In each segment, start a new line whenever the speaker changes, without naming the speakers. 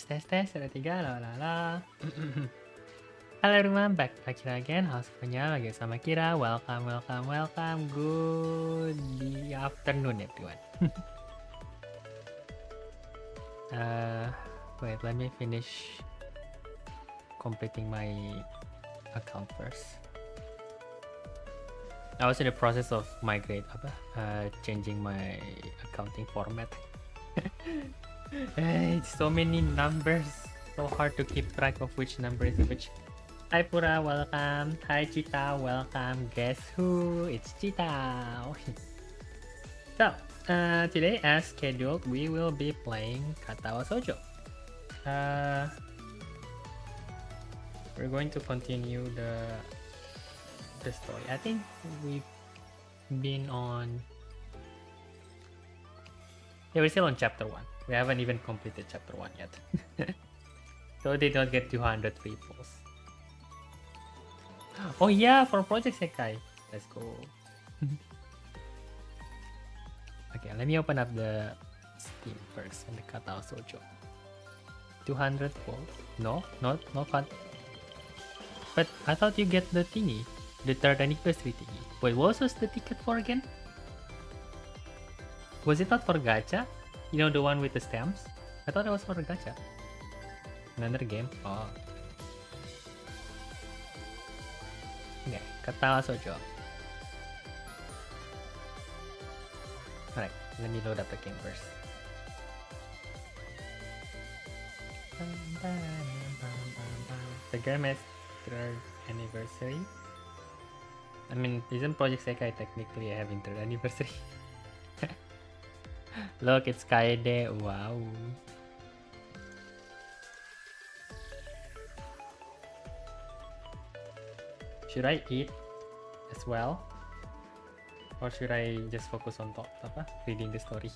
tes. Ada 3, la. Halo everyone, back here again. How's semuanya? Lagi sama Kira. Welcome. Good afternoon everyone. Wait, let me finish completing my account first. I was in the process of changing my accounting format. So many numbers, so hard to keep track of which number is which. Hi Pura, welcome. Hi Chita, welcome. Guess who? It's Chita. So, today as scheduled, we will be playing KATAWA SHOUJO. We're going to continue the story. I think we've been on... Yeah, we're still on chapter 1. We haven't even completed chapter 1 yet. So they don't get 200 repos. Oh yeah, for Project Sekai. Let's go. Okay, let me open up the Steam first and the KATAWA SHOUJO. 200 volts? No, not fun. But I thought you get the thingy, the third anniversary thingy. Wait, what was the ticket for again? Was it not for gacha? You know, the one with the stamps? I thought it was for the gacha. Another game? Oh. Okay, KATAWA SHOUJO. Alright, let me load up the game first. The game is third anniversary. I mean, isn't Project Sekai technically having third anniversary? Look, it's Kaede. Wow. Should I eat as well? Or should I just focus on reading the story?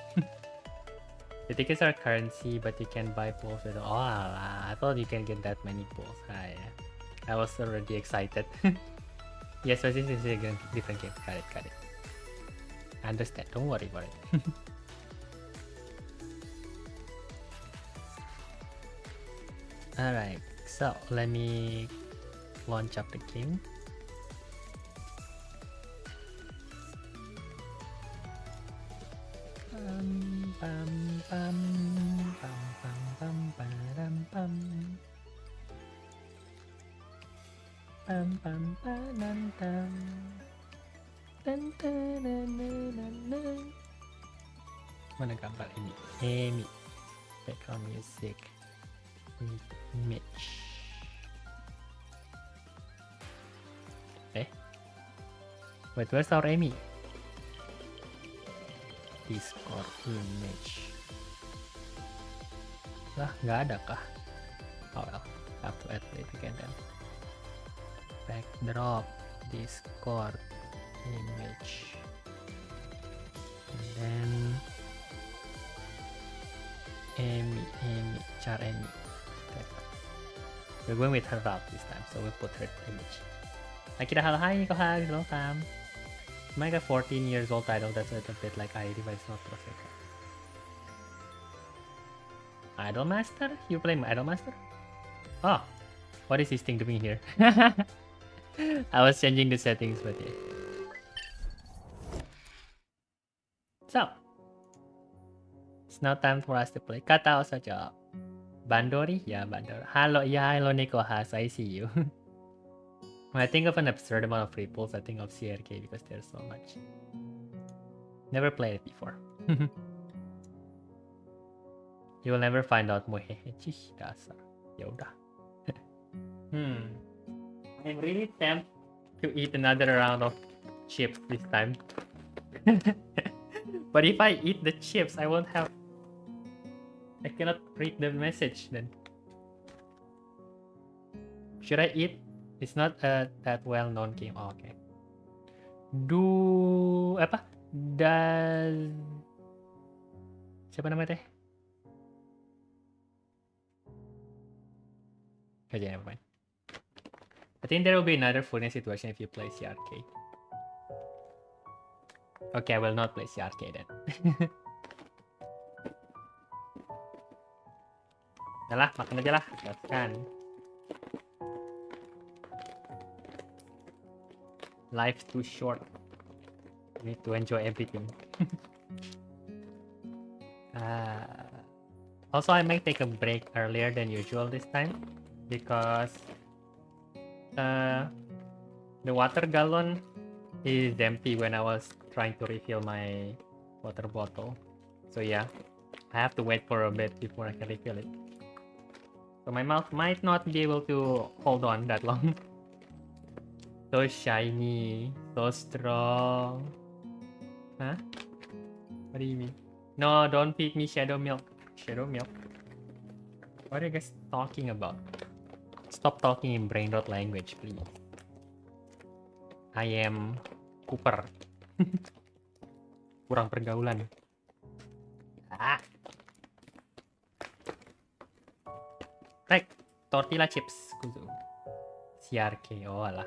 The tickets are currency, but you can buy pulls with... Oh, I thought you can get that many pulls. I was already excited. Yes, but this is a different game. Got it. I understand. Don't worry about it. Alright, so let me launch up the game. Mana gambar ini? Emi. Background music. Image. Wait, where's our Amy? Discord image. Lah, nggak ada kah? Oh well, have to add it again then. Backdrop, Discord image, and then Amy, char Amy. Okay. We're going with her route this time, so we'll put her image. Akira, hi, Kohag, welcome. Mega 14 years old title, that's a bit like ID, but it's not perfect. Idolmaster? You play Idolmaster? Oh, what is this thing doing here? I was changing the settings, but yeah. So, it's now time for us to play KATAWA SHOUJO. Bandori? Yeah, Bandori. Hello, Nico Has, I see you. When I think of an absurd amount of ripples, I think of CRK because there's so much. Never played it before. You will never find out. Muhehechi dasar. Yaudah. I'm really tempted to eat another round of chips this time. But if I eat the chips, I won't have... I cannot read the message then. Should I eat? It's not that well-known game. Oh, okay. Siapa namanya teh? Okay, never mind. I think there will be another funny situation if you play CRK. Okay, I will not play CRK then. Yalah, makan aja lah. Kan. Life's too short. You need to enjoy everything. Also, I might take a break earlier than usual this time because the water gallon is empty when I was trying to refill my water bottle. So yeah, I have to wait for a bit before I can refill it. So my mouth might not be able to hold on that long. So shiny, so strong. Huh? What do you mean? No, don't feed me shadow milk. Shadow milk? What are you guys talking about? Stop talking in brain rot language, please. I am Cooper. Kurang pergaulan. Ah. Right, tortilla chips. Kuzu. CRK, oh alah.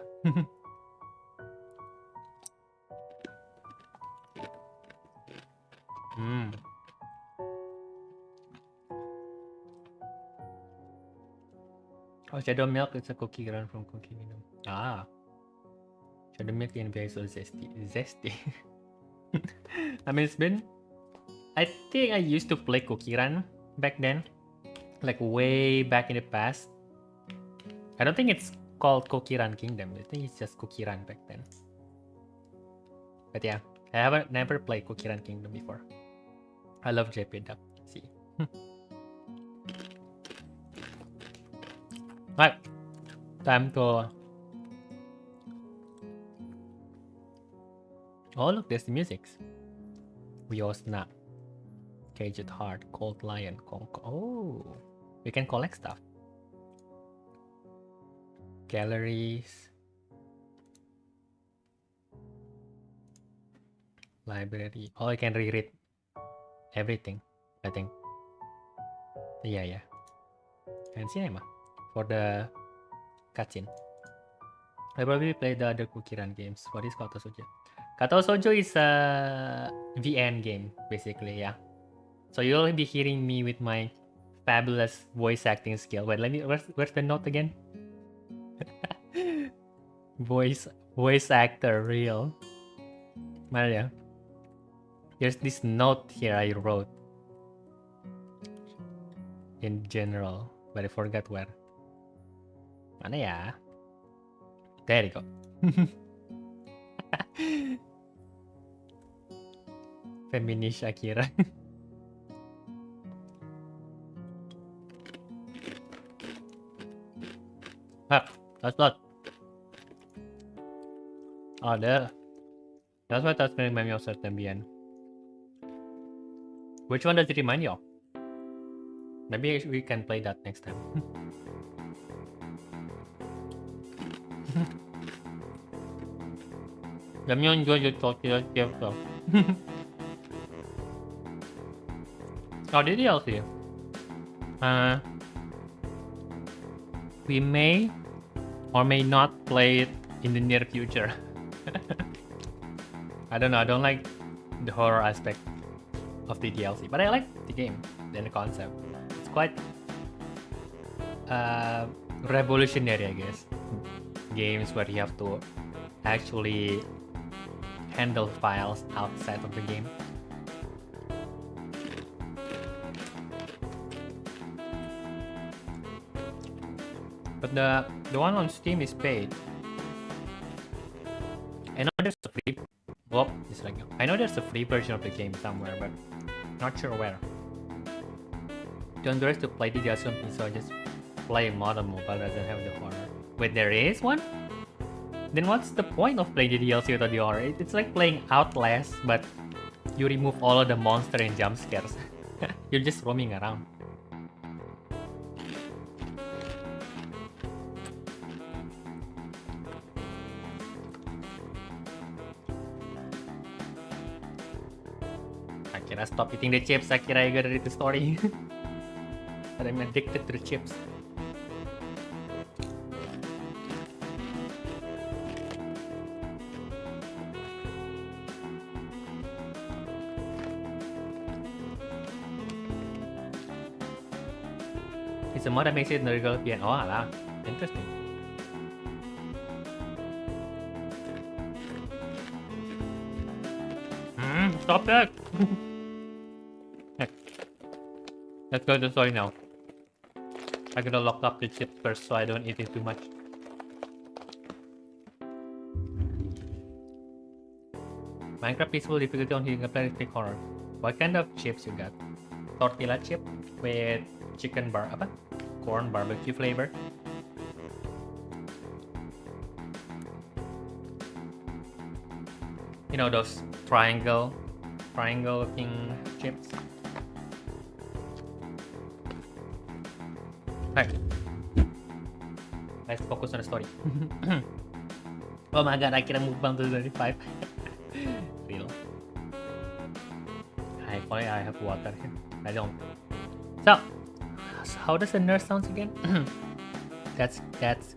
Oh, shadow milk is a cookie ground from Cookie Kingdom. Ah. Shadow milk and very so zesty. Zesty. I mean, it's been... I think I used to play Cookie Run back then. Like way back in the past. I don't think it's called Cookie Run Kingdom. I think it's just Cookie Run back then. But yeah, I haven't never played Cookie Run Kingdom before. I love JP Duck. See. Right. Time to... Oh look, there's the musics. We all snap. Caged Heart, Cold Lion, Conk. Oh, we can collect stuff. Galleries. Library. Oh, I can reread everything, I think. Yeah. And cinema for the cutscene. I probably play the other Cookie Run games. What is KATAWA SHOUJO? KATAWA SHOUJO is a VN game, basically, yeah. So you'll be hearing me with my fabulous voice acting skill. Wait, let me... Where's the note again? voice actor, real. Maria. There's this note here I wrote. In general, but I forgot where. Mana ya? There you go. Feminist Akira. That's not. Oh, there. That's what that's remind me of certain BN. Which one does it remind you of? Maybe we can play that next time. Let me enjoy your tortilla chips though. Oh, the DLC. We may or may not play it in the near future. I don't know, I don't like the horror aspect of the DLC, but I like the game and the concept. It's quite revolutionary, I guess. Games where you have to actually handle files outside of the game. But the one on Steam is paid. I know there's a free... Oh, it's like... I know there's a free version of the game somewhere, but not sure where. Don't dare to play the DLC on PC, so just play modern mobile doesn't have the horror. Wait, there is one? Then what's the point of playing the DLC without the horror? It's like playing Outlast, but you remove all of the monster and jump scares. You're just roaming around. Akira, stop eating the chips. Akira, you gotta read the story. But I'm addicted to the chips. It's a mod that makes it the regular VN. Oh, lah. Interesting. Stop that! Let's go to the story now. I'm gonna lock up the chip first so I don't eat it too much. Minecraft peaceful difficulty on hitting a planet horror. What kind of chips you got? Tortilla chip with chicken apa? Corn barbecue flavor. You know those triangle looking chips. Alright. Let's focus on the story. Oh my god, I kira mukbang to 25. Real. Finally I have water here. I don't. So how does the nurse sound again? That's that's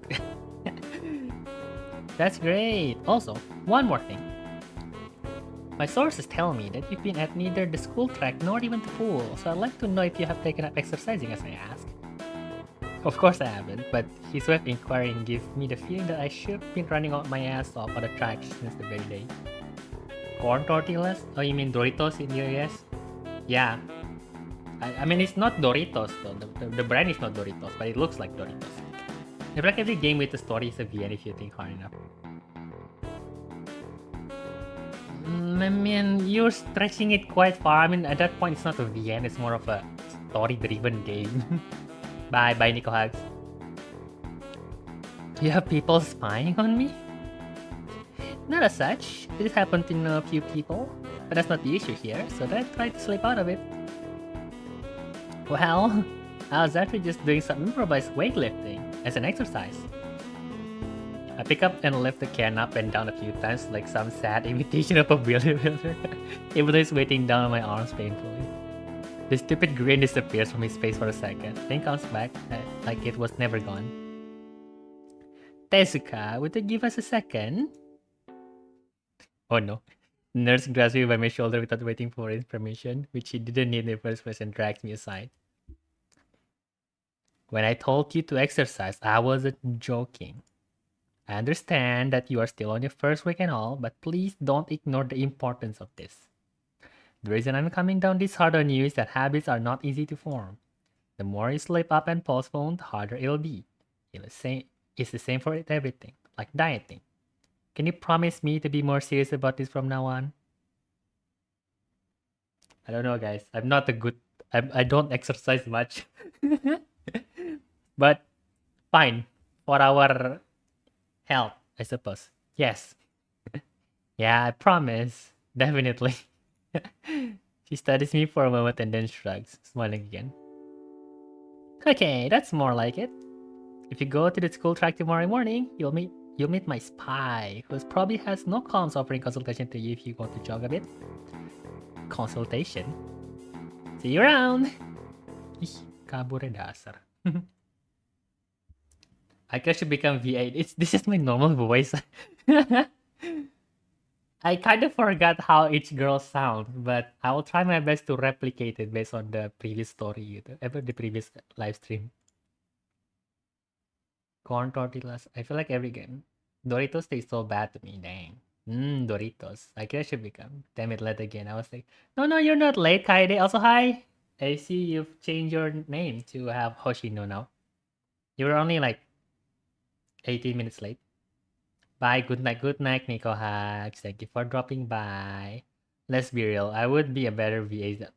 great. Also, one more thing. My sources tell me that you've been at neither the school track nor even the pool, so I'd like to know if you have taken up exercising as I ask. Of course I haven't, but his way of inquiring gives me the feeling that I should have been running out my ass off on the track since the very day. Corn tortillas? Oh, you mean Doritos in the US? Yeah. I mean, it's not Doritos though. The brand is not Doritos, but it looks like Doritos. I feel like every game with a story is a VN if you think hard enough. I mean, you're stretching it quite far. I mean, at that point, it's not a VN, it's more of a story-driven game. Bye, Nico Hugs. You have people spying on me? Not as such. This happened to a few people, but that's not the issue here, so I tried to slip out of it. Well, I was actually just doing some improvised weightlifting as an exercise. I pick up and lift the can up and down a few times like some sad imitation of a bodybuilder, even though he's weighting down on my arms painfully. The stupid grin disappears from his face for a second, then comes back like it was never gone. Tezuka, would you give us a second? Oh no. The nurse grabs me by my shoulder without waiting for his permission, which he didn't need in the first place, and drags me aside. When I told you to exercise, I wasn't joking. I understand that you are still on your first week and all, but please don't ignore the importance of this. The reason I'm coming down this hard on you is that habits are not easy to form. The more you slip up and postpone, the harder it'll be. It's the same for everything, like dieting. Can you promise me to be more serious about this from now on? I don't know, guys. I'm not a good... I don't exercise much. But fine. For our health, I suppose. Yes. Yeah, I promise. Definitely. She studies me for a moment and then shrugs, smiling again. Okay, that's more like it. If you go to the school track tomorrow morning, you'll meet my spy, who probably has no qualms offering consultation to you if you want to jog a bit. Consultation? See you around! Ih, kabur dasar. I guess should become V8. This is my normal voice. I kind of forgot how each girl sounds, but I will try my best to replicate it based on the previous story, the previous live stream. Corn tortillas. I feel like every game. Doritos taste so bad to me, dang. Doritos. I guess I should become. Damn it, late again. I was like, no, you're not late, Kaede. Also, hi. I see you've changed your name to have Hoshino now. You were only like 18 minutes late. Bye, good night, Nico Hacks. Thank you for dropping by. Let's be real, I would be a better VA.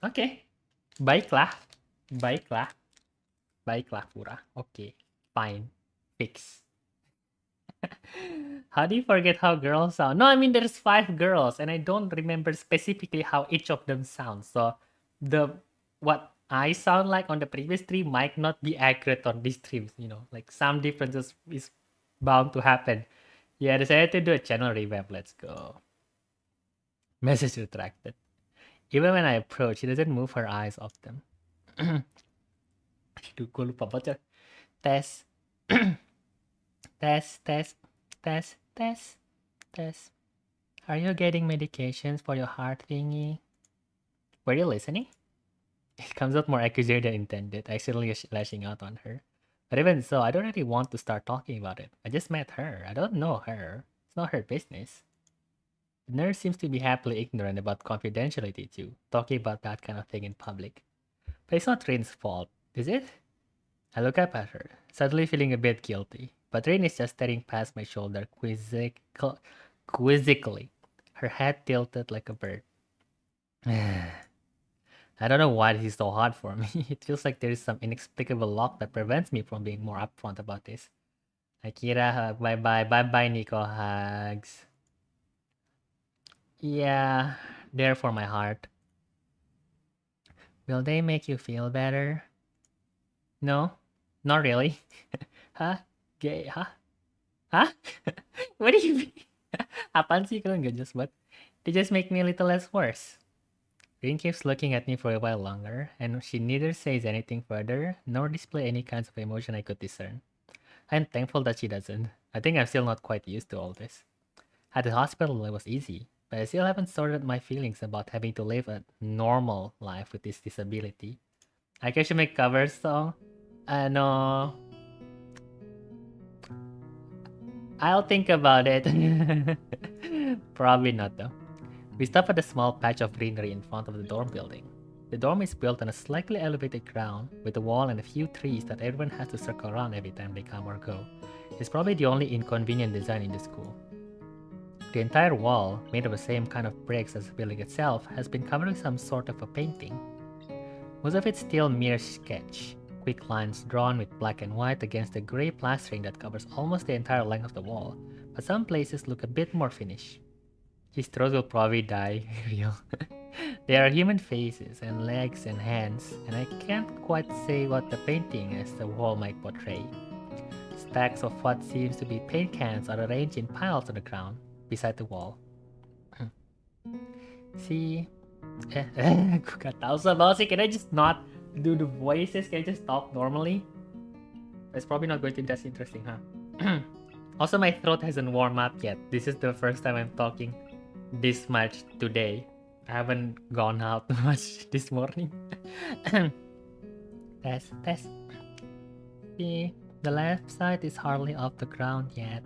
Okay. Baiklah, pura. Okay, fine. Fix. How do you forget how girls sound? No, I mean there's 5 girls and I don't remember specifically how each of them sounds. So what I sound like on the previous stream might not be accurate on these streams, you know, like some differences is bound to happen. Yeah, I decided to do a channel revamp. Let's go. Message retracted. Even when I approach, she doesn't move her eyes off them. Aduh, gue lupa banget. Tes. Tes. Are you getting medications for your heart thingy? Were you listening? It comes out more accusatory than intended, accidentally lashing out on her. But even so, I don't really want to start talking about it. I just met her. I don't know her. It's not her business. The nurse seems to be happily ignorant about confidentiality too, talking about that kind of thing in public. But it's not Rain's fault, is it? I look up at her, suddenly feeling a bit guilty. But Rain is just staring past my shoulder quizzically, her head tilted like a bird. I don't know why this is so hard for me. It feels like there is some inexplicable lock that prevents me from being more upfront about this. Akira, hug, bye bye, bye bye, Nico, hugs. Yeah, there for my heart. Will they make you feel better? No, not really. Huh? Gay, huh? Huh? What do you mean? Apaan sih kalian gak just what? They just make me a little less worse. Rin keeps looking at me for a while longer, and she neither says anything further, nor display any kinds of emotion I could discern. I'm thankful that she doesn't. I think I'm still not quite used to all this. At the hospital, it was easy, but I still haven't sorted my feelings about having to live a normal life with this disability. I guess you make cover song. No. I'll think about it. Probably not though. We stop at a small patch of greenery in front of the dorm building. The dorm is built on a slightly elevated ground with a wall and a few trees that everyone has to circle around every time they come or go. It's probably the only inconvenient design in the school. The entire wall, made of the same kind of bricks as the building itself, has been covered with some sort of a painting. Most of it's still mere sketch, quick lines drawn with black and white against the grey plastering that covers almost the entire length of the wall, but some places look a bit more finished. His throat will probably die, real. There are human faces and legs and hands, and I can't quite say what the painting as the wall might portray. Stacks of what seems to be paint cans are arranged in piles on the ground, beside the wall. See? Aku gak tau somehow sih, can I just not do the voices? Can I just talk normally? It's probably not going to be that interesting, huh? Also, my throat hasn't warmed up yet. This is the first time I'm talking this much today. I haven't gone out much this morning. Test. See, the left side is hardly off the ground yet.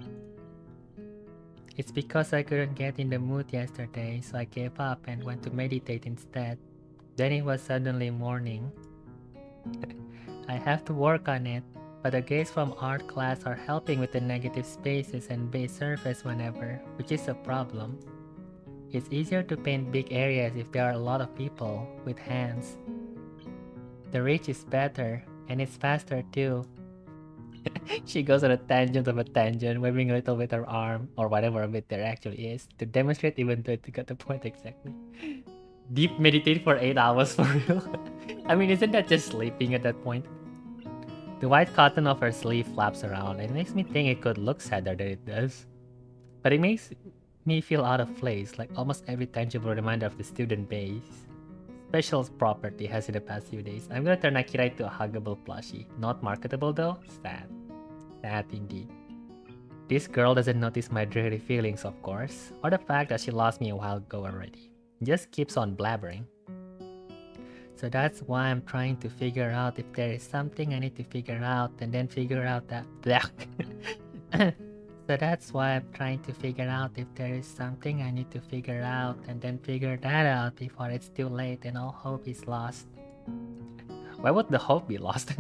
It's because I couldn't get in the mood yesterday, so I gave up and went to meditate instead. Then it was suddenly morning. I have to work on it, but the guys from art class are helping with the negative spaces and base surface whenever, which is a problem. It's easier to paint big areas if there are a lot of people with hands. The reach is better, and it's faster too. She goes on a tangent of a tangent, waving a little with her arm, or whatever bit there actually is, to demonstrate even though to get the point exactly. Deep meditate for 8 hours for real? I mean, isn't that just sleeping at that point? The white cotton of her sleeve flaps around and makes me think it could look sadder than it does. But it makes me feel out of place, like almost every tangible reminder of the student base special property has in the past few days. I'm gonna turn Akira into a huggable plushie. Not marketable though? Sad. Sad indeed. This girl doesn't notice my dreary feelings, of course, or the fact that she lost me a while ago already. Just keeps on blabbering. So that's why I'm trying to figure out if there is something I need to figure out and then figure out that... So that's why I'm trying to figure out if there is something I need to figure out and then figure that out before it's too late and all hope is lost. Why would the hope be lost?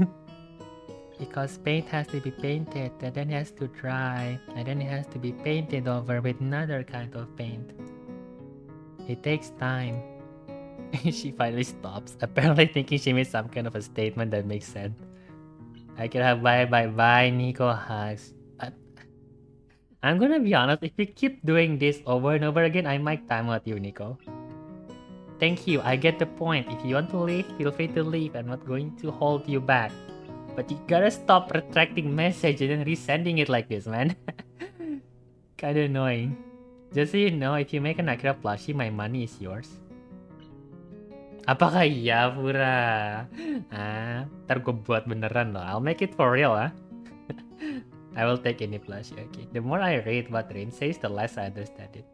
Because paint has to be painted and then it has to dry and then it has to be painted over with another kind of paint. It takes time. She finally stops, apparently thinking she made some kind of a statement that makes sense. I can have bye Nico hugs. I'm gonna be honest, if we keep doing this over and over again, I might time out you, Nico. Thank you, I get the point. If you want to leave, feel free to leave. I'm not going to hold you back. But you gotta stop retracting message and then resending it like this, man. Kinda annoying. Just so you know, if you make an Akira plushie, my money is yours. Apakah iya, Pura? Ntar gue buat beneran loh. I'll make it for real, ah. I will take any plushie, okay. The more I read what Rin says, the less I understand it.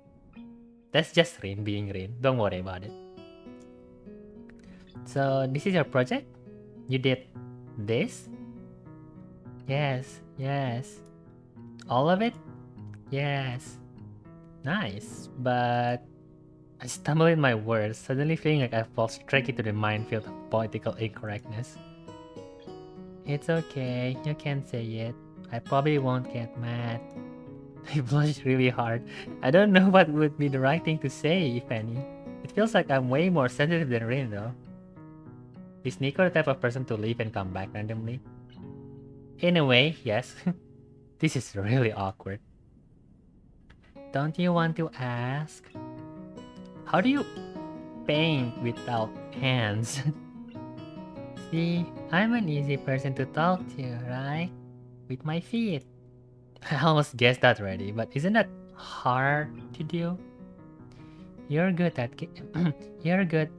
That's just Rin being Rin. Don't worry about it. So this is your project? You did this? Yes, yes. All of it? Yes. Nice, but I stumble in my words, suddenly feeling like I fall straight into the minefield of political incorrectness. It's okay, you can say it. I probably won't get mad. I blush really hard. I don't know what would be the right thing to say, if any. It feels like I'm way more sensitive than Rin, though. Is Nico the type of person to leave and come back randomly? In a way, yes. This is really awkward. Don't you want to ask? How do you paint without hands? See, I'm an easy person to talk to, right? With my feet. I almost guessed that already, but isn't that hard to do? You're good at you're good.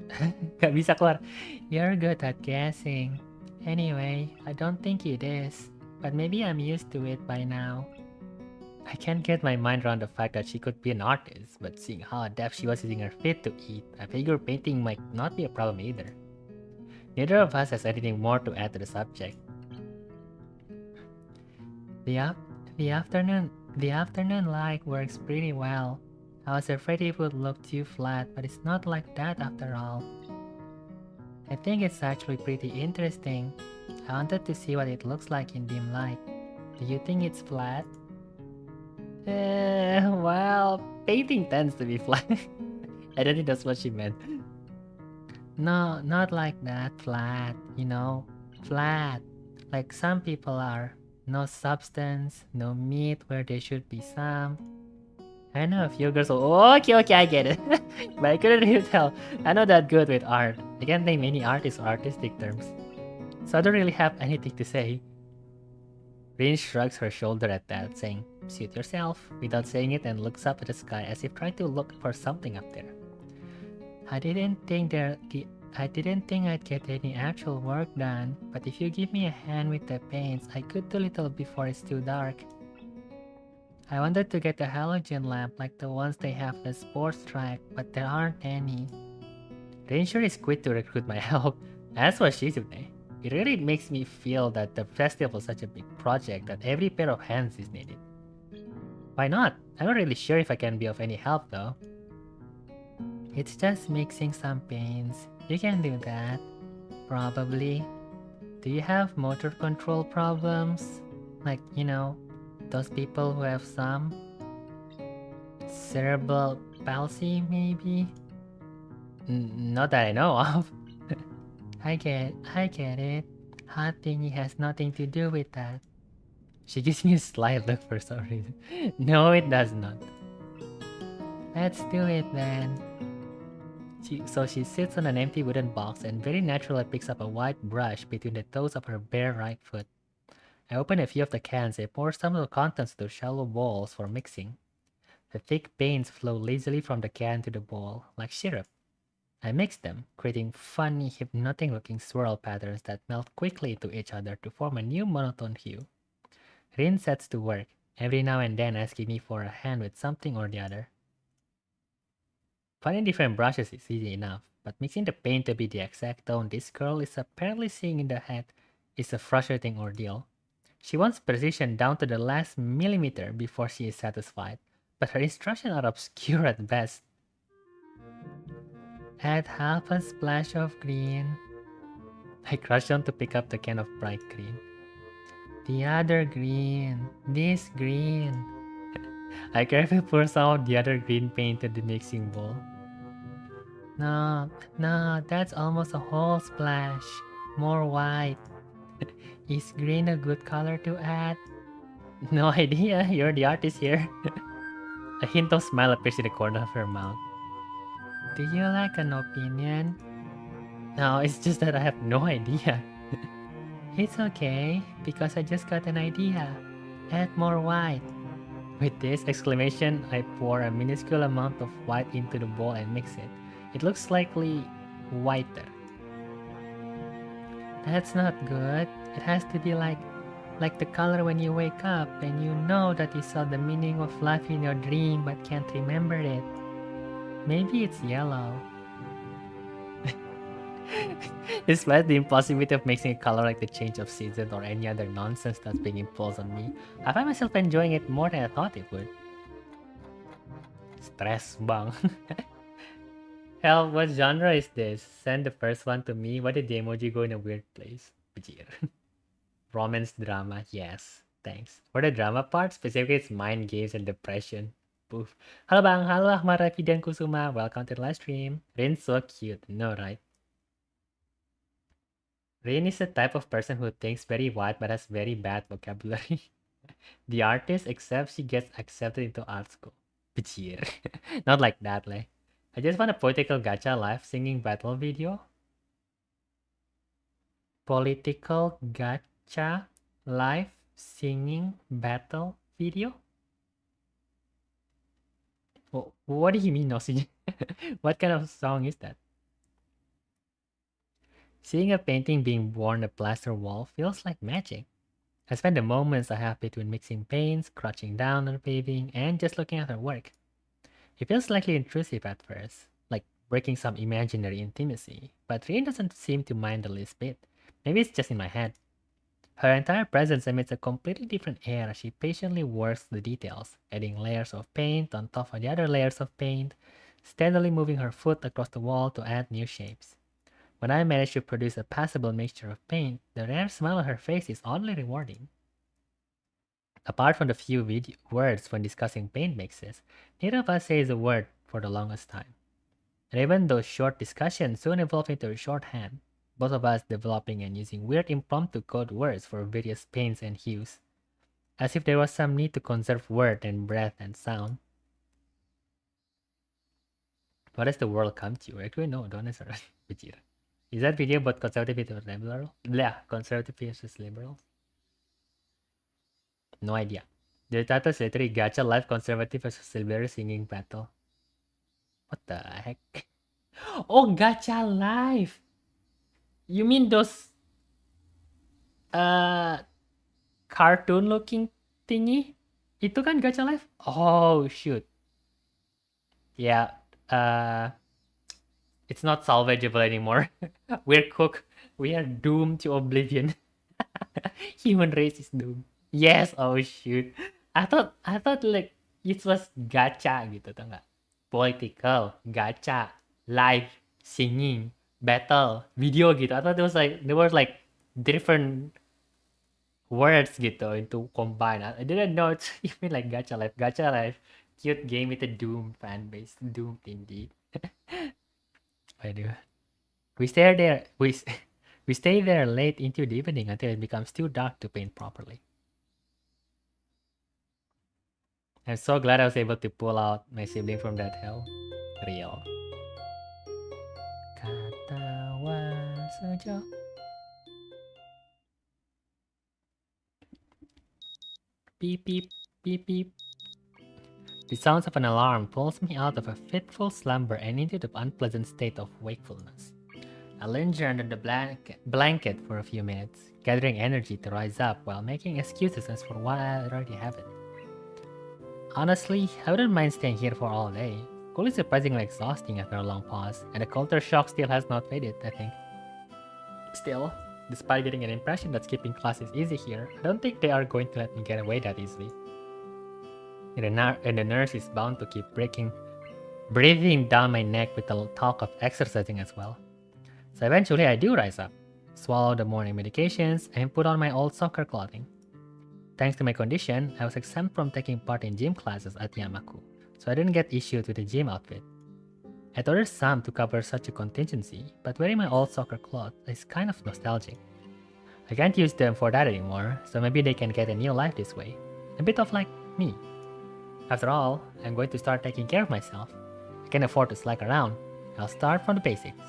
Gak bisa keluar. You're good at guessing. Anyway, I don't think it is, but maybe I'm used to it by now. I can't get my mind around the fact that she could be an artist, but seeing how adept she was using her feet to eat, I figure painting might not be a problem either. Neither of us has anything more to add to the subject. The afternoon light works pretty well. I was afraid it would look too flat, but it's not like that after all. I think it's actually pretty interesting. I wanted to see what it looks like in dim light. Do you think it's flat? Well, painting tends to be flat. I don't think that's what she meant. No, not like that flat, you know. Flat. Like some people are. No substance, no meat where there should be some. I know a few girls will, okay, I get it. But I couldn't really tell. I'm not that good with art. I can't name any artists or artistic terms. So I don't really have anything to say. Rin shrugs her shoulder at that, saying, suit yourself, without saying it, and looks up at the sky as if trying to look for something up there. I didn't think I'd get any actual work done, but if you give me a hand with the paints, I could do little before it's too dark. I wanted to get a halogen lamp like the ones they have at the sports track, but there aren't any. Rin sure is quick to recruit my help, as was she today. It really makes me feel that the festival is such a big project that every pair of hands is needed. Why not? I'm not really sure if I can be of any help though. It's just mixing some paints. You can do that. Probably. Do you have motor control problems? Like, you know, those people who have some? Cerebral palsy, maybe? Not that I know of. I get it. Hot thingy has nothing to do with that. She gives me a sly look for some reason. No, it does not. Let's do it then. So she sits on an empty wooden box and very naturally picks up a white brush between the toes of her bare right foot. I open a few of the cans and pour some of the contents into shallow bowls for mixing. The thick paints flow lazily from the can to the bowl, like syrup. I mix them, creating funny, hypnotic-looking swirl patterns that melt quickly into each other to form a new monotone hue. Rin sets to work, every now and then asking me for a hand with something or the other. Finding different brushes is easy enough, but mixing the paint to be the exact tone this girl is apparently seeing in the head is a frustrating ordeal. She wants precision down to the last millimeter before she is satisfied, but her instructions are obscure at best. Add half a splash of green. I crush on to pick up the can of bright green. The other green. This green. I carefully pour some of the other green paint in the mixing bowl. No, that's almost a whole splash. More white. Is green a good color to add? No idea, you're the artist here. A hint of smile appears in the corner of her mouth. Do you like an opinion? No, it's just that I have no idea. It's okay, because I just got an idea. Add more white. With this exclamation, I pour a minuscule amount of white into the bowl and mix it. It looks slightly whiter. That's not good. It has to be like the color when you wake up and you know that you saw the meaning of life in your dream but can't remember it. Maybe it's yellow. Despite the impossibility of mixing a color like the change of season or any other nonsense that's being imposed on me, I find myself enjoying it more than I thought it would. Stress bang. Hell, what genre is this? Send the first one to me. Why did the emoji go in a weird place? Bajir. Romance drama, yes. Thanks. For the drama part, specifically it's mind games and depression. Poof. Halo bang, halo Ahmad Rafi dan Kusuma. Welcome to the live stream. Rin's so cute, no right? Rin is the type of person who thinks very wide but has very bad vocabulary. The artist, except she gets accepted into art school. Bajir. Not like that, like. I just want a political gacha live singing battle video. Political gacha live singing battle video? Oh, what do you mean, Nosy? What kind of song is that? Seeing a painting being born on a plaster wall feels like magic. I spend the moments I have between mixing paints, crouching down on the paving, and just looking at her work. It feels slightly intrusive at first, like breaking some imaginary intimacy, but Rin doesn't seem to mind the least bit. Maybe it's just in my head. Her entire presence emits a completely different air as she patiently works the details, adding layers of paint on top of the other layers of paint, steadily moving her foot across the wall to add new shapes. When I manage to produce a passable mixture of paint, the rare smile on her face is oddly rewarding. Apart from the few words when discussing paint mixes, neither of us says a word for the longest time. And even those short discussions soon evolve into a shorthand, both of us developing and using weird impromptu code words for various paints and hues, as if there was some need to conserve word and breath and sound. What does the world come to? Actually, no, don't answer. Is that video about conservative versus liberal? Yeah, conservative versus liberal. No idea. The title is literally Gacha Live Conservative versus Liberal Singing Battle. What the heck? Oh, Gacha Live! You mean those cartoon looking thingy? Itu kan Gacha Live? Oh shoot. Yeah, it's not salvageable anymore. We're cooked. We are doomed to oblivion. Human race is doomed. Yes, oh shoot. I thought like it was gacha gitu, tau nggak? Political, gacha, live, singing, battle, video gitu. I thought there was like different words gitu into combine. I didn't know it's even like gacha live. Gacha live, cute game with a doom fan base. Doomed indeed. Aduh. We stay there late into the evening until it becomes too dark to paint properly. I'm so glad I was able to pull out my sibling from that hell. Real. Katawa Shoujo. Beep beep, beep beep. The sounds of an alarm pulls me out of a fitful slumber and into the unpleasant state of wakefulness. I linger under the blanket for a few minutes, gathering energy to rise up while making excuses as for why I already haven't. Honestly, I wouldn't mind staying here for all day. School is surprisingly exhausting after a long pause, and the culture shock still has not faded, I think. Still, despite getting an impression that skipping class is easy here, I don't think they are going to let me get away that easily. And the nurse is bound to keep breathing down my neck with the talk of exercising as well. So eventually I do rise up, swallow the morning medications, and put on my old soccer clothing. Thanks to my condition, I was exempt from taking part in gym classes at Yamaku, so I didn't get issued with a gym outfit. I'd ordered some to cover such a contingency, but wearing my old soccer clothes is kind of nostalgic. I can't use them for that anymore, so maybe they can get a new life this way. A bit of like me. After all, I'm going to start taking care of myself. I can't afford to slack around. I'll start from the basics.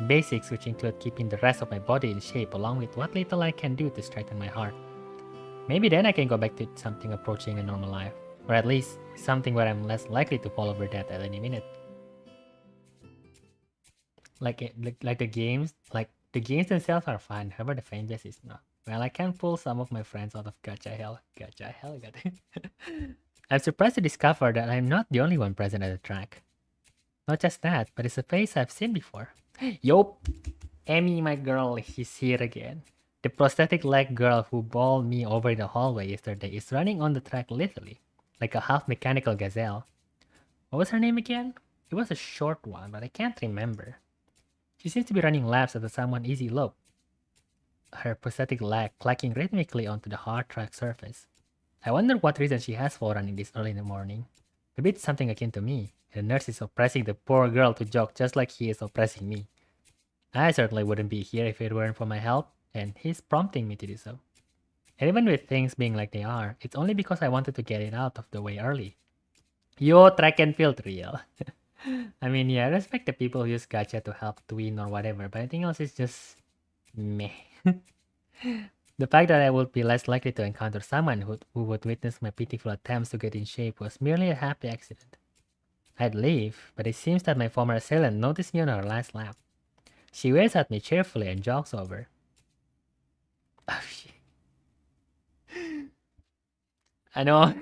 Basics which include keeping the rest of my body in shape along with what little I can do to strengthen my heart. Maybe then I can go back to something approaching a normal life, or at least something where I'm less likely to fall over death at any minute. Like the games themselves are fun, however the fanbase is not. Well, I can pull some of my friends out of gacha hell. Gacha hell, got it. I'm surprised to discover that I'm not the only one present at the track. Not just that, but it's a face I've seen before. Yup! Amy, my girl, she's here again. The prosthetic leg girl who bowled me over the hallway yesterday is running on the track literally, like a half mechanical gazelle. What was her name again? It was a short one, but I can't remember. She seems to be running laps at a somewhat easy lope, her prosthetic leg clacking rhythmically onto the hard track surface. I wonder what reason she has for running this early in the morning. Maybe it's something akin to me. The nurse is oppressing the poor girl to jog just like he is oppressing me. I certainly wouldn't be here if it weren't for my help, and he's prompting me to do so. And even with things being like they are, it's only because I wanted to get it out of the way early. Yo, track and field real. I mean, yeah, I respect the people who use gacha to help twin or whatever, but anything else is just meh. The fact that I would be less likely to encounter someone who would witness my pitiful attempts to get in shape was merely a happy accident. I'd leave, but it seems that my former assailant noticed me on her last lap. She waves at me cheerfully and jogs over. Oh, shit. I know.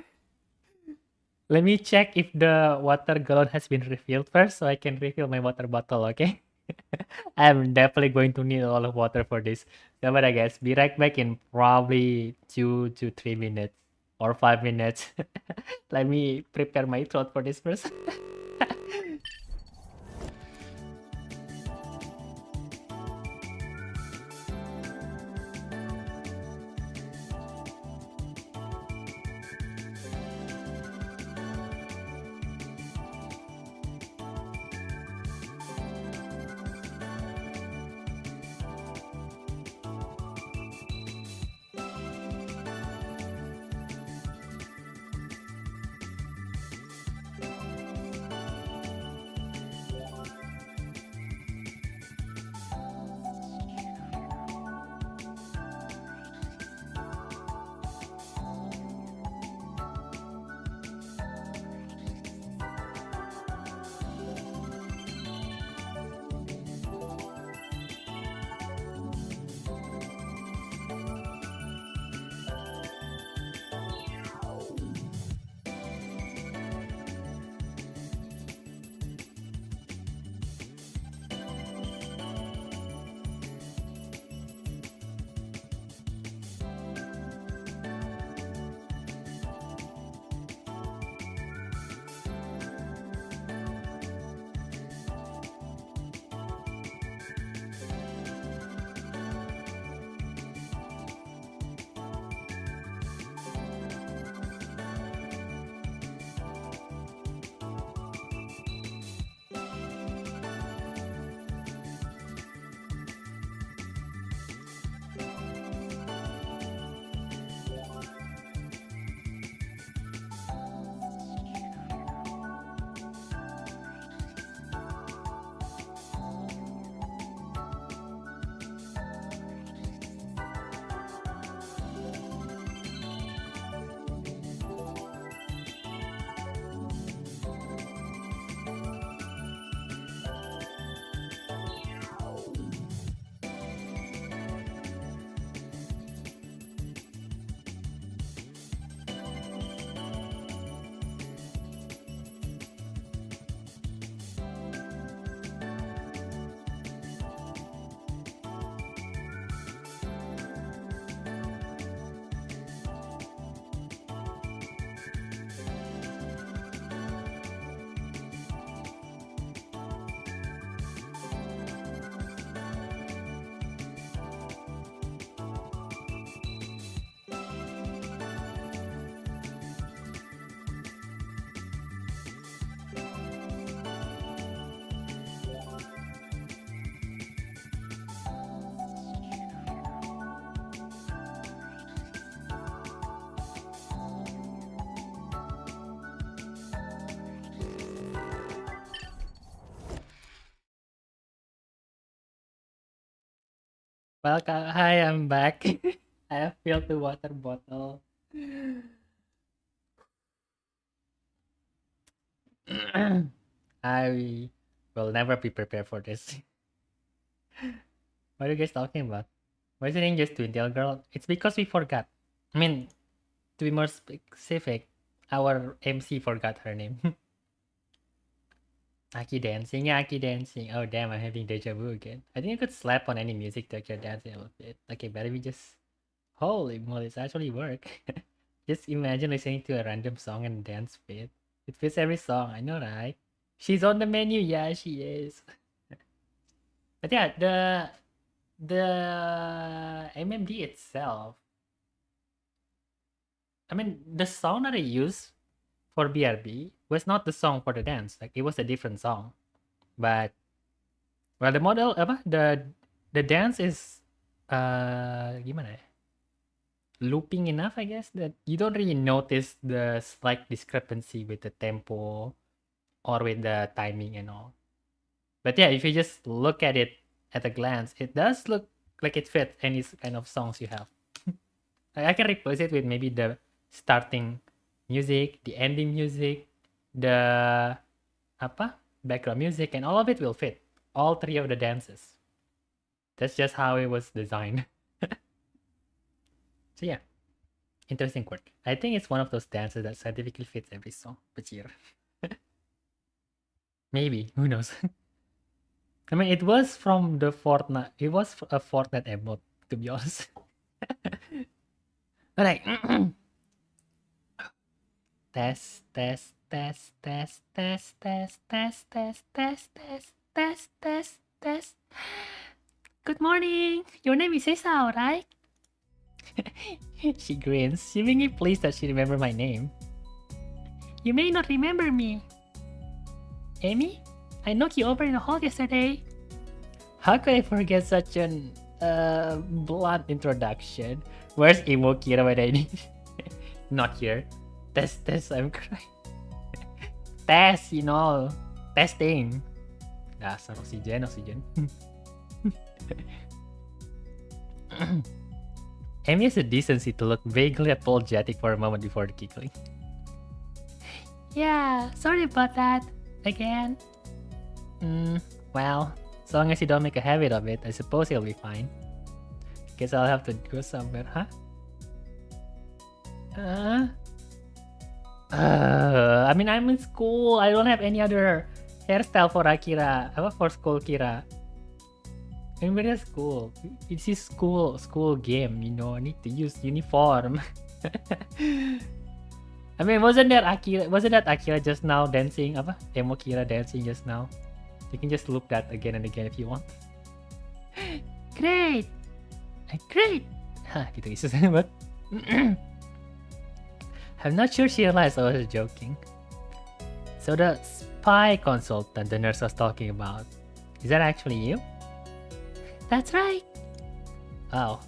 Let me check if the water gallon has been refilled first so I can refill my water bottle, okay? I'm definitely going to need a lot of water for this. So, but I guess be right back in probably 2 to 3 minutes or 5 minutes. Let me prepare my throat for this first. Welcome. Hi, I'm back. I have filled the water bottle. I will never be prepared for this. What are you guys talking about? Why is it in just Twin Tail Girl? It's because we forgot. I mean, to be more specific, our MC forgot her name. Aki dancing, yeah, Aki dancing. Oh damn, I'm having deja vu again. I think I could slap on any music to you're dancing a little bit. Okay, better we just. Holy moly, it's actually work. Just imagine listening to a random song and dance fit. It fits every song, I know, right? She's on the menu, yeah, she is. But yeah, the MMD itself. I mean, the song that I used for BRB was not the song for the dance. Like it was a different song. But well, the model apa the dance is gimana ya? Looping enough, I guess, that you don't really notice the slight discrepancy with the tempo or with the timing and all. But yeah, if you just look at it at a glance, it does look like it fits any kind of songs you have. I can replace it with maybe the starting music, the ending music, the background music, and all of it will fit. All three of the dances. That's just how it was designed. So yeah, interesting quirk. I think it's one of those dances that scientifically fits every song. But yeah. Maybe, who knows? I mean, it was from the Fortnite. It was a Fortnite emote, to be honest. But like, test, test, test, test, test, test, test, test, test, test, test, test, test. Good morning. Your name is Esau, right? She grins, seemingly pleased that she remembered my name. You may not remember me. Amy? I knocked you over in the hall yesterday. How could I forget such an blunt introduction? Where's Emo Kira when I need? Not here. Test, I'm crying. Test, you know. Testing. Dasar oxygen. Amy has a decency to look vaguely apologetic for a moment before the giggling. Yeah, sorry about that. Again. Well, as long as you don't make a habit of it, I suppose you'll be fine. Guess I'll have to go somewhere, huh? I mean, I'm in school. I don't have any other hairstyle for Akira. For school Kira. I'm very school. It's his school game, you know. I need to use uniform. I mean, wasn't that Akira just now dancing? Emo Kira dancing just now. You can just loop that again and again if you want. Great! Great! Gitu isu but I'm not sure she realized I was joking. So the spy consultant the nurse was talking about, is that actually you? That's right. Oh.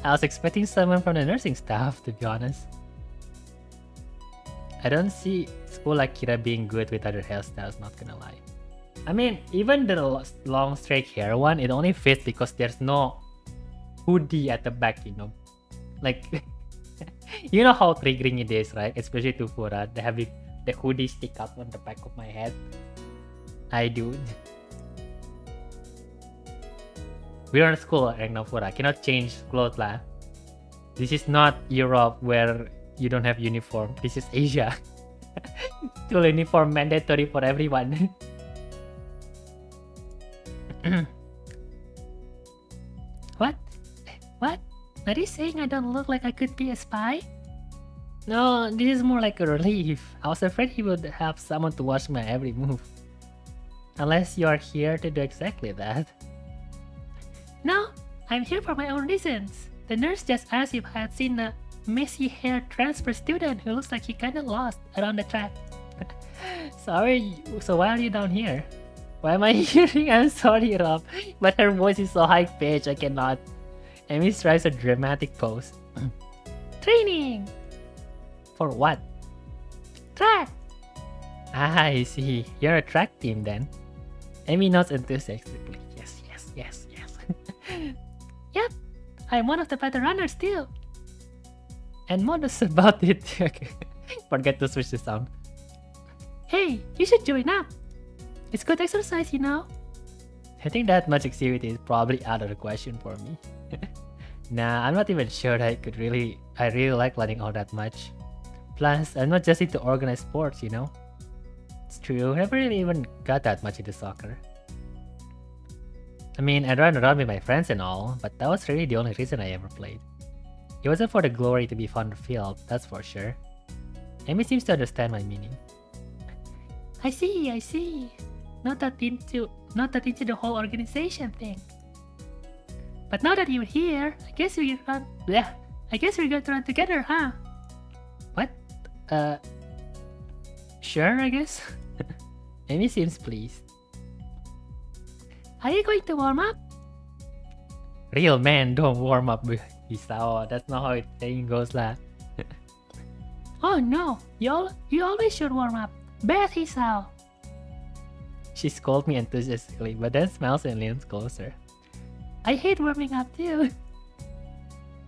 I was expecting someone from the nursing staff, to be honest. I don't see school Akira being good with other hairstyles, not gonna lie. I mean, even the long straight hair one, it only fits because there's no hoodie at the back, you know. Like, you know how triggering it is, right? Especially to Fura, they have the hoodie stick out on the back of my head. I do. We're in school right now, Fura. I cannot change clothes lah. This is not Europe where you don't have uniform. This is Asia. Full uniform mandatory for everyone. What? What? Are you saying I don't look like I could be a spy? No, this is more like a relief. I was afraid he would have someone to watch my every move. Unless you are here to do exactly that. No, I'm here for my own reasons. The nurse just asked if I had seen a messy-haired transfer student who looks like he kinda lost around the track. Sorry, so why are you down here? Why am I hearing I'm sorry, Rob, but her voice is so high-pitched I cannot. Amy tries a dramatic pose. Training! For what? Track! Ah, I see. You're a track team then. Amy nods enthusiastically. Yes. Yep, I'm one of the better runners too. And modest about it. Forget to switch the sound. Hey, you should join up. It's good exercise, you know. I think that much activity is probably out of the question for me. Nah, I'm not even sure I really like running all that much. Plus, I'm not just into organized sports, you know. It's true, I never really even got that much into soccer. I mean, I'd run around with my friends and all, but that was really the only reason I ever played. It wasn't for the glory to be fun filled, that's for sure. Amy seems to understand my meaning. I see. Not that into the whole organization thing. But now that you're here, I guess we're going to run together, huh? What? Sure, I guess. Amy seems pleased. Are you going to warm up? Real men don't warm up with Isao. That's not how it saying goes lah. Oh no, you always should warm up. Beth Isao. She scolds me enthusiastically, but then smiles and leans closer. I hate warming up too.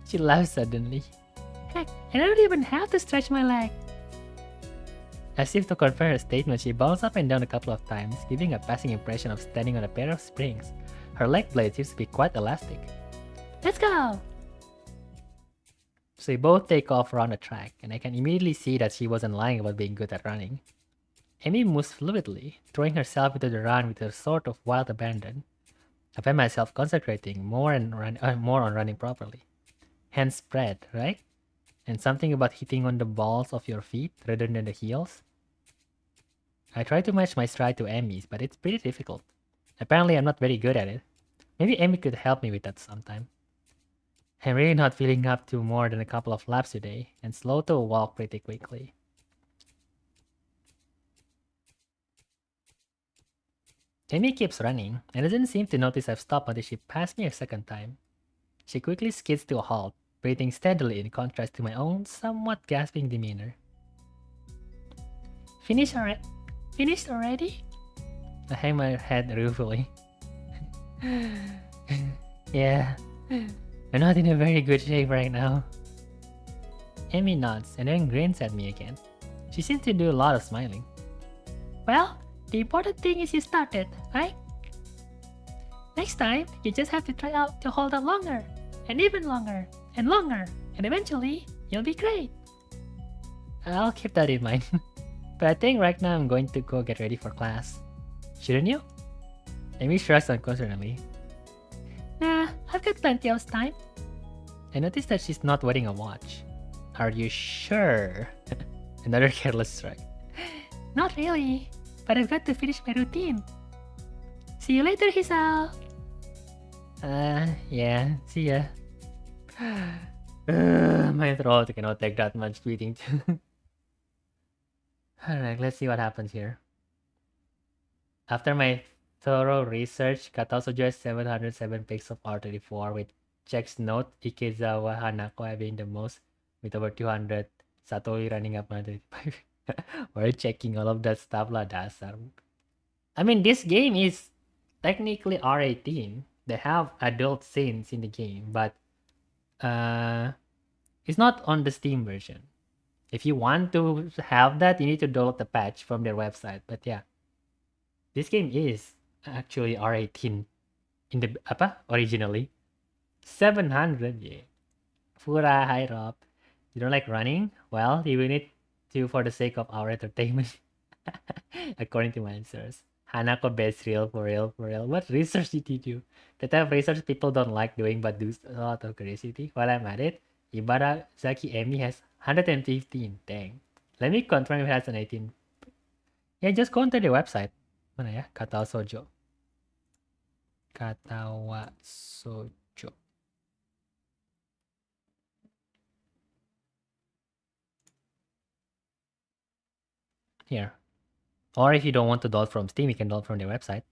She laughs suddenly. Heck, I don't even have to stretch my leg. As if to confirm her statement, she bounces up and down a couple of times, giving a passing impression of standing on a pair of springs. Her leg blade seems to be quite elastic. Let's go! So we both take off around the track, and I can immediately see that she wasn't lying about being good at running. Amy moves fluidly, throwing herself into the run with a sort of wild abandon. I find myself concentrating more on running properly. Hands spread, right? And something about hitting on the balls of your feet rather than the heels. I try to match my stride to Amy's, but it's pretty difficult. Apparently I'm not very good at it. Maybe Amy could help me with that sometime. I'm really not feeling up to more than a couple of laps today, and slow to walk pretty quickly. Amy keeps running, and doesn't seem to notice I've stopped until she passed me a second time. She quickly skids to a halt, breathing steadily in contrast to my own somewhat gasping demeanor. Finished already? I hang my head ruefully. Yeah, I'm not in a very good shape right now. Amy nods and then grins at me again. She seems to do a lot of smiling. Well, the important thing is you started, right? Next time, you just have to try out to hold up longer, and even longer, and longer, and eventually, you'll be great. I'll keep that in mind. But I think right now I'm going to go get ready for class. Shouldn't you? Amy shrugs unconcernedly. Nah, I've got plenty of time. I noticed that she's not wearing a watch. Are you sure? Another careless shrug. Not really, but I've got to finish my routine. See you later, Hisao. Yeah, see ya. My throat cannot take that much tweeting. Alright, let's see what happens here. After my thorough research, Katawa Shoujo has 707 pics of R34 with checks note Ikezawa Hanako having the most with over 200, Satori running up 135. We're checking all of that stuff lah dasar. I mean, this game is technically R18. They have adult scenes in the game, but it's not on the Steam version. If you want to have that, you need to download the patch from their website. But yeah, this game is actually R18 in the originally. 700, yeah. Fura, hi Rob. You don't like running? Well, you will need to for the sake of our entertainment. According to my answers. Hanako best real for real. What research did you do? The type of research people don't like doing but do a lot of curiosity. While I'm at it, Ibarazaki Emi has 115. Dang. Let me confirm if it has an 18. Yeah, just go onto the website. Mana ya? Katawa Shoujo. Katawa Shoujo. Here. Or if you don't want to download from Steam, you can download from their website.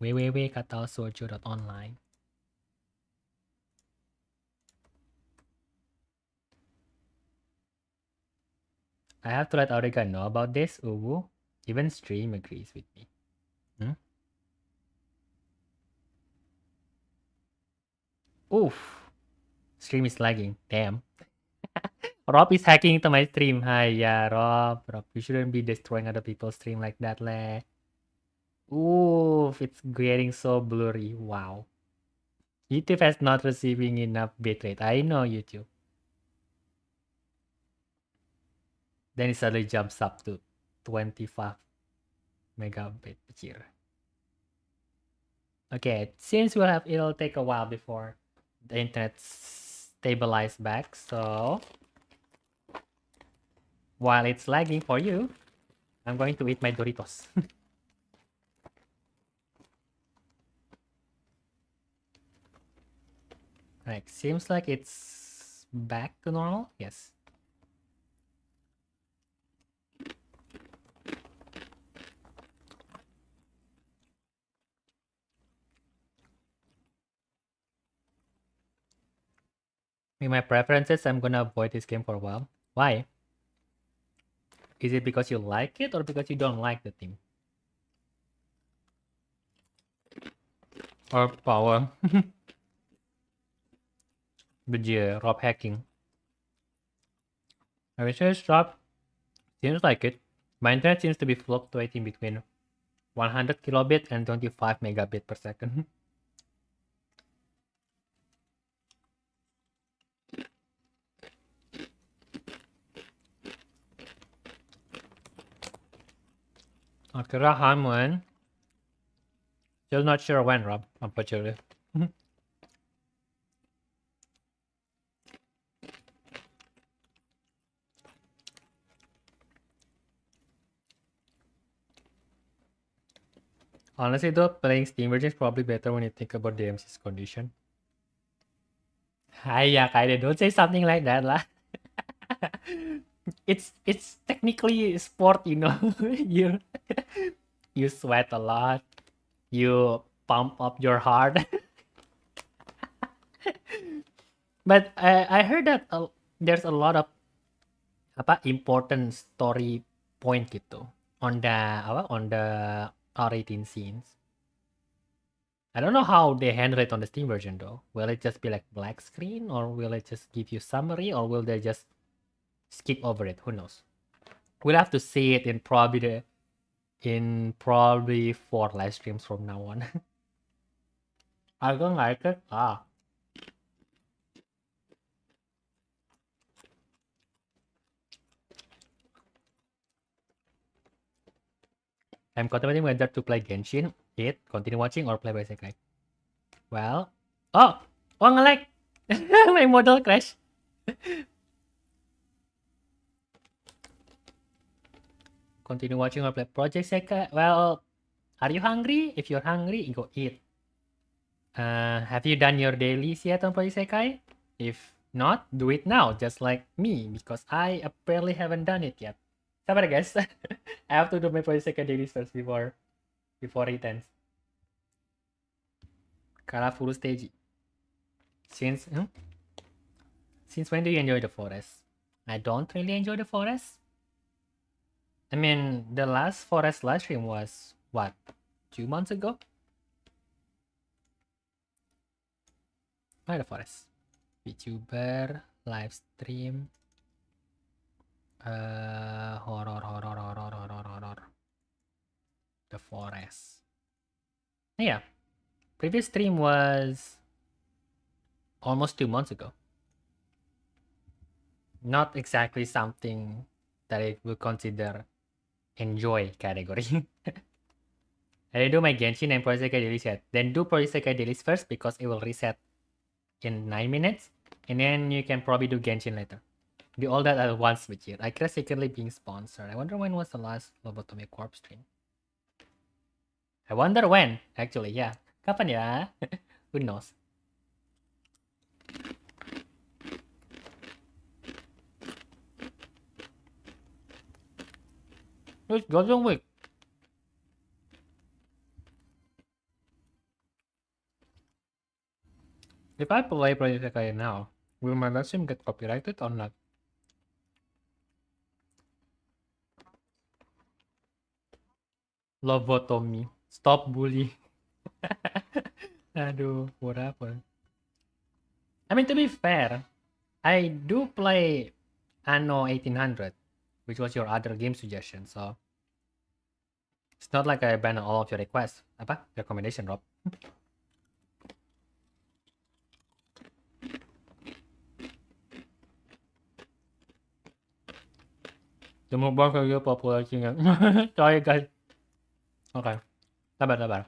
www.katawashoujo.online. I have to let Auriga know about this, Uwu. Even Stream agrees with me. Oof. Stream is lagging. Damn. Rob is hacking into my stream. Hi, yeah, Rob. Rob, you shouldn't be destroying other people's stream like that, leh. Oof, it's getting so blurry. Wow. YouTube has not receiving enough bitrate. I know YouTube. Then it suddenly jumps up to 25 megabit per year. Okay, it seems it'll take a while before the internet stabilize back. So while it's lagging for you, I'm going to eat my Doritos. Right, seems like it's back to normal. Yes. In my preferences, I'm gonna avoid this game for a while. Why? Is it because you like it or because you don't like the theme? Or power? But yeah, Rob hacking. I wish I stopped. Seems like it. My internet seems to be fluctuating between 100 kilobit and 25 megabit per second. Akhirnya Hanwen. Still not sure when, Rob, unfortunately. Honestly though, playing Steam version is probably better when you think about the DMC's condition. Hiya, kinda don't say something like that lah. It's technically sport, you know. you you sweat a lot. You pump up your heart. But I heard that there's a lot of important story point gitu on the R18 scenes. I don't know how they handle it on the Steam version though. Will it just be like black screen, or will it just give you summary, or will they just skip over it? Who knows? We'll have to see it in probably 4 live streams from now on. I don't like it. I'm contemplating whether to play Genshin, continue watching, or play Ibarazaki. Well, nge-lag. My model crash. Continue watching or play Project Sekai. Well, are you hungry? If you're hungry, go eat. Have you done your dailies yet on Project Sekai? If not, do it now, just like me, because I apparently haven't done it yet. Sabar guys, I have to do my Project Sekai dailies first before it ends. Kara full stage. Since when do you enjoy the forest? I don't really enjoy the forest. I mean, the last forest live stream was what, 2 months ago? Why the forest? VTuber live stream. Horror. The forest. Yeah, previous stream was almost 2 months ago. Not exactly something that I would consider enjoy category. I do my Genshin and Project Sekai dailies yet. Then do Project Sekai dailies first because it will reset in 9 minutes. And then you can probably do Genshin later. Do all that at once with you. I guess secretly being sponsored. I wonder when was the last Lobotomy Corp stream. I wonder when, actually, yeah. Kapan ya? Who knows? Let's go John Wick. If I play Project Sekai now, will my live stream get copyrighted or not? Lobotomy. Stop bully. Aduh, what happened? I mean, to be fair, I do play Anno 1800, which was your other game suggestion, so it's not like I abandon all of your requests. Apa? Recommendation, Rob. The mukbang kayo popular tinggal. Sorry guys. Okay. Sabar.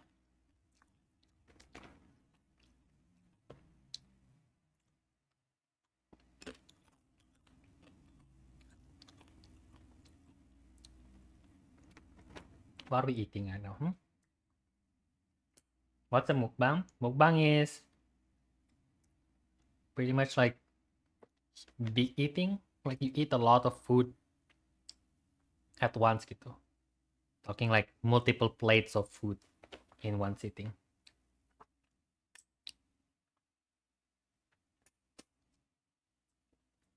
What are we eating right now? What's a mukbang? Mukbang is pretty much like big eating. Like you eat a lot of food at once gitu. Talking like multiple plates of food in one sitting.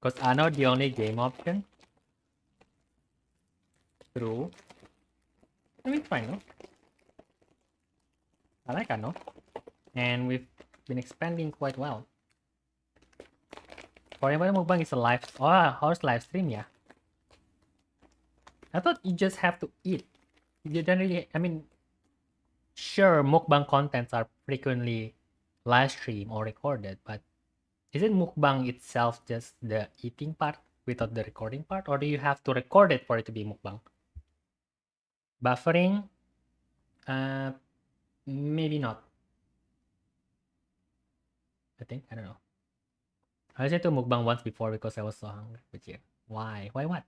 Because I know the only game option. True. I mean, fine, no? I like Ano. And we've been expanding quite well. For anybody, mukbang is a live... Oh, horse live stream, yeah. I thought you just have to eat. You don't really... I mean, sure, mukbang contents are frequently live stream or recorded, but isn't mukbang itself just the eating part without the recording part? Or do you have to record it for it to be mukbang? Buffering? Maybe not. I think. I don't know. I listened to mukbang once before because I was so hungry. But yeah. Why? Why what?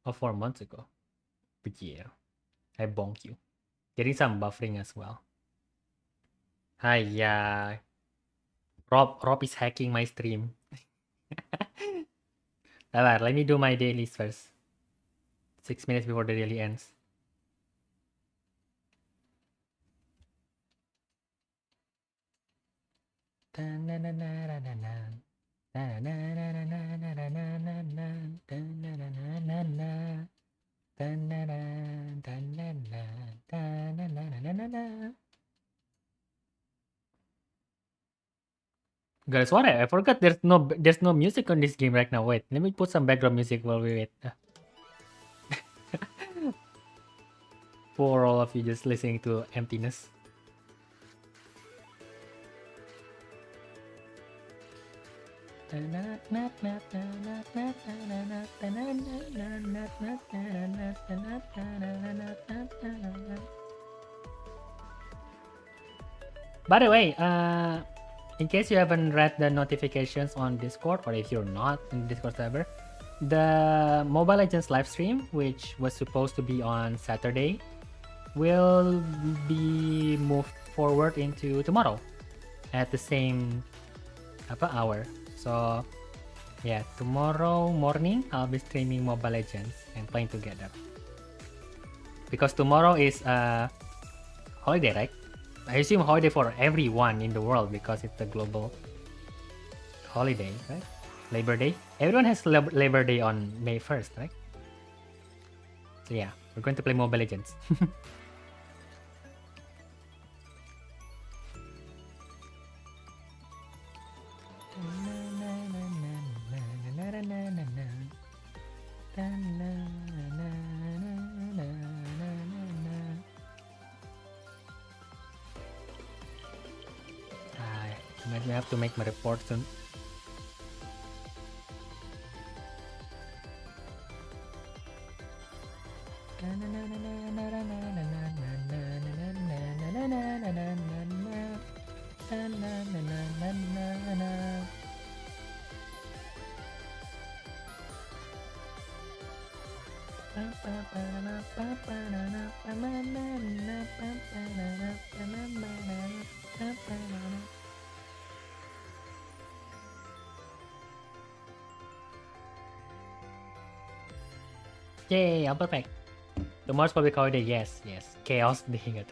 Oh, 4 months ago. But yeah. I bonk you. Getting some buffering as well. Hi, yeah. Rob is hacking my stream. Alright, let me do my dailies first. 6 minutes before the daily ends. Guys, what? I forgot there's no music on this game right now. Wait, let me put some background music while we wait. For all of you just listening to emptiness. By the way, in case you haven't read the notifications on Discord, or if you're not in the Discord server, the Mobile Legends live stream, which was supposed to be on Saturday, will be moved forward into tomorrow at the same hour. So yeah, tomorrow morning I'll be streaming Mobile Legends and playing together. Because tomorrow is holiday, right? I assume holiday for everyone in the world because it's a global holiday, right? Labor Day. Everyone has Labor Day on May 1st, right? So yeah, we're going to play Mobile Legends. I have to make my report soon. Yay, I'm perfect. Tomorrow's public holiday, yes. Chaos day.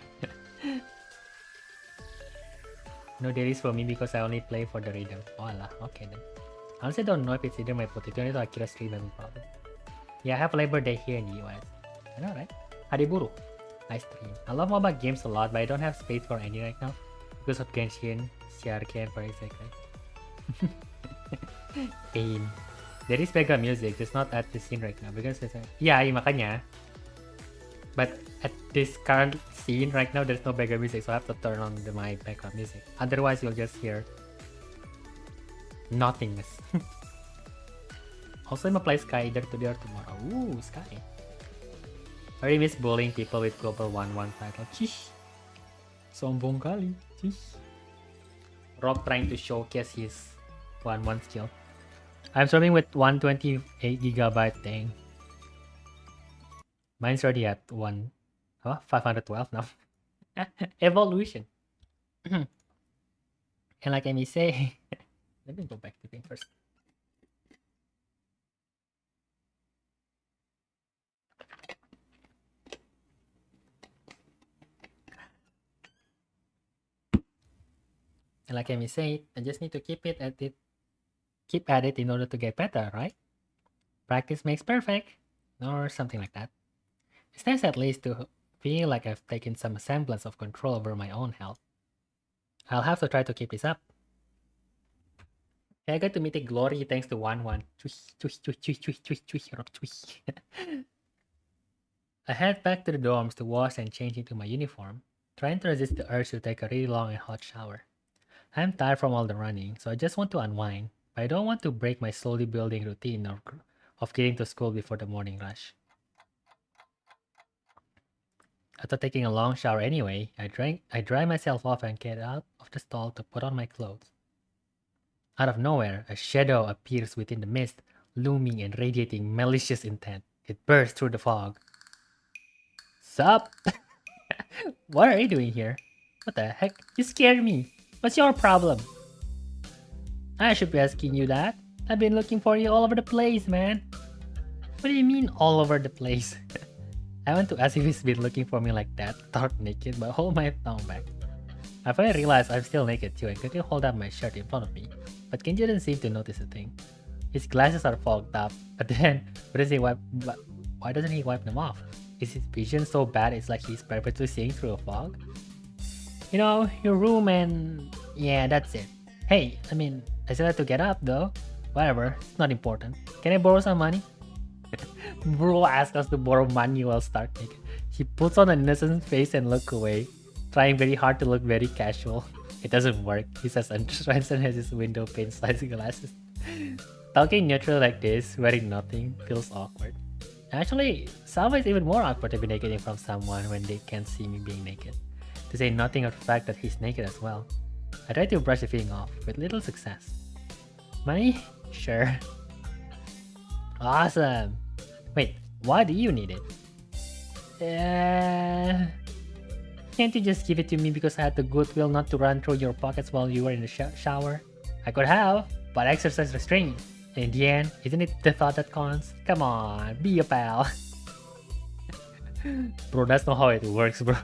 No dailies for me because I only play for the rhythm. Oh lah, okay then. Honestly, I don't know if it's either my potato or Akira stream problem. Yeah, I have Labor Day here in the US. I know, right? Hadiburu. Nice stream. I love mobile games a lot, but I don't have space for any right now because of Genshin, CRK, and Ibarazaki. Pain. There is background music, just not at the scene right now because yeah, makanya. But at this current scene right now, there's no background music, so I have to turn on my background music. Otherwise, you'll just hear nothingness. Also, I'm gonna play Sky either today or tomorrow. Ooh, Sky. I already miss bullying people with global 1-1 title. Chish. Sombong kali. Chish. Rob trying to showcase his 1-1 skill. I'm streaming with 128GB thing. Mine's already at 512 now. Evolution. And like I may say, let me go back to the thing first. And like I may say, I just need to keep at it in order to get better, right? Practice makes perfect, or something like that. It's nice at least to feel like I've taken some semblance of control over my own health. I'll have to try to keep this up. I got to Mythic Glory thanks to 1-1. I head back to the dorms to wash and change into my uniform, trying to resist the urge to take a really long and hot shower. I'm tired from all the running, so I just want to unwind, but I don't want to break my slowly building routine of getting to school before the morning rush. After taking a long shower anyway, I dry myself off and get out of the stall to put on my clothes. Out of nowhere, a shadow appears within the mist, looming and radiating malicious intent. It bursts through the fog. Sup? What are you doing here? What the heck? You scared me. What's your problem? I should be asking you that. I've been looking for you all over the place, man. What do you mean all over the place? I want to ask if he's been looking for me like that, stark naked, but hold my tongue back. I finally realized I'm still naked too and couldn't hold up my shirt in front of me, but Kenji didn't seem to notice a thing. His glasses are fogged up, but then why doesn't he wipe them off? Is his vision so bad it's like he's perpetually seeing through a fog? You know, your room and... yeah, that's it. Hey, I mean, I still have to get up though. Whatever, it's not important. Can I borrow some money? Bro asks us to borrow money while stark naked. He puts on an innocent face and looks away, trying very hard to look very casual. It doesn't work, he says, and Ransom has his window pane sized glasses. Talking neutral like this, wearing nothing, feels awkward. Actually, some ways even more awkward to be naked in front of someone when they can't see me being naked. To say nothing of the fact that he's naked as well. I try to brush the feeling off, with little success. Money? Sure. Awesome! Wait, why do you need it? Can't you just give it to me because I had the goodwill not to run through your pockets while you were in the shower? I could have, but I exercise restraint. In the end, isn't it the thought that counts? Come on, be a pal. Bro, that's not how it works, bro.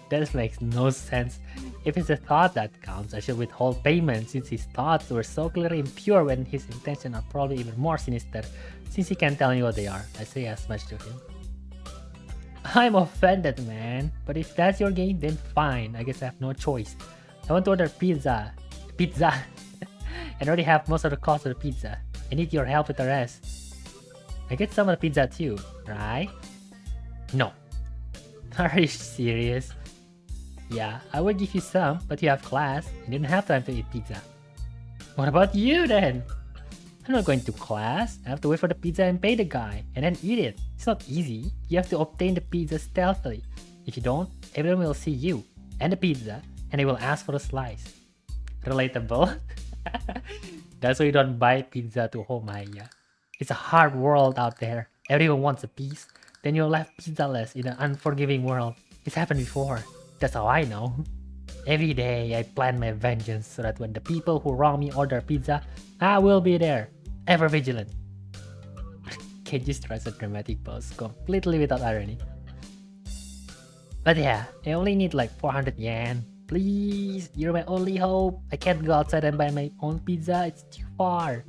That makes no sense. If it's the thought that counts, I should withhold payment since his thoughts were so clearly impure when his intentions are probably even more sinister since he can't tell me what they are. I say as much to him. I'm offended, man. But if that's your game, then fine. I guess I have no choice. I want to order pizza. And already have most of the cost of the pizza. I need your help with the rest. I get some of the pizza too, right? No. Are you serious? Yeah, I would give you some, but you have class. You didn't have time to eat pizza. What about you then? I'm not going to class. I have to wait for the pizza and pay the guy, and then eat it. It's not easy. You have to obtain the pizza stealthily. If you don't, everyone will see you and the pizza, and they will ask for a slice. Relatable? That's why you don't buy pizza to Homaya. It's a hard world out there. Everyone wants a piece. Then you're left pizzaless in an unforgiving world. It's happened before. That's how I know. Every day I plan my vengeance so that when the people who wrong me order pizza, I will be there, ever vigilant. Kenji strikes a dramatic pose, completely without irony. But yeah, I only need like 400 yen. Please, you're my only hope. I can't go outside and buy my own pizza, it's too far.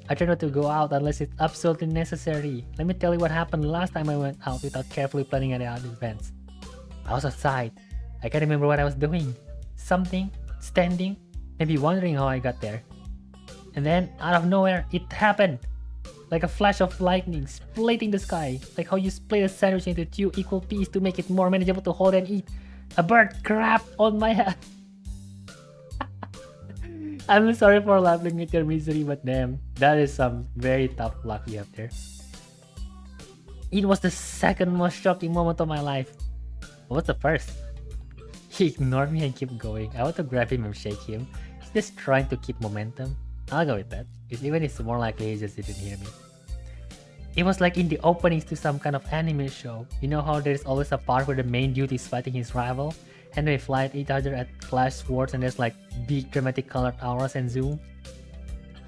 I try not to go out unless it's absolutely necessary. Let me tell you what happened last time I went out without carefully planning any other events. I was outside. I can't remember what I was doing. Something, standing, maybe wondering how I got there. And then, out of nowhere, it happened! Like a flash of lightning, splitting the sky. Like how you split a sandwich into 2 equal pieces to make it more manageable to hold and eat. A bird crapped on my head. I'm sorry for laughing at your misery, but damn, that is some very tough luck you have there. It was the second most shocking moment of my life. What's the first? He ignored me and kept going. I want to grab him and shake him. He's just trying to keep momentum. I'll go with that. Even it's more likely he just didn't hear me. It was like in the openings to some kind of anime show. You know how there's always a part where the main dude is fighting his rival? And they fly at each other at flash swords and there's like big dramatic colored auras and zoom?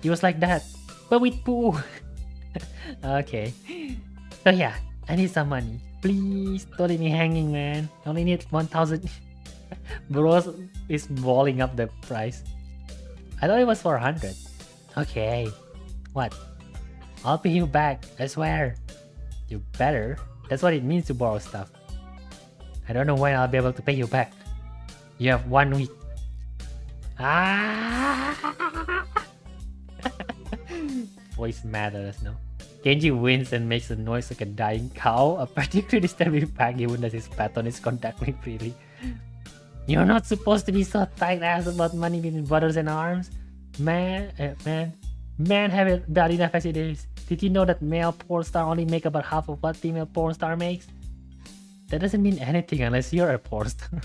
It was like that, but with poo. Okay. So yeah, I need some money. Please, don't leave me hanging, man. I only need 1,000. Bros is balling up the price. I thought it was 400. Okay. What? I'll pay you back, I swear. You better. That's what it means to borrow stuff. I don't know when I'll be able to pay you back. You have 1 week. Ah! Voice matters, no? Kenji wins and makes a noise like a dying cow, a particularly disturbing fact given that his patron is contacting freely. You're not supposed to be so tight-ass about money between brothers and arms. Man have it bad enough as it is. Did you know that male porn star only make about half of what female porn star makes? That doesn't mean anything unless you're a porn star.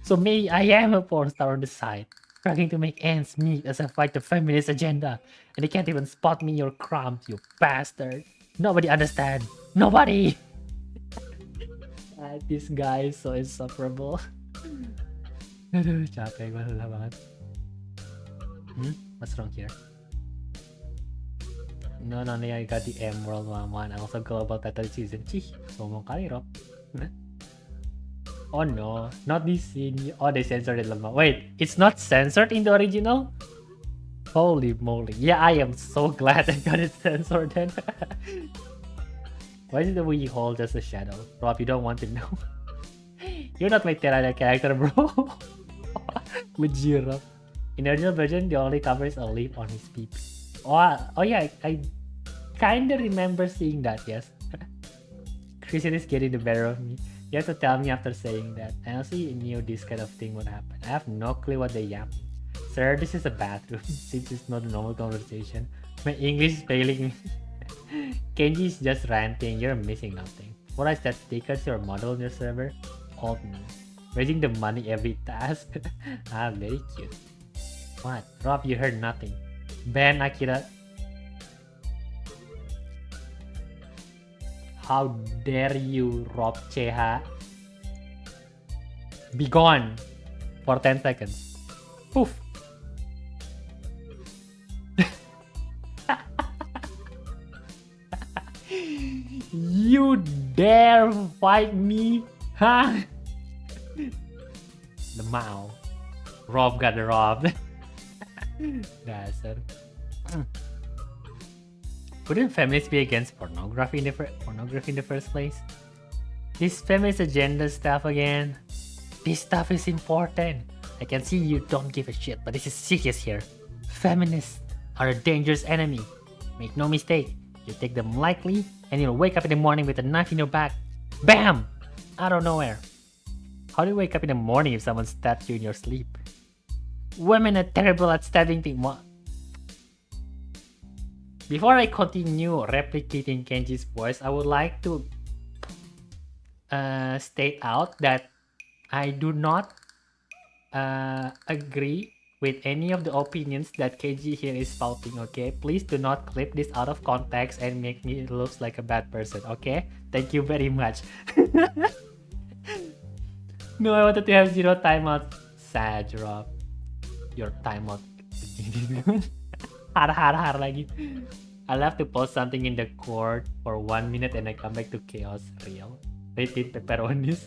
So maybe I am a porn star on the side, trying to make ends meet as I fight the feminist agenda, and they can't even spot me in your crumbs, you bastard. Nobody understand. Nobody! This guy is so insufferable. Aduh, capek gue lelah banget. What's wrong here? No, only I got the Emerald one. I also global title season. Cih, sombong kali, Rob. Oh no, not this scene. Oh, they censored it lemah. Wait, it's not censored in the original? Holy moly. Yeah, I am so glad I got it censored then. Why is the Wii hole just a shadow? Rob, you don't want to know. You're not my Terraria character, bro. With Giraffe. In the original version, the only cover is a leaf on his peep. Oh yeah, I kinda remember seeing that, yes. Christian is getting the better of me. You have to tell me after saying that. I honestly knew this kind of thing would happen. I have no clue what they yapping. Sir, this is a bathroom, since it's not a normal conversation. My English is failing me. Kenji is just ranting, you're missing nothing. What is that stickers your model on your server? Old me. Raising the money every task. Ah, very cute. What? Rob, you heard nothing. Ban Akira. How dare you, Robch? Be gone for 10 seconds. Poof. You dare fight me? Huh? The Mao. Rob got robbed. Dasar. Wouldn't feminists be against pornography in the first place? This feminist agenda stuff again. This stuff is important. I can see you don't give a shit, but this is serious here. Feminists are a dangerous enemy. Make no mistake, you take them lightly and you'll wake up in the morning with a knife in your back. BAM! Out of nowhere. How do you wake up in the morning if someone stabs you in your sleep? Women are terrible at stabbing things. Before I continue replicating Kenji's voice, I would like to state out that I do not agree with any of the opinions that Kenji here is spouting, okay? Please do not clip this out of context and make me look like a bad person, okay? Thank you very much. No, I wanted to have 0 timeout. Sad, Rob. Your timeout. Har lagi. I'll have to post something in the court for 1 minute and I come back to chaos. Real. Rated pepperonis.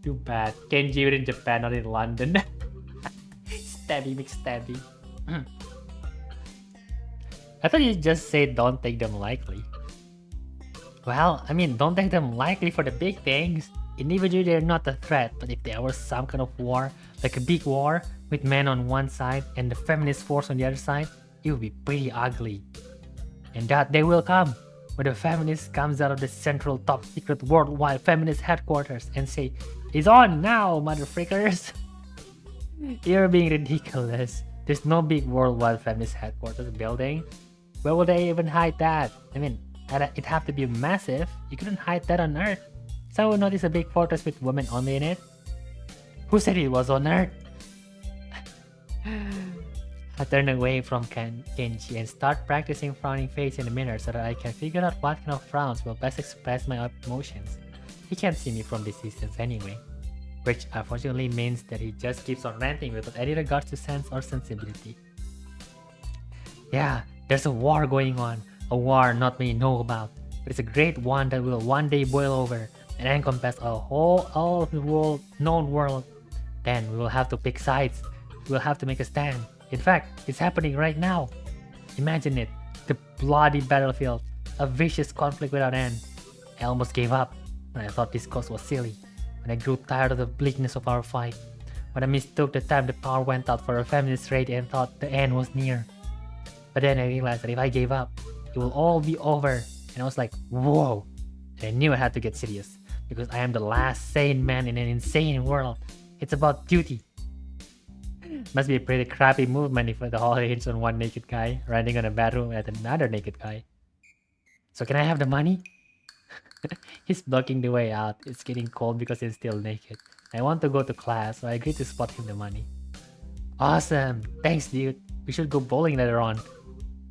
Too bad. Kenji in Japan, not in London. Stabby McStabby. I thought you just said don't take them lightly. Well, I mean, don't take them lightly for the big things. Individually, they're not a threat, but if there was some kind of war, like a big war, with men on one side and the feminist force on the other side, it would be pretty ugly. And that day will come, when the feminist comes out of the central top secret worldwide feminist headquarters and say, "It's on now, motherfreakers!" You're being ridiculous. There's no big worldwide feminist headquarters building. Where would they even hide that? I mean, it'd have to be massive. You couldn't hide that on Earth. Someone would notice a big fortress with women only in it. Who said it was on Earth? I turn away from Kenji and start practicing frowning face in the mirror so that I can figure out what kind of frowns will best express my emotions. He can't see me from this distance anyway, which unfortunately means that he just keeps on ranting without any regards to sense or sensibility. Yeah, there's a war going on, a war not many know about, but it's a great one that will one day boil over and encompass all of the known world. Then we will have to pick sides. We will have to make a stand. In fact, it's happening right now. Imagine it, the bloody battlefield, a vicious conflict without end. I almost gave up when I thought this cause was silly, when I grew tired of the bleakness of our fight, when I mistook the time the power went out for a feminist raid and thought the end was near. But then I realized that if I gave up, it will all be over, and I was like, whoa. And I knew I had to get serious, because I am the last sane man in an insane world. It's about duty. Must be a pretty crappy movement if the whole hinges on one naked guy running on a bedroom at another naked guy. So can I have the money? He's blocking the way out. It's getting cold because he's still naked. I want to go to class, so I agree to spot him the money. Awesome! Thanks, dude. We should go bowling later on.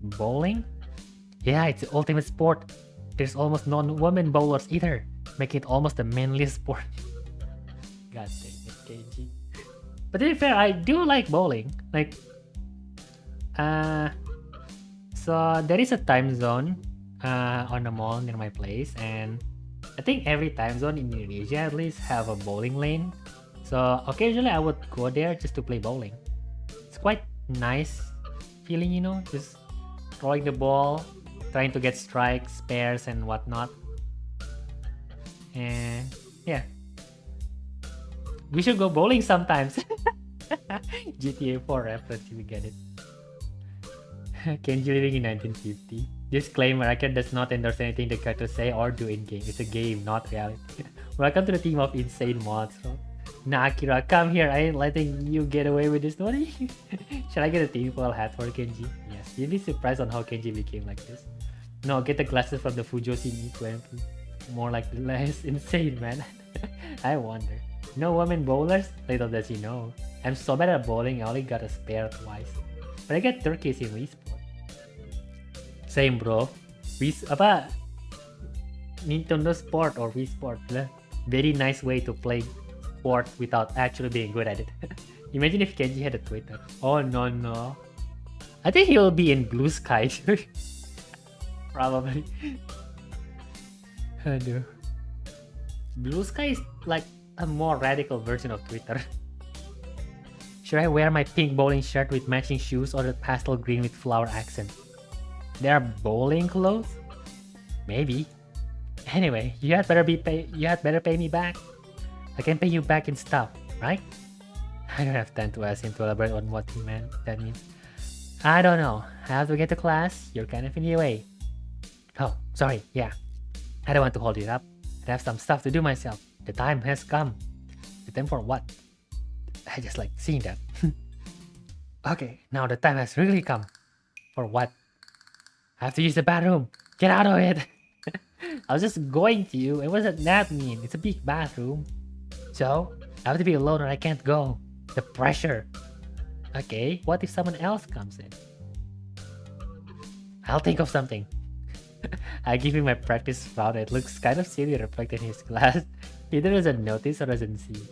Bowling? Yeah, it's the ultimate sport. There's almost no women bowlers either, making it almost the manliest sport. God dang it, KG. But to be fair, I do like bowling. Like, so there is a time zone on the mall near my place, and I think every time zone in Indonesia at least have a bowling lane. So occasionally I would go there just to play bowling. It's quite nice feeling, you know, just throwing the ball, trying to get strikes, pairs, and whatnot. And yeah, we should go bowling sometimes. GTA 4 reference, you get it. Kenji living in 1950. Disclaimer, Akira does not endorse anything the characters say or do in-game. It's a game, not reality. Welcome to the team of insane mods. Nah, Akira, come here. I ain't letting you get away with this story. Should I get a tinfoil hat for Kenji? Yes, you'd be surprised on how Kenji became like this. No, get the glasses from the Fujoshi E20. More like less insane, man. I wonder. No women bowlers? Little does he know. I'm so bad at bowling, I only got a spare twice. But I get turkeys in Wii Sport. Same bro. Nintendo Sport or Wii Sport. Very nice way to play sport without actually being good at it. Imagine if Kenji had a Twitter. Oh no. I think he will be in Blue Sky. Probably. Aduh. Blue Sky is like a more radical version of Twitter. Should I wear my pink bowling shirt with matching shoes or the pastel green with flower accent? They are bowling clothes? Maybe. Anyway, you had better pay me back. I can pay you back in stuff, right? I don't have time to ask him to elaborate on what he meant. That means I don't know. I have to get to class. You're kind of in the way. Oh, sorry. Yeah. I don't want to hold you up. I have some stuff to do myself. The time has come. The time for what? I just like seeing that. Okay, now the time has really come. For what? I have to use the bathroom. Get out of it. I was just going to you. It wasn't that mean. It's a big bathroom. So, I have to be alone or I can't go. The pressure. Okay, what if someone else comes in? I'll think of something. I give him my practice route. It looks kind of silly reflected in his class. He either doesn't notice or doesn't see.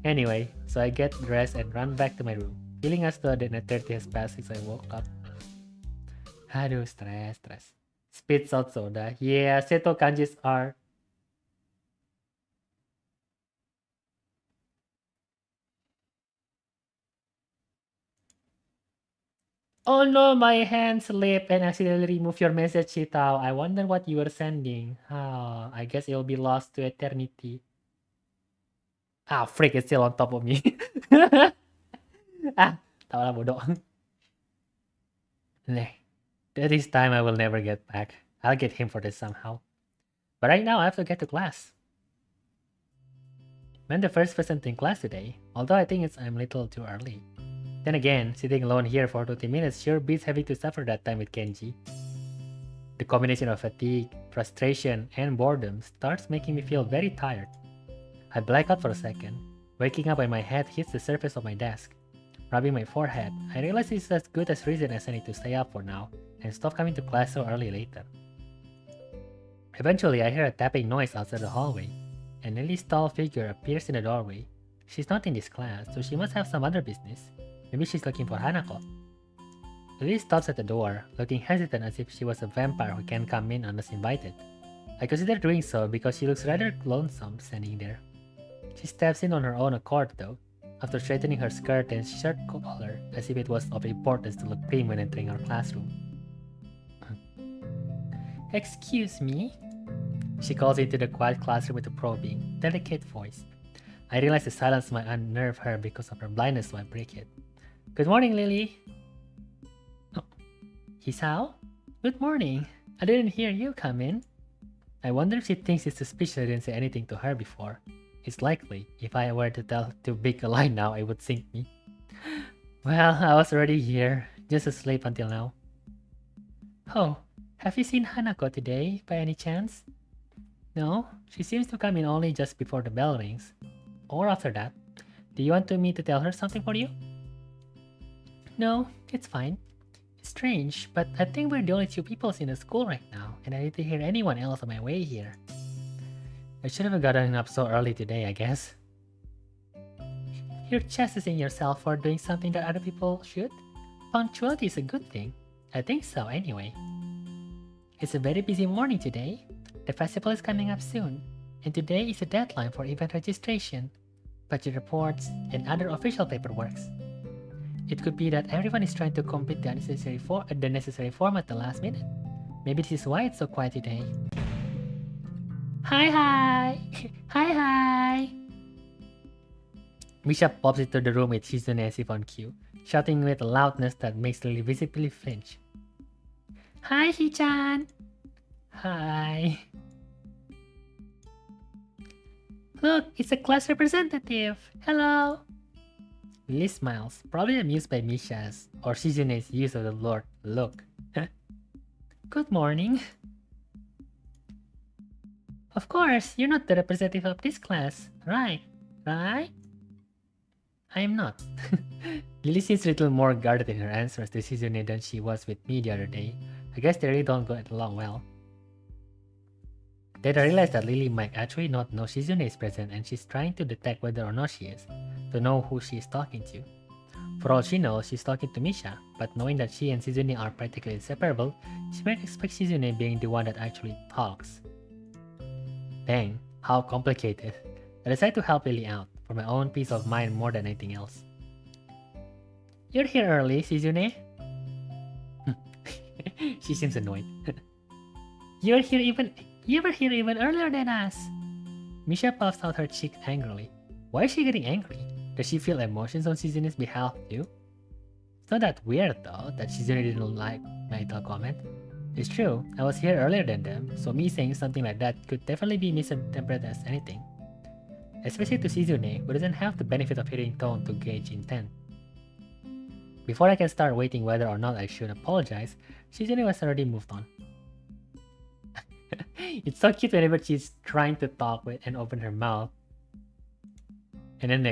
Anyway, so I get dressed and run back to my room, feeling as though the 30 has passed since I woke up. Aduh, stress. Spits out soda. Yeah, Seto kanjis are... Oh no, my hand slipped and accidentally removed your message, Chitao. I wonder what you were sending. Oh, I guess it'll be lost to eternity. Ah, freak, it's still on top of me. Tahu lah bodoh. This time I will never get back. I'll get him for this somehow. But right now I have to get to class. I'm the first person in class today, although I think I'm a little too early. Then again, sitting alone here for 20 minutes sure beats having to suffer that time with Kenji. The combination of fatigue, frustration, and boredom starts making me feel very tired. I black out for a second, waking up when my head hits the surface of my desk. Rubbing my forehead, I realize it's as good as reason as I need to stay up for now and stop coming to class so early later. Eventually, I hear a tapping noise outside the hallway, and Lily's tall figure appears in the doorway. She's not in this class, so she must have some other business. Maybe she's looking for Hanako. Lily stops at the door, looking hesitant as if she was a vampire who can't come in unless invited. I consider doing so because she looks rather lonesome standing there. She steps in on her own accord though, after straightening her skirt and shirt collar as if it was of importance to look prim when entering our classroom. "Excuse me?" She calls into the quiet classroom with a probing, delicate voice. I realize the silence might unnerve her because of her blindness, so I break it. "Good morning, Lily." "Oh, Hisao? Good morning. I didn't hear you come in." I wonder if she thinks it's suspicious I didn't say anything to her before. It's likely. If I were to tell too big a lie now, it would sink me. "Well, I was already here, just asleep until now." "Oh, have you seen Hanako today, by any chance?" "No, she seems to come in only just before the bell rings. Or after that. Do you want me to tell her something for you?" "No, it's fine. It's strange, but I think we're the only two people in the school right now, and I didn't hear anyone else on my way here." I should have gotten up so early today, I guess. "You're chastising yourself for doing something that other people should? Punctuality is a good thing. I think so, anyway." "It's a very busy morning today. The festival is coming up soon, and today is the deadline for event registration, budget reports, and other official paperwork. It could be that everyone is trying to complete the necessary form at the last minute. Maybe this is why it's so quiet today." "Hi! Hi! Misha pops into the room with Shizune as if on cue, shouting with a loudness that makes Lily visibly flinch. "Hi, Hi-chan!" "Hi!" "Look, it's a class representative! Hello!" Lily smiles, probably amused by Misha's or Shizune's use of the word "look." "Good morning." "Of course, you're not the representative of this class, right? Right?" "I am not." Lily seems a little more guarded in her answers to Shizune than she was with me the other day. I guess they really don't get along well. Then I realize that Lily might actually not know Shizune is present and she's trying to detect whether or not she is, to know who she is talking to. For all she knows, she's talking to Misha, but knowing that she and Shizune are practically inseparable, she might expect Shizune being the one that actually talks. Dang, how complicated. I decide to help Lily out, for my own peace of mind more than anything else. "You're here early, Shizune." She seems annoyed. You were here even earlier than us." Misha puffs out her cheek angrily. Why is she getting angry? Does she feel emotions on Shizune's behalf too? It's not that weird though, that Shizune didn't like my little comment. It's true, I was here earlier than them, so me saying something like that could definitely be misinterpreted as anything. Especially to Shizune, who doesn't have the benefit of hearing tone to gauge intent. Before I can start waiting whether or not I should apologize, Shizune was already moved on. It's so cute whenever she's trying to talk with and open her mouth. And then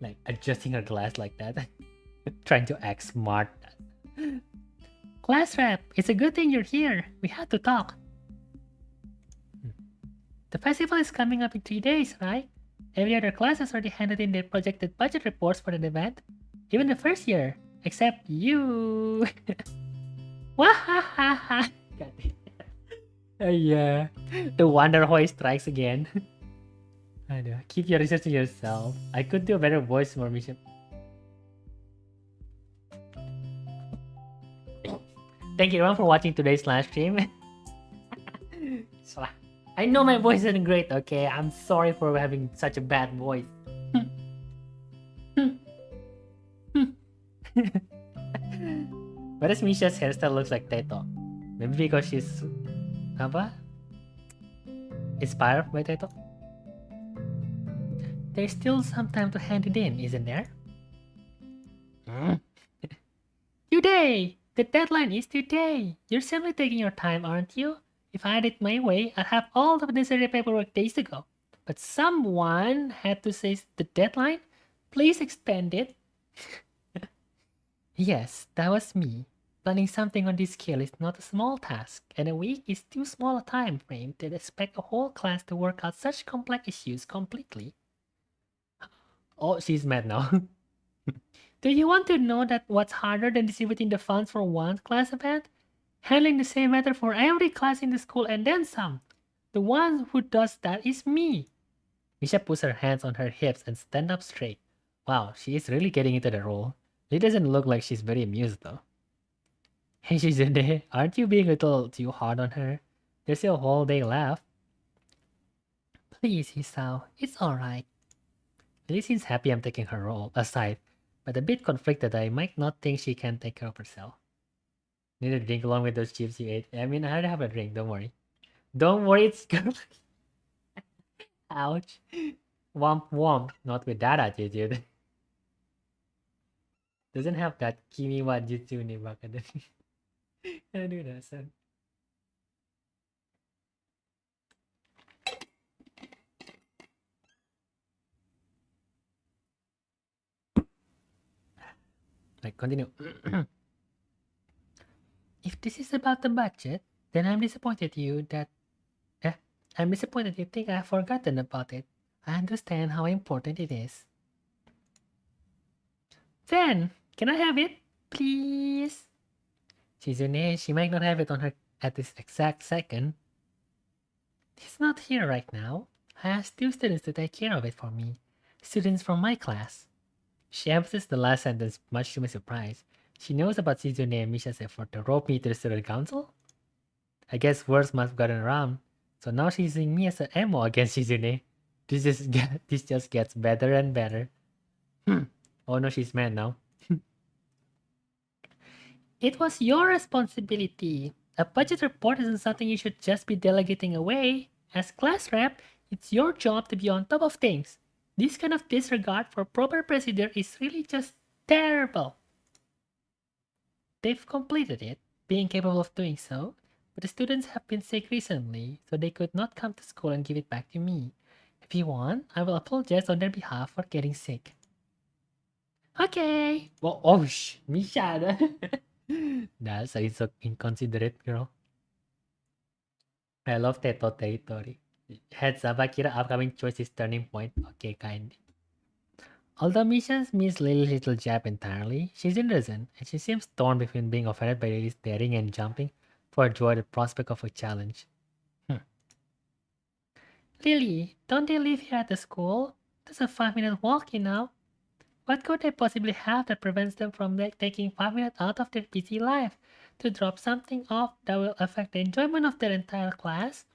like adjusting her glass like that. Trying to act smart. "Class rep, it's a good thing you're here. We had to talk." "The festival is coming up in 3 days, right? Every other class has already handed in their projected budget reports for the event. Even the first year. Except you." Wahahaha. Yeah. The Wonder Boy strikes again. I know. Keep your research to yourself. I could do a better voice for Misha. Thank you everyone for watching today's live stream. I know my voice isn't great, okay? I'm sorry for having such a bad voice. Why does Misha's hairstyle looks like Teto? Maybe because she's... apa? Inspired by Teto? There's still some time to hand it in, isn't there? Today! The deadline is today! You're simply taking your time, aren't you? If I had it my way, I'd have all the necessary paperwork days ago. But someone had to say the deadline? Please extend it. Yes, that was me. Planning something on this scale is not a small task, and a week is too small a time frame to expect a whole class to work out such complex issues completely. Oh, she's mad now. Do you want to know that what's harder than distributing the funds for one class event? Handling the same matter for every class in the school and then some. The one who does that is me. Misha puts her hands on her hips and stands up straight. Wow, she is really getting into the role. It doesn't look like she's very amused though. Hey Shizune, aren't you being a little too hard on her? There's still a whole day left. Please, Hisao, it's alright. Lily seems happy I'm taking her role aside, but a bit conflicted that I might not think she can take care of herself. Need a drink along with those chips you ate? I mean, I already have a drink, don't worry. Don't worry, it's good. Ouch. Womp womp. Not with that attitude. Doesn't have that Kimi wa jutsu ni baka dun. Aduh dasar. Like, continue. If this is about the budget, then I'm disappointed you think I've forgotten about it. I understand how important it is. Then, can I have it? Please? Shizune, she might not have it on her at this exact second. He's not here right now. I asked 2 students to take care of it for me. Students from my class. She emphasized the last sentence, much to my surprise. She knows about Shizune and Misha's effort to rope me to the student council? I guess words must have gotten around. So now she's using me as an ammo against Shizune. This just gets better and better. Oh no, she's mad now. It was your responsibility. A budget report isn't something you should just be delegating away. As class rep, it's your job to be on top of things. This kind of disregard for proper procedure is really just terrible. They've completed it, being capable of doing so, but the students have been sick recently, so they could not come to school and give it back to me. If you want, I will apologize on their behalf for getting sick. Okay. Well, oh, Misha. That's so inconsiderate, girl. I love Teto territory. Heads up, Akira, upcoming choice is turning point. Okay, kind. Although Misha missed Lily's little jab entirely, she's innocent, and she seems torn between being offended by Lily's daring and jumping for joy at the prospect of a challenge. Lily, don't they live here at the school? That's a 5-minute walk, you know. What could they possibly have that prevents them from taking 5 minutes out of their busy life to drop something off that will affect the enjoyment of their entire class?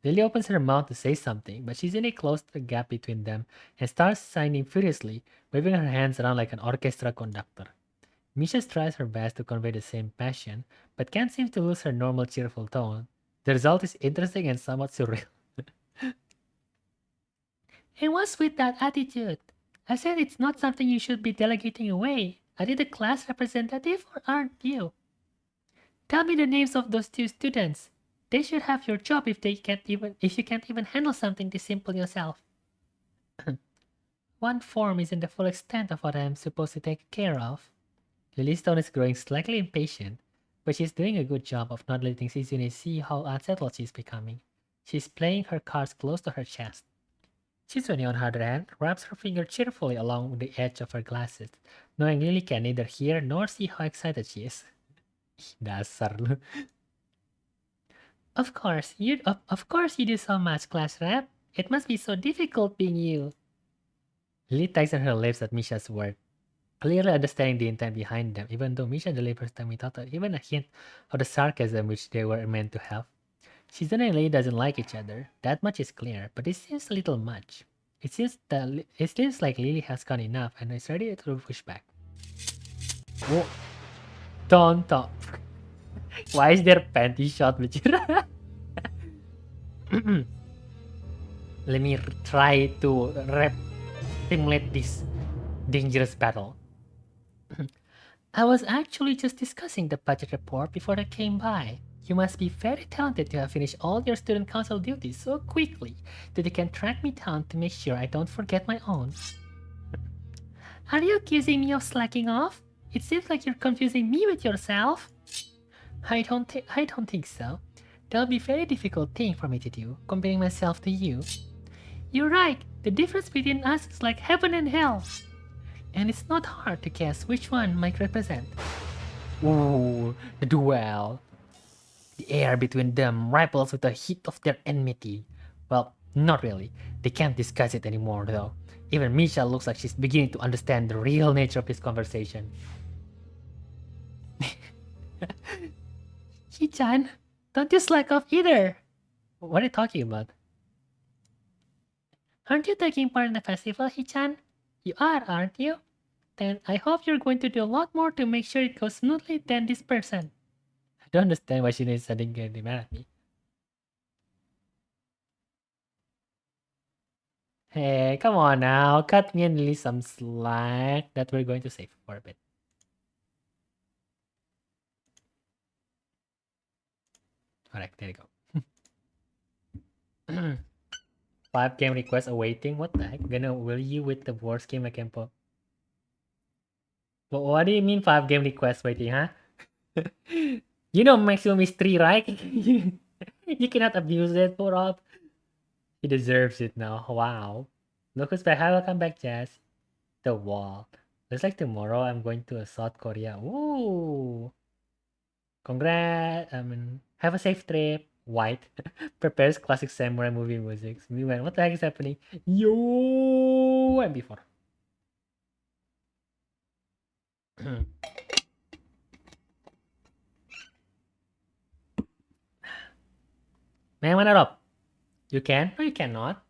Lily opens her mouth to say something, but she's in a close gap between them and starts signing furiously, waving her hands around like an orchestra conductor. Misha tries her best to convey the same passion, but can't seem to lose her normal cheerful tone. The result is interesting and somewhat surreal. And what's with that attitude? I said it's not something you should be delegating away. Are you the class representative or aren't you? Tell me the names of those 2 students. They should have your job if you can't even handle something this simple yourself. One form isn't the full extent of what I am supposed to take care of. Lily's tone is growing slightly impatient, but she's doing a good job of not letting Shizune see how unsettled she's becoming. She's playing her cards close to her chest. Shizune, on the other hand, wraps her finger cheerfully along the edge of her glasses, knowing Lily can neither hear nor see how excited she is. Dasar lu. Of course you do so much, class rep. It must be so difficult being you. Lily tightened her lips at Misha's word, clearly understanding the intent behind them, even though Misha delivers them without even a hint of the sarcasm which they were meant to have. Shizune and Lily doesn't like each other, that much is clear, but it seems a little much. It seems like Lily has gone enough and is ready to push back. Whoa. Don't talk. Why is there panty shot, Vegeta? Let me try to simulate this dangerous battle. I was actually just discussing the budget report before I came by. You must be very talented to have finished all your student council duties so quickly that you can track me down to make sure I don't forget my own. Are you accusing me of slacking off? It seems like you're confusing me with yourself. I don't think so. That'll be a very difficult thing for me to do, comparing myself to you. You're right, the difference between us is like heaven and hell. And it's not hard to guess which one might represent. Ooh, the duel. The air between them ripples with the heat of their enmity. Well, not really. They can't discuss it anymore though. Even Misha looks like she's beginning to understand the real nature of this conversation. Hichan, don't you slack off either. What are you talking about? Aren't you taking part in the festival, Hichan? You are, aren't you? Then I hope you're going to do a lot more to make sure it goes smoothly than this person. I don't understand why she needs to get mad at me. Hey, come on now. Cut me and Lily some slack that we're going to save for a bit. Alright, there you go. 5 game requests awaiting. What the heck? Gonna will you with the worst game I can put? Well, what do you mean 5 game requests waiting, huh? You know maximum is 3, right? You cannot abuse it, poor Rob. He deserves it now. Wow. Look who's back. Hi, welcome back, Jazz. The wall. Looks like tomorrow I'm going to South Korea. Ooh. Congrats. Have a safe trip. White. Prepares classic samurai movie music. Meanwhile, what the heck is happening? Yo! And before. Man, what up? You can? No, you cannot.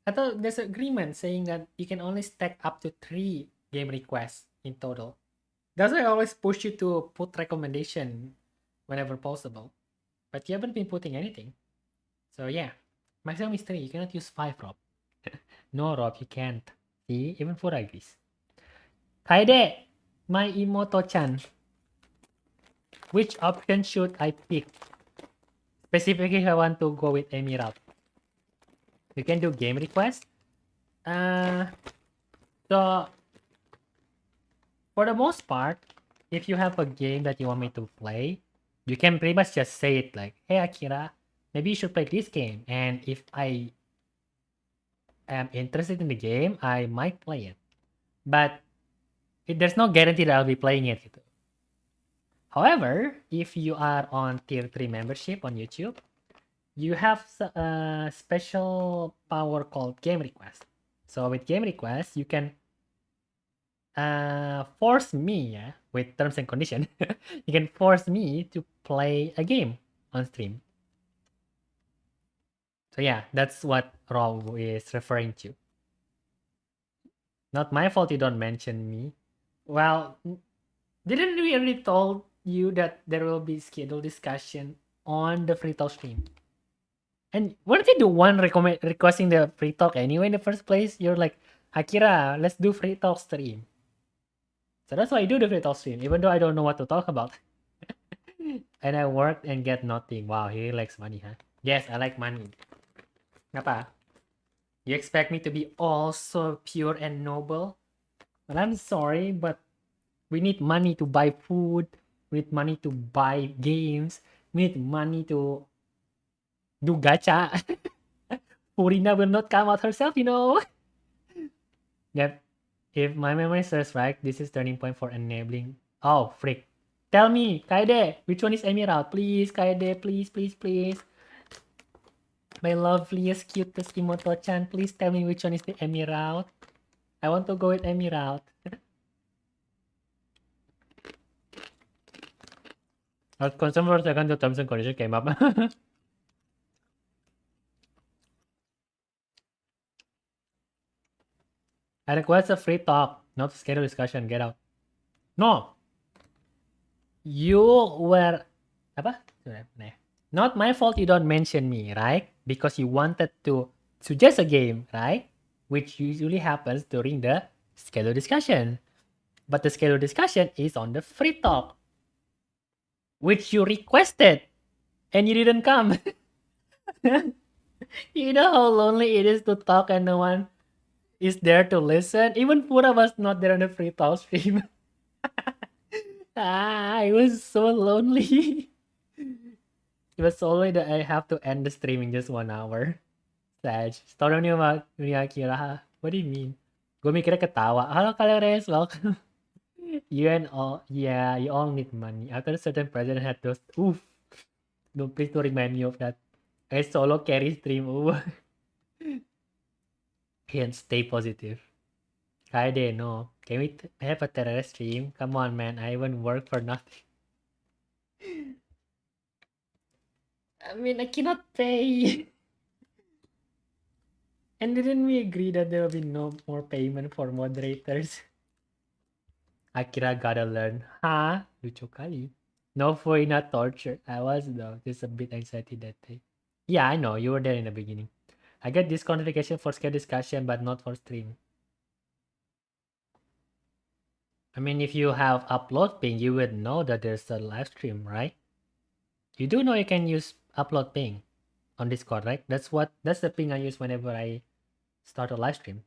I thought there's an agreement saying that you can only stack up to 3 game requests in total. That's why I always push you to put recommendation whenever possible. But you haven't been putting anything. So yeah, maximum is 3. You cannot use 5, Rob. No, Rob, you can't. See, even 4 agrees. Kaide, my Imoto-chan. Which option should I pick? Specifically, if I want to go with Emi route. You can do game request. So for the most part, if you have a game that you want me to play, you can pretty much just say it like, hey Akira, maybe you should play this game. And if I am interested in the game, I might play it. But there's no guarantee that I'll be playing it. However, if you are on tier 3 membership on YouTube, you have a special power called game request. So with game request, you can force me, with terms and condition, you can force me to play a game on stream. So yeah, that's what Rob is referring to. Not my fault you don't mention me. Well, didn't we already told you that there will be scheduled discussion on the free talk stream? And what did you do one requesting the free talk anyway in the first place? You're like, Akira, let's do free talk stream. So that's why I do the free talk stream, even though I don't know what to talk about. And I work and get nothing. Wow, he likes money, huh? Yes, I like money. Ngapa? You expect me to be all so pure and noble? Well, I'm sorry, but we need money to buy food. We need money to buy games. We need money to do gacha. Purina will not come out herself, you know. Yep. If my memory serves right, this is turning point for enabling. Oh, frick. Tell me, Kaede, which one is Emerald? Please, Kaede, please, please, please. My loveliest, cutest Imoto-chan, please tell me which one is the Emerald. I want to go with Emerald. I was concerned for a second the terms and conditions came up. I request a free talk, not schedule discussion. Get out. No. You were... Apa? Not my fault you don't mention me, right? Because you wanted to suggest a game, right? Which usually happens during the schedule discussion. But the scheduled discussion is on the free talk, which you requested and you didn't come. You know how lonely it is to talk and no one is there to listen? Even Pura was not there on the free talk stream. It was so lonely. It was so lonely that I have to end the stream in just 1 hour. Sad. Story ni Akira. What do you mean? Gue mikirnya ketawa. Halo kalian guys, welcome. You and all, yeah, you all need money. After a certain president had those, oof. No, please don't remind me of that. I solo carry stream, ooh. Can't stay positive. Kaide, no. Can we have a terrorist stream? Come on, man. I even work for nothing. I mean, I cannot pay. And didn't we agree that there will be no more payment for moderators? Akira gotta learn. Huh? Lucu kali. No, for not torture. I was though. Just a bit anxiety that day. Yeah, I know. You were there in the beginning. I get this notification for scare discussion, but not for stream. I mean, if you have upload ping, you would know that there's a live stream, right? You do know you can use upload ping on Discord, right? That's the ping I use whenever I start a live stream.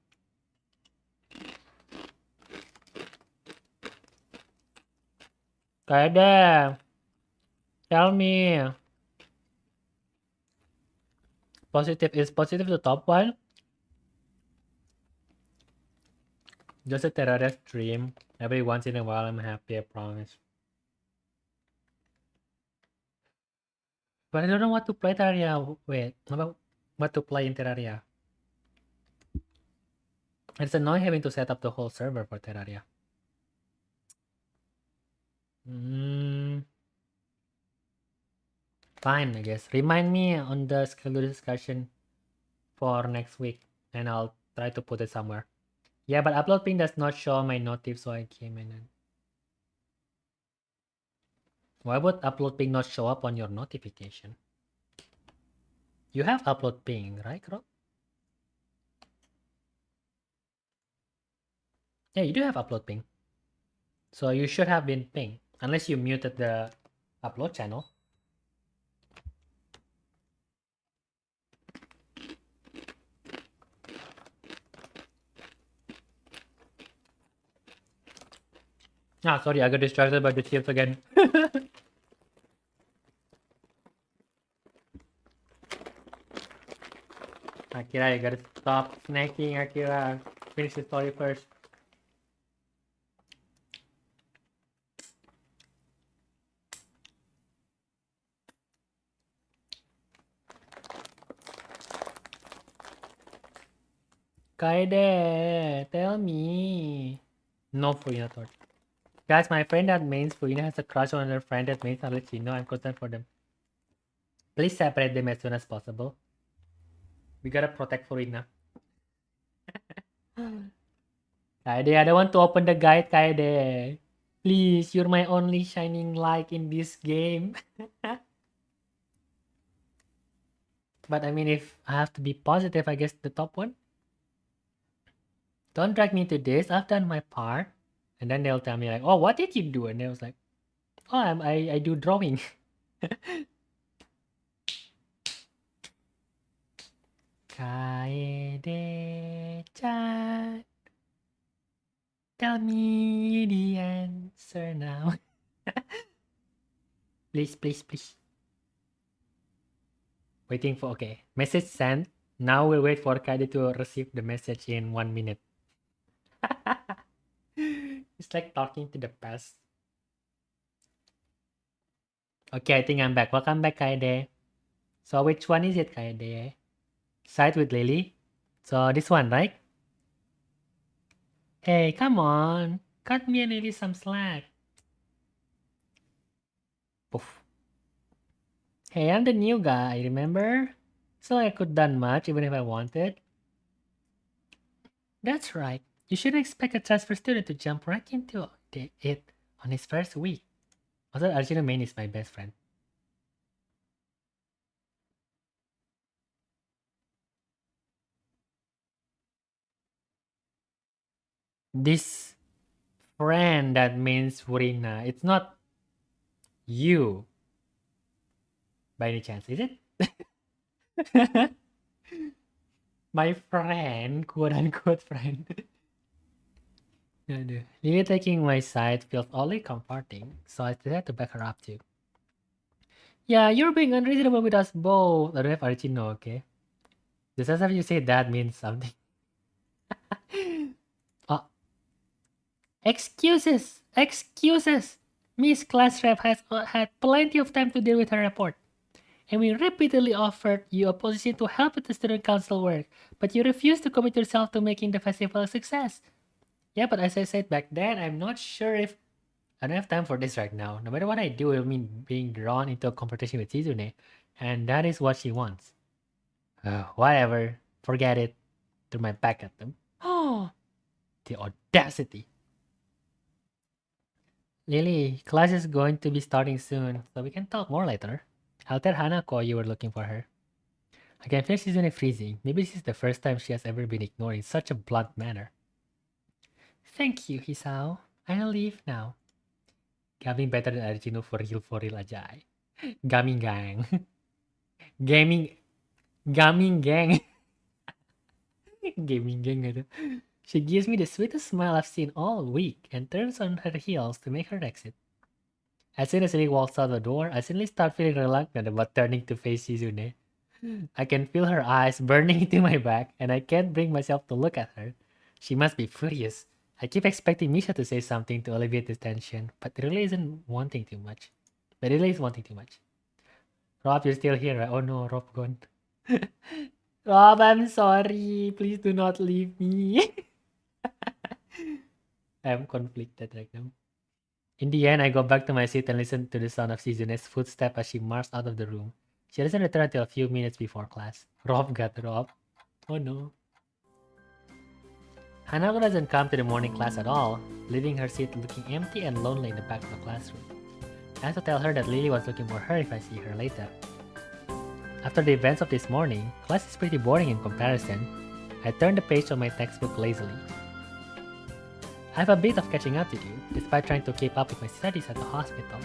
Kaede, tell me. Is positive the top one? Just a terrorist dream. Every once in a while I'm happy, I promise. But I don't know what to play Terraria. Wait, about what to play in Terraria? It's annoying having to set up the whole server for Terraria. Fine, I guess. Remind me on the schedule discussion for next week, and I'll try to put it somewhere. Yeah, but upload ping does not show my notif, so I came in and... Why would upload ping not show up on your notification? You have upload ping, right, Rob? Yeah, you do have upload ping. So you should have been ping, unless you muted the upload channel. Sorry, I got distracted by the chips again. Akira, you gotta stop snacking, Akira. Finish the story first. Kaede, tell me. No, Furina thought. Guys, my friend that mains Furina has a crush on her friend that mains Alexino. I'm concerned for them. Please separate them as soon as possible. We gotta protect Furina. Kaede, I don't want to open the guide, Kaede. Please, you're my only shining light in this game. But I mean, if I have to be positive, I guess the top one. Don't drag me to this. I've done my part. And then they'll tell me like, oh, what did you do? And I was like, oh, I do drawing. Kaede-chan, tell me the answer now. Please, please, please. Waiting for, okay. Message sent. Now we'll wait for Kaede to receive the message in 1 minute. It's like talking to the past. Okay, I think I'm back. Welcome back, Kaede. So which one is it, Kaede? Side with Lily? So this one, right? Hey, come on. Cut me and Lily some slack. Poof. Hey, I'm the new guy, remember? So I could done much even if I wanted. That's right. You shouldn't expect a transfer student to jump right into it on his first week. Also, Arjuna Main is my best friend. This friend that means Furina. It's not you, by any chance, is it? My friend, quote unquote friend. Aduh. Lily taking my side feels oddly comforting, so I decided to back her up too. Yeah, you're being unreasonable with us both. I don't have Archino, okay? Just as if you say that means something. uh, excuses! Excuses! Miss Class Rep has had plenty of time to deal with her report. And we repeatedly offered you a position to help with the student council work, but you refused to commit yourself to making the festival a success. Yeah, but as I said back then, I'm not sure if I don't have time for this right now. No matter what I do, it will mean being drawn into a competition with Shizune, and that is what she wants. Whatever. Forget it. Threw my back at them. Oh, the audacity. Lily, class is going to be starting soon, so we can talk more later. I'll tell Hanako you were looking for her. I can feel Shizune freezing. Maybe this is the first time she has ever been ignored in such a blunt manner. Thank you, Hisao. I'll leave now. Gaming better than Arjino for real aja. Gaming gang. Gaming gang. Gaming gang gitu. She gives me the sweetest smile I've seen all week and turns on her heels to make her exit. As soon as Lily walks out the door, I suddenly start feeling reluctant about turning to face Shizune. I can feel her eyes burning into my back, and I can't bring myself to look at her. She must be furious. I keep expecting Misha to say something to alleviate this tension, but it really isn't wanting too much. But it really is wanting too much. Rob, you're still here, right? Oh no, Rob gone. Rob, I'm sorry. Please do not leave me. I'm conflicted right now. In the end, I go back to my seat and listen to the sound of Shizune's footsteps as she marches out of the room. She doesn't return until a few minutes before class. Rob got robbed. Oh no. Hanako doesn't come to the morning class at all, leaving her seat looking empty and lonely in the back of the classroom. I have to tell her that Lily was looking for her if I see her later. After the events of this morning, class is pretty boring in comparison. I turn the page on my textbook lazily. I have a bit of catching up to do, despite trying to keep up with my studies at the hospital,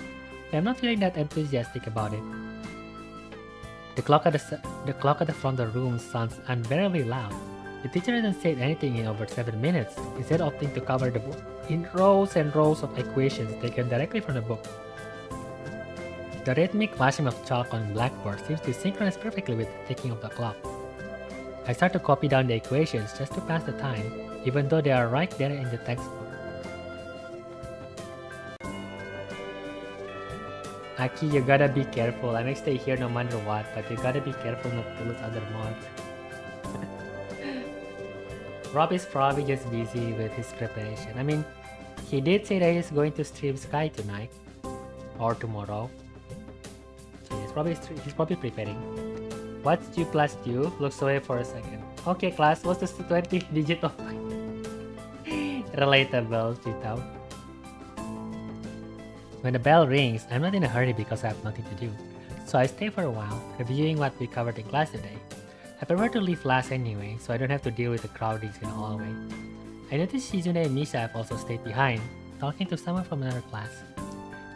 but I'm not feeling that enthusiastic about it. The clock at the front of the room sounds unbearably loud. The teacher hasn't said anything in over 7 minutes, instead opting to cover the book in rows and rows of equations taken directly from the book. The rhythmic flashing of chalk on blackboard seems to synchronize perfectly with the ticking of the clock. I start to copy down the equations just to pass the time, even though they are right there in the textbook. Aki, you gotta be careful. I may stay here no matter what, but you gotta be careful not to lose other mods. Rob is probably just busy with his preparation. I mean, he did say that he's going to stream Sky tonight or tomorrow. So he's probably preparing. What's 2 plus 2? Looks away for a second. Okay, class, what's the 20th digit of relatable, Chitao. When the bell rings, I'm not in a hurry because I have nothing to do. So I stay for a while, reviewing what we covered in class today. I prefer to leave last anyway, so I don't have to deal with the crowdings in the hallway. I noticed Shizune and Misha have also stayed behind, talking to someone from another class.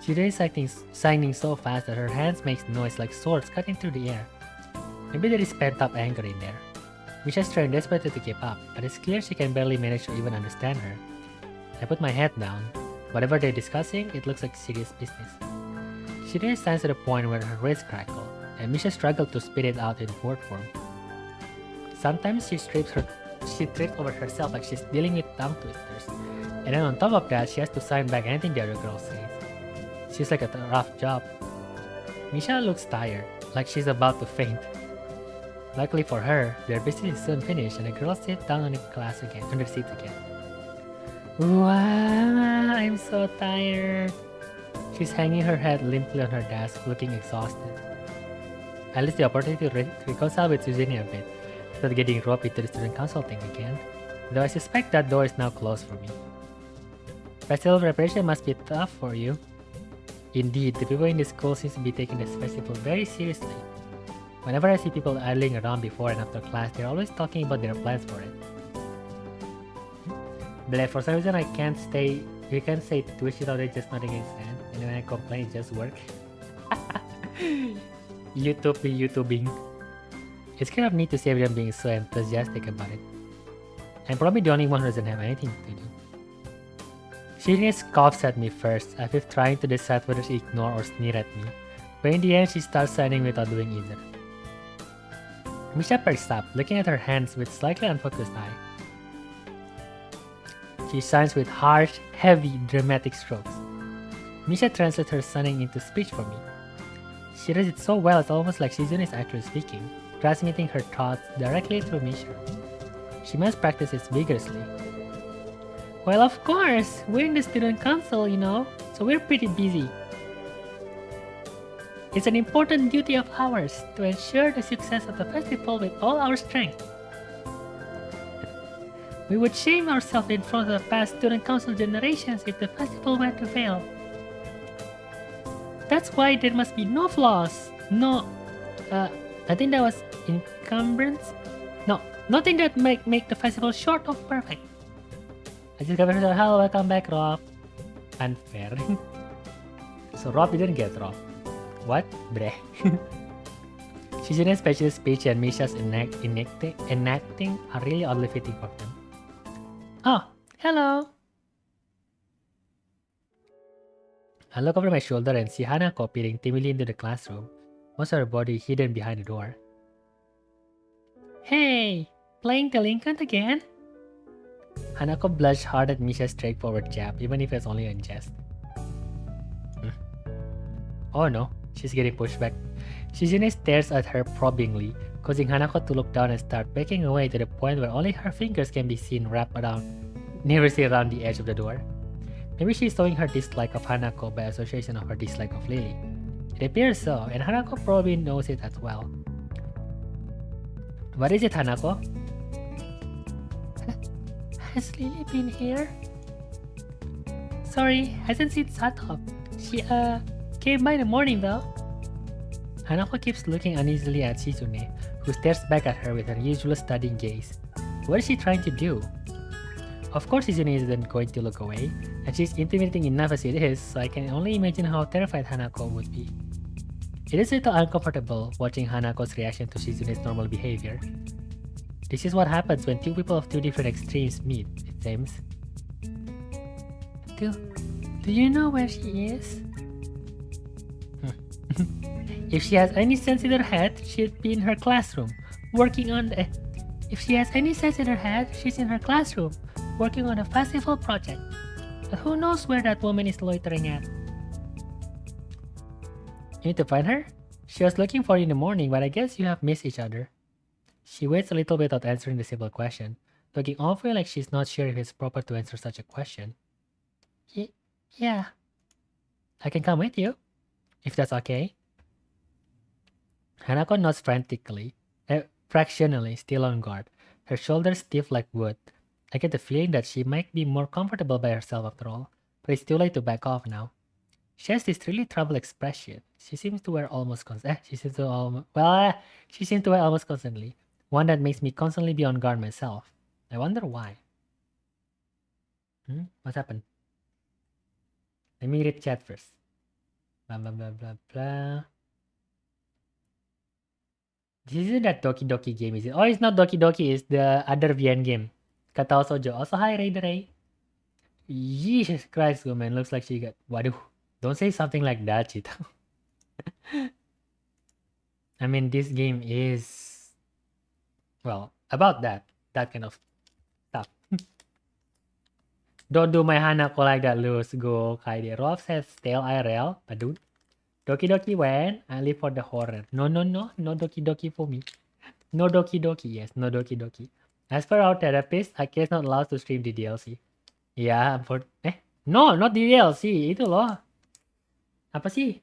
Shizune is signing so fast that her hands make noise like swords cutting through the air. Maybe there is pent-up anger in there. Misha's trying desperately to keep up, but it's clear she can barely manage to even understand her. I put my head down. Whatever they're discussing, it looks like serious business. Shizune stands at a point where her wrists crackle, and Misha struggles to spit it out in word form. Sometimes she trips over herself like she's dealing with tongue twisters, and then on top of that, she has to sign back anything the other girl says. She's like a rough job. Misha looks tired, like she's about to faint. Luckily for her, their business is soon finished and the girls sit down on their seats again. Wow, I'm so tired. She's hanging her head limply on her desk, looking exhausted. I lose the opportunity to reconcile with Suzini a bit, without getting roped into the student council thing again, though I suspect that door is now closed for me. Festival preparation must be tough for you. Indeed, the people in the school seem to be taking this festival very seriously. Whenever I see people idling around before and after class, they're always talking about their plans for it. But for some reason I can't stay You can say Twitch without it just nothing makes sense. And when I complain, it just works. YouTube be YouTubing. It's kind of neat to see everyone being so enthusiastic about it. I'm probably the only one who doesn't have anything to do. She just coughs at me first, as if trying to decide whether to ignore or sneer at me. But in the end, she starts signing without doing either. Misha perks up, looking at her hands with slightly unfocused eye. She signs with harsh, heavy, dramatic strokes. Misha translates her signing into speech for me. She does it so well it's almost like Shizune is actually speaking, transmitting her thoughts directly through Misha. She must practice it vigorously. Well, of course, we're in the student council, you know, so we're pretty busy. It's an important duty of ours to ensure the success of the festival with all our strength. We would shame ourselves in front of the past student council generations if the festival were to fail. That's why there must be no flaws. I think that was encumbrance? No, nothing that make the festival short of perfect. I just got to hello, welcome back, Rob. Unfair. So Rob didn't get Rob. What? Breh. Shizune's special speech and Misha's enacting are really oddly fitting for them. Oh, hello! I look over my shoulder and see Hanako peering timidly into the classroom, most of her body hidden behind the door. Hey! Playing delinquent again? Hanako blushed hard at Misha's straightforward jab, even if it's only a jest. Oh no, she's getting pushed back. Shizune stares at her probingly, causing Hanako to look down and start backing away to the point where only her fingers can be seen wrapped around the edge of the door. Maybe she's showing her dislike of Hanako by association of her dislike of Lily. It appears so, and Hanako probably knows it as well. What is it, Hanako? Has Lily been here? Sorry, hasn't seen Sato. She, came by in the morning though. Hanako keeps looking uneasily at Shizune, who stares back at her with her usual studying gaze. What is she trying to do? Of course Shizune isn't going to look away, and she's intimidating enough as it is, so I can only imagine how terrified Hanako would be. It is a little uncomfortable watching Hanako's reaction to Shizune's normal behavior. This is what happens when two people of two different extremes meet, it seems. Do you know where she is? If she has any sense in her head, she'd be in her classroom, working on the... If she has any sense in her head, she's in her classroom, working on a festival project. But who knows where that woman is loitering at? You need to find her? She was looking for you in the morning, but I guess you have missed each other. She waits a little bit without answering the simple question, looking awfully like she's not sure if it's proper to answer such a question. Yeah. I can come with you, if that's okay. Hanako nods frantically, fractionally, still on guard, her shoulders stiff like wood. I get the feeling that she might be more comfortable by herself after all, but it's too late to back off now. She has this really troubled expression. She seems to wear almost constantly. She seems to wear almost constantly. One that makes me constantly be on guard myself. I wonder why. What happened? Let me read chat first. Blah blah blah blah blah. This isn't that Doki Doki game, is it? Oh, it's not Doki Doki, it's the other VN game. Katawa Shoujo. Also, hi, Raider Ray. Jesus Christ, woman. Looks like she got... Waduh. Don't say something like that, Chito. I mean, this game is... Well, about that. That kind of stuff. Don't do my Hanako like that, Luz. Go, Kaide. Rob says, stale IRL. But dude. Doki Doki when? I live for the horror. No. No Doki Doki for me. No Doki Doki. Yes, no Doki Doki. As per our therapist, I guess not allowed to stream the DLC. Yeah, for... No, not the DLC. Itu loh. Apa sih?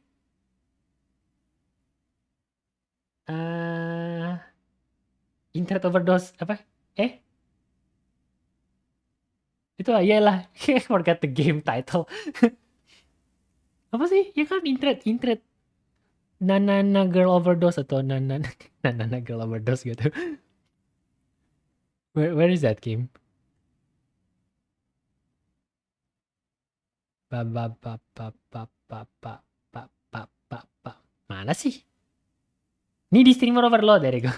Internet overdose. Apa? Itu lah, iyalah. I forgot the game title. Apa sih? Ya kan internet. Nanana girl overdose atau nanana girl overdose gitu. Where is that game? Mana sih? Ini di streamer overload, there you go.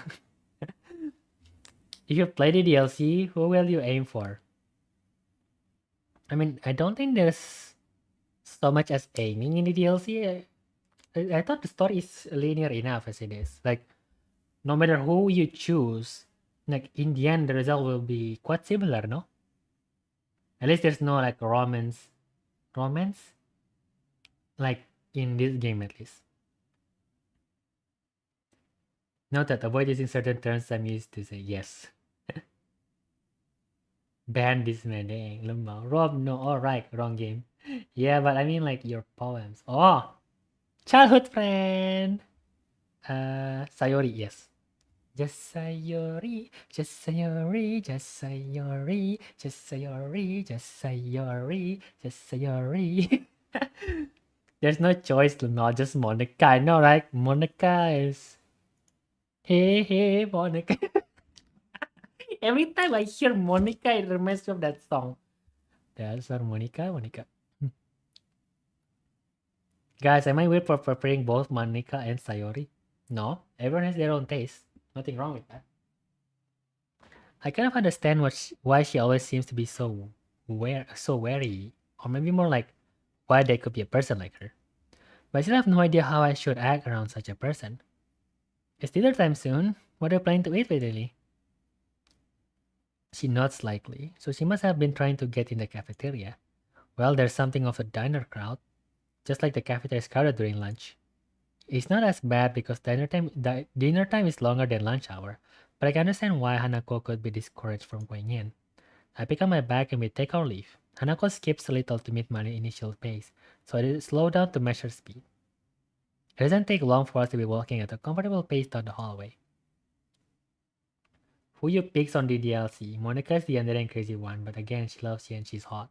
If you play the DLC, who will you aim for? I mean, I don't think there's so much as aiming in the DLC. I thought the story is linear enough as it is. Like, no matter who you choose, like in the end, the result will be quite similar, no? At least there's no like romance, like in this game at least. Note that avoid using certain terms I'm used to say yes. Ban this man, dang, lemah. Rob, no, alright, wrong game. Yeah, but I mean like your poems. Oh, childhood friend. Sayori, yes. Just Sayori, just Sayori, just Sayori, just Sayori, just Sayori, just Sayori. There's no choice, not just Monica. I know, right? Monica is. Hey, hey, Monica. Every time I hear Monica, it reminds me of that song. That's our Monica. Guys, am I weird for preparing both Monica and Sayori? No, everyone has their own taste. Nothing wrong with that. I kind of understand why she always seems to be so wary, or maybe more like why there could be a person like her. But I still have no idea how I should act around such a person. It's dinner time soon. What are you planning to eat with Lily? She nods slightly, so she must have been trying to get in the cafeteria. Well, there's something of a diner crowd, just like the cafeteria is crowded during lunch. It's not as bad because dinner time is longer than lunch hour, but I can understand why Hanako could be discouraged from going in. I pick up my bag and we take our leave. Hanako skips a little to meet my initial pace, so I slow down to measure speed. It doesn't take long for us to be walking at a comfortable pace down the hallway. Who you picks on the DLC? Monica is the underlying crazy one, but again, she loves you and she's hot.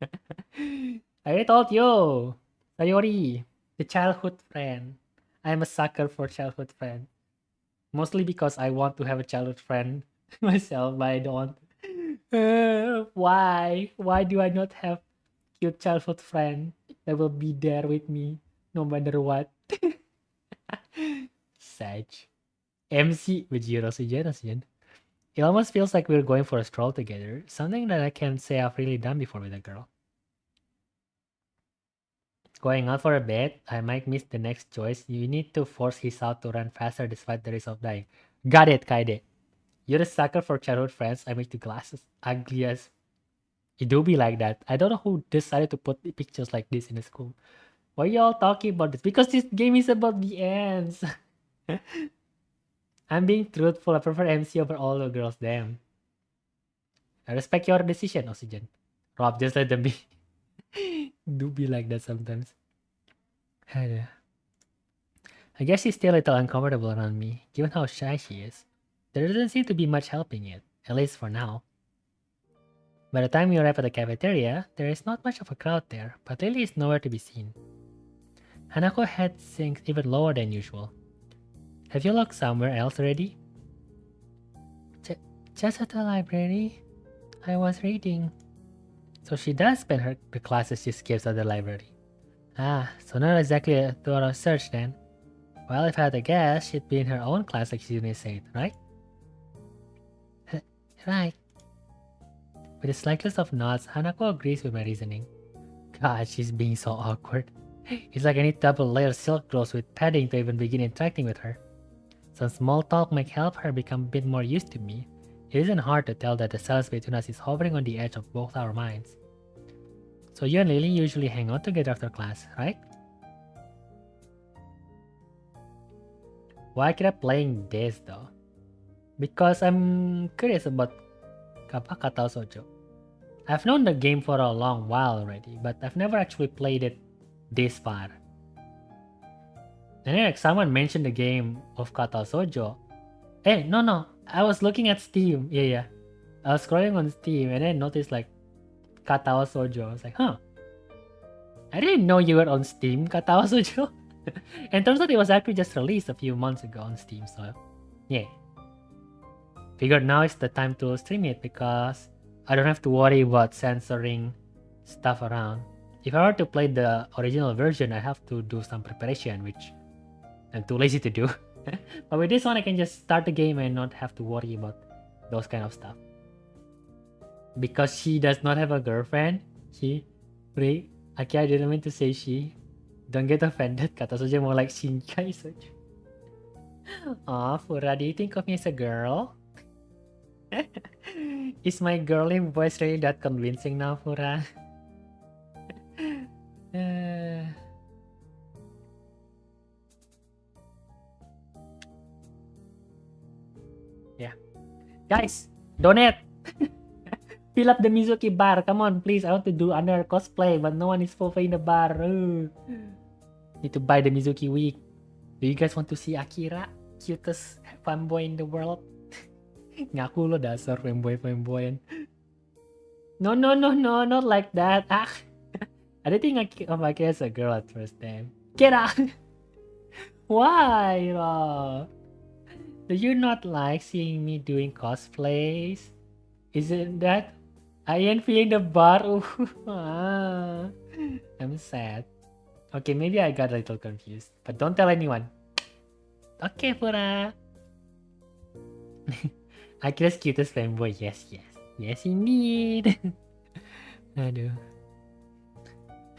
I already told you! Sayori, the childhood friend. I am a sucker for childhood friend. Mostly because I want to have a childhood friend myself, but I don't. Why? Why do I not have cute childhood friend that will be there with me no matter what? Sag. MC with Jigen. It almost feels like we're going for a stroll together, something that I can't say I've really done before with a girl. Going out for a bit, I might miss the next choice. You need to force Hisao to run faster despite the risk of dying. Got it, Kaide. You're a sucker for childhood friends. I make the glasses ugly as. It do be like that. I don't know who decided to put pictures like this in the school. Why are y'all talking about this? Because this game is about the ends. I'm being truthful. I prefer MC over all the girls. Damn. I respect your decision, Oxygen. Rob, just let them be. Do be like that sometimes. I guess she's still a little uncomfortable around me, given how shy she is. There doesn't seem to be much helping it, at least for now. By the time we arrive at the cafeteria, there is not much of a crowd there, but Lily is nowhere to be seen. Hanako's head sinks even lower than usual. Have you looked somewhere else already? Just at the library. I was reading. So she does spend the classes she skips at the library. Ah, so not exactly a thorough search then. Well, if I had to guess, she'd be in her own class like she said, right? Right. With the slightest of nods, Hanako agrees with my reasoning. God, she's being so awkward. It's like I need double-layered silk clothes with padding to even begin interacting with her. Some small talk might help her become a bit more used to me. It isn't hard to tell that the silence between us is hovering on the edge of both our minds. So you and Lily usually hang out together after class, right? Why keep playing this though? Because I'm curious about KATAWA SHOUJO. I've known the game for a long while already, but I've never actually played it this far. And then like someone mentioned the game of KATAWA SHOUJO. Hey, no. I was looking at Steam. Yeah. I was scrolling on Steam and then noticed like KATAWA SHOUJO. I was like, huh. I didn't know you were on Steam, KATAWA SHOUJO. And turns out it was actually just released a few months ago on Steam, so yeah. Figured now it's the time to stream it because I don't have to worry about censoring stuff around. If I were to play the original version, I have to do some preparation, which I'm too lazy to do. But with this one, I can just start the game and not have to worry about those kind of stuff. Because she does not have a girlfriend, okay, I didn't mean to say she. Don't get offended, kata saja more like Shinkai saja. Aw, Fura, do you think of me as a girl? Is my girly voice really that convincing now, Fura? Yeah. Guys, donate! Fill up the Mizuki bar. Come on, please. I want to do another cosplay, but no one is fulfilling the bar. Need to buy the Mizuki wig. Do you guys want to see Akira? Cutest fanboy in the world? Ngaku lo dasar fanboy-fanboyan. No, not like that. Ah. I didn't think of Akira as a girl at first time. Get out! Why, Rob? Do you not like seeing me doing cosplays? Isn't that? I ain't feeling the bar. I'm sad. Okay, maybe I got a little confused. But don't tell anyone. Okay, Fura. Akira's cutest fanboy. Yes. Yes, indeed. Aduh.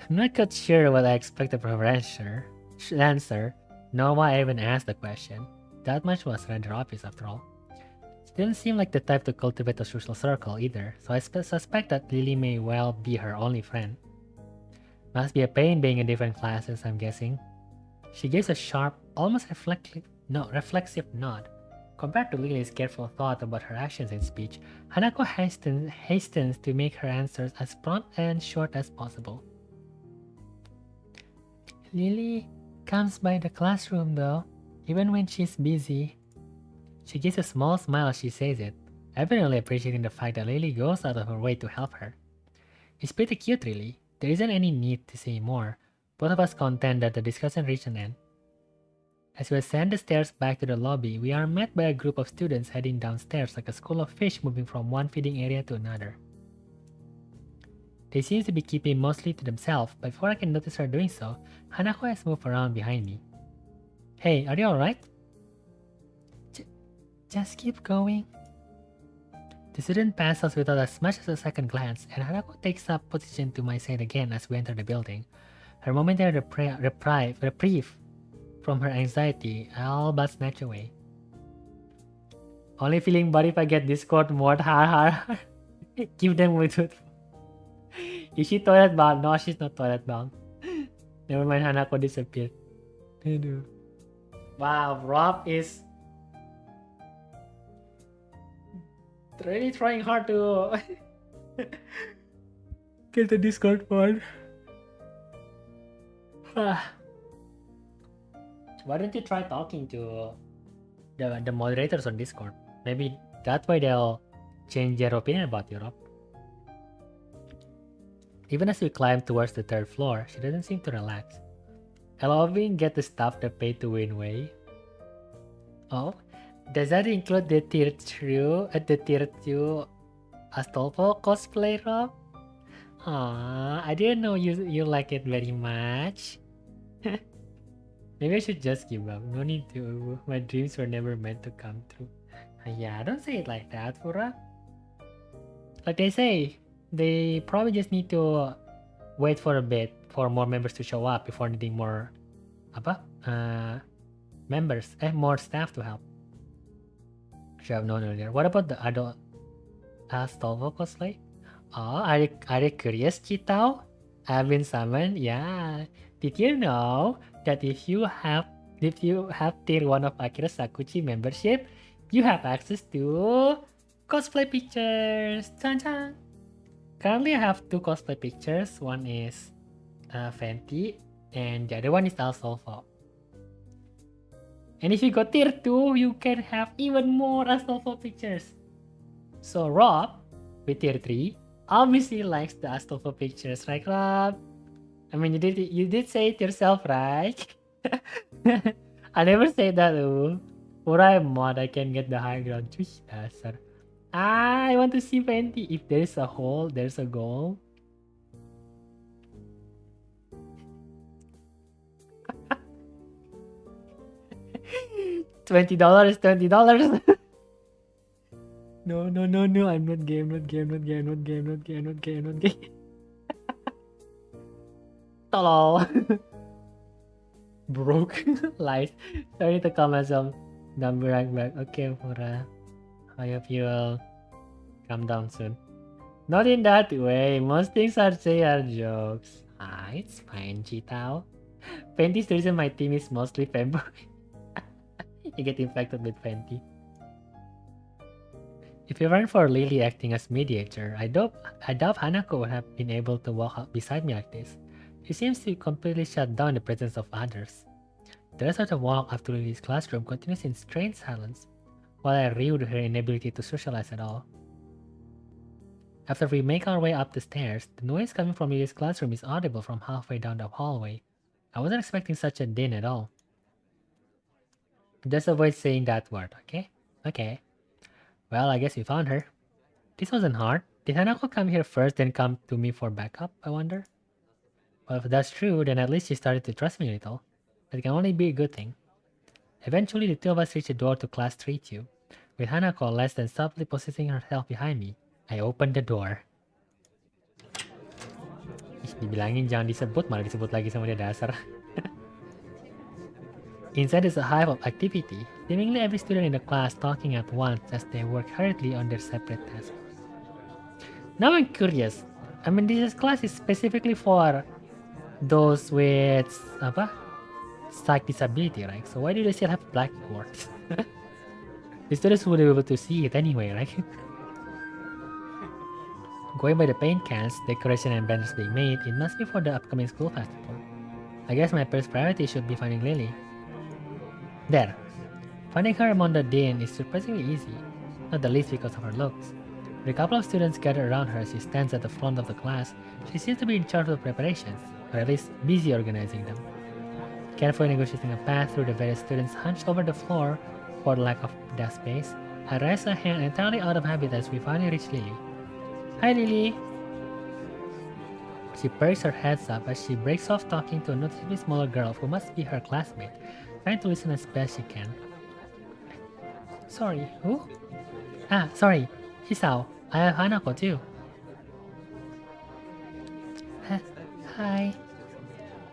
I'm not quite sure what I expected from her answer, nor why I even asked the question. That much was rather obvious after all. She didn't seem like the type to cultivate a social circle either, so I suspect that Lily may well be her only friend. Must be a pain being in different classes, I'm guessing. She gives a sharp, almost reflexive nod. Compared to Lily's careful thought about her actions and speech, Hanako hastens to make her answers as prompt and short as possible. Lily comes by the classroom though, even when she's busy. She gives a small smile as she says it, evidently appreciating the fact that Lily goes out of her way to help her. It's pretty cute really. There isn't any need to say more. Both of us contend that the discussion reached an end. As we ascend the stairs back to the lobby, we are met by a group of students heading downstairs like a school of fish moving from one feeding area to another. They seem to be keeping mostly to themselves, but before I can notice her doing so, Hanako has moved around behind me. Hey, are you alright? Just keep going. The student passes without as much as a second glance, and Hanako takes up position to my side again as we enter the building. Her momentary reprieve from her anxiety all but snatched away. Only feeling bad if I get Discord mod. Har. Give them with it. Is she toilet bound? No, she's not toilet bound. Never mind, Hanako disappeared. Wow, Rob is really trying hard to get the Discord mod. Why don't you try talking to the moderators on Discord? Maybe that way they'll change their opinion about you, Rob. Even as we climb towards the third floor, she doesn't seem to relax. Allowing get the stuff the pay to win way. Oh, does that include the tier 2 Astolfo cosplay, Rob? I didn't know you like it very much. Maybe I should just give up. No need to. My dreams were never meant to come true. Yeah, don't say it like that, Fura. Like they say, they probably just need to wait for a bit for more members to show up before needing more more staff to help. Should have known earlier. What about the adult Astolfo cosplay? Oh, are you curious, Chitao? I've been summoned. Yeah. Did you know that if you have tier 1 of Akira Sakuchi membership, you have access to cosplay pictures? Chan-chan! Currently I have 2 cosplay pictures. One is Fenty and the other one is Astolfo. And if you go tier 2, you can have even more Astolfo pictures. So Rob, with tier 3, obviously likes the Astolfo pictures, right, Rob? I mean, you did say it yourself, right? I never say that though. For I'm mod, I can get the high ground. I want to see Fenty. If there's a hole, there's a goal. $20, $20. No, no, no, no. I'm not gay, I'm not gay, I'm not gay, I'm not gay, I'm not gay, I'm not gay, I'm not gay. Tolol. Broke. Lies. Sorry to call myself dumb right back. Okay, Mura. I hope you will calm down soon. Not in that way. Most things I say are jokes. Ah, it's fine, Chitao. Fenty's the reason my team is mostly Femboy. You get infected with Fenty. If it weren't for Lily acting as mediator, I doubt Hanako would have been able to walk up beside me like this. She seems to completely shut down the presence of others. The rest of the walk after Lily's classroom continues in strange silence, while I rue her inability to socialize at all. After we make our way up the stairs, the noise coming from Lily's classroom is audible from halfway down the hallway. I wasn't expecting such a din at all. Just avoid saying that word, okay? Okay. Well, I guess we found her. This wasn't hard. Did Hanako come here first, then come to me for backup, I wonder? Well, if that's true, then at least she started to trust me a little. That can only be a good thing. Eventually, the two of us reached the door to Class 3-2, with Hanako less than subtly positioning herself behind me. I opened the door. Dibilangin jangan disebut, malah disebut lagi sama dia dasar. Inside is a hive of activity, seemingly every student in the class talking at once as they work hurriedly on their separate tasks. Now I'm curious. I mean, this class is specifically for those with psych disability, right? So why do they still have blackboards? The students would be able to see it anyway, right? Going by the paint cans, decoration and banners being made, it must be for the upcoming school festival. I guess my first priority should be finding Lily. There. Finding her among the din is surprisingly easy, not the least because of her looks. With a couple of students gathered around her as she stands at the front of the class, she seems to be in charge of the preparations, or at least busy organizing them. Carefully negotiating a path through the various students hunched over the floor for lack of desk space, I raise a hand entirely out of habit as we finally reach Lily. Hi, Lily! She perks her heads up as she breaks off talking to a noticeably smaller girl who must be her classmate, trying to listen as best she can. Sorry, who? Ah, sorry, Hisao. I have Hanako too. Hi.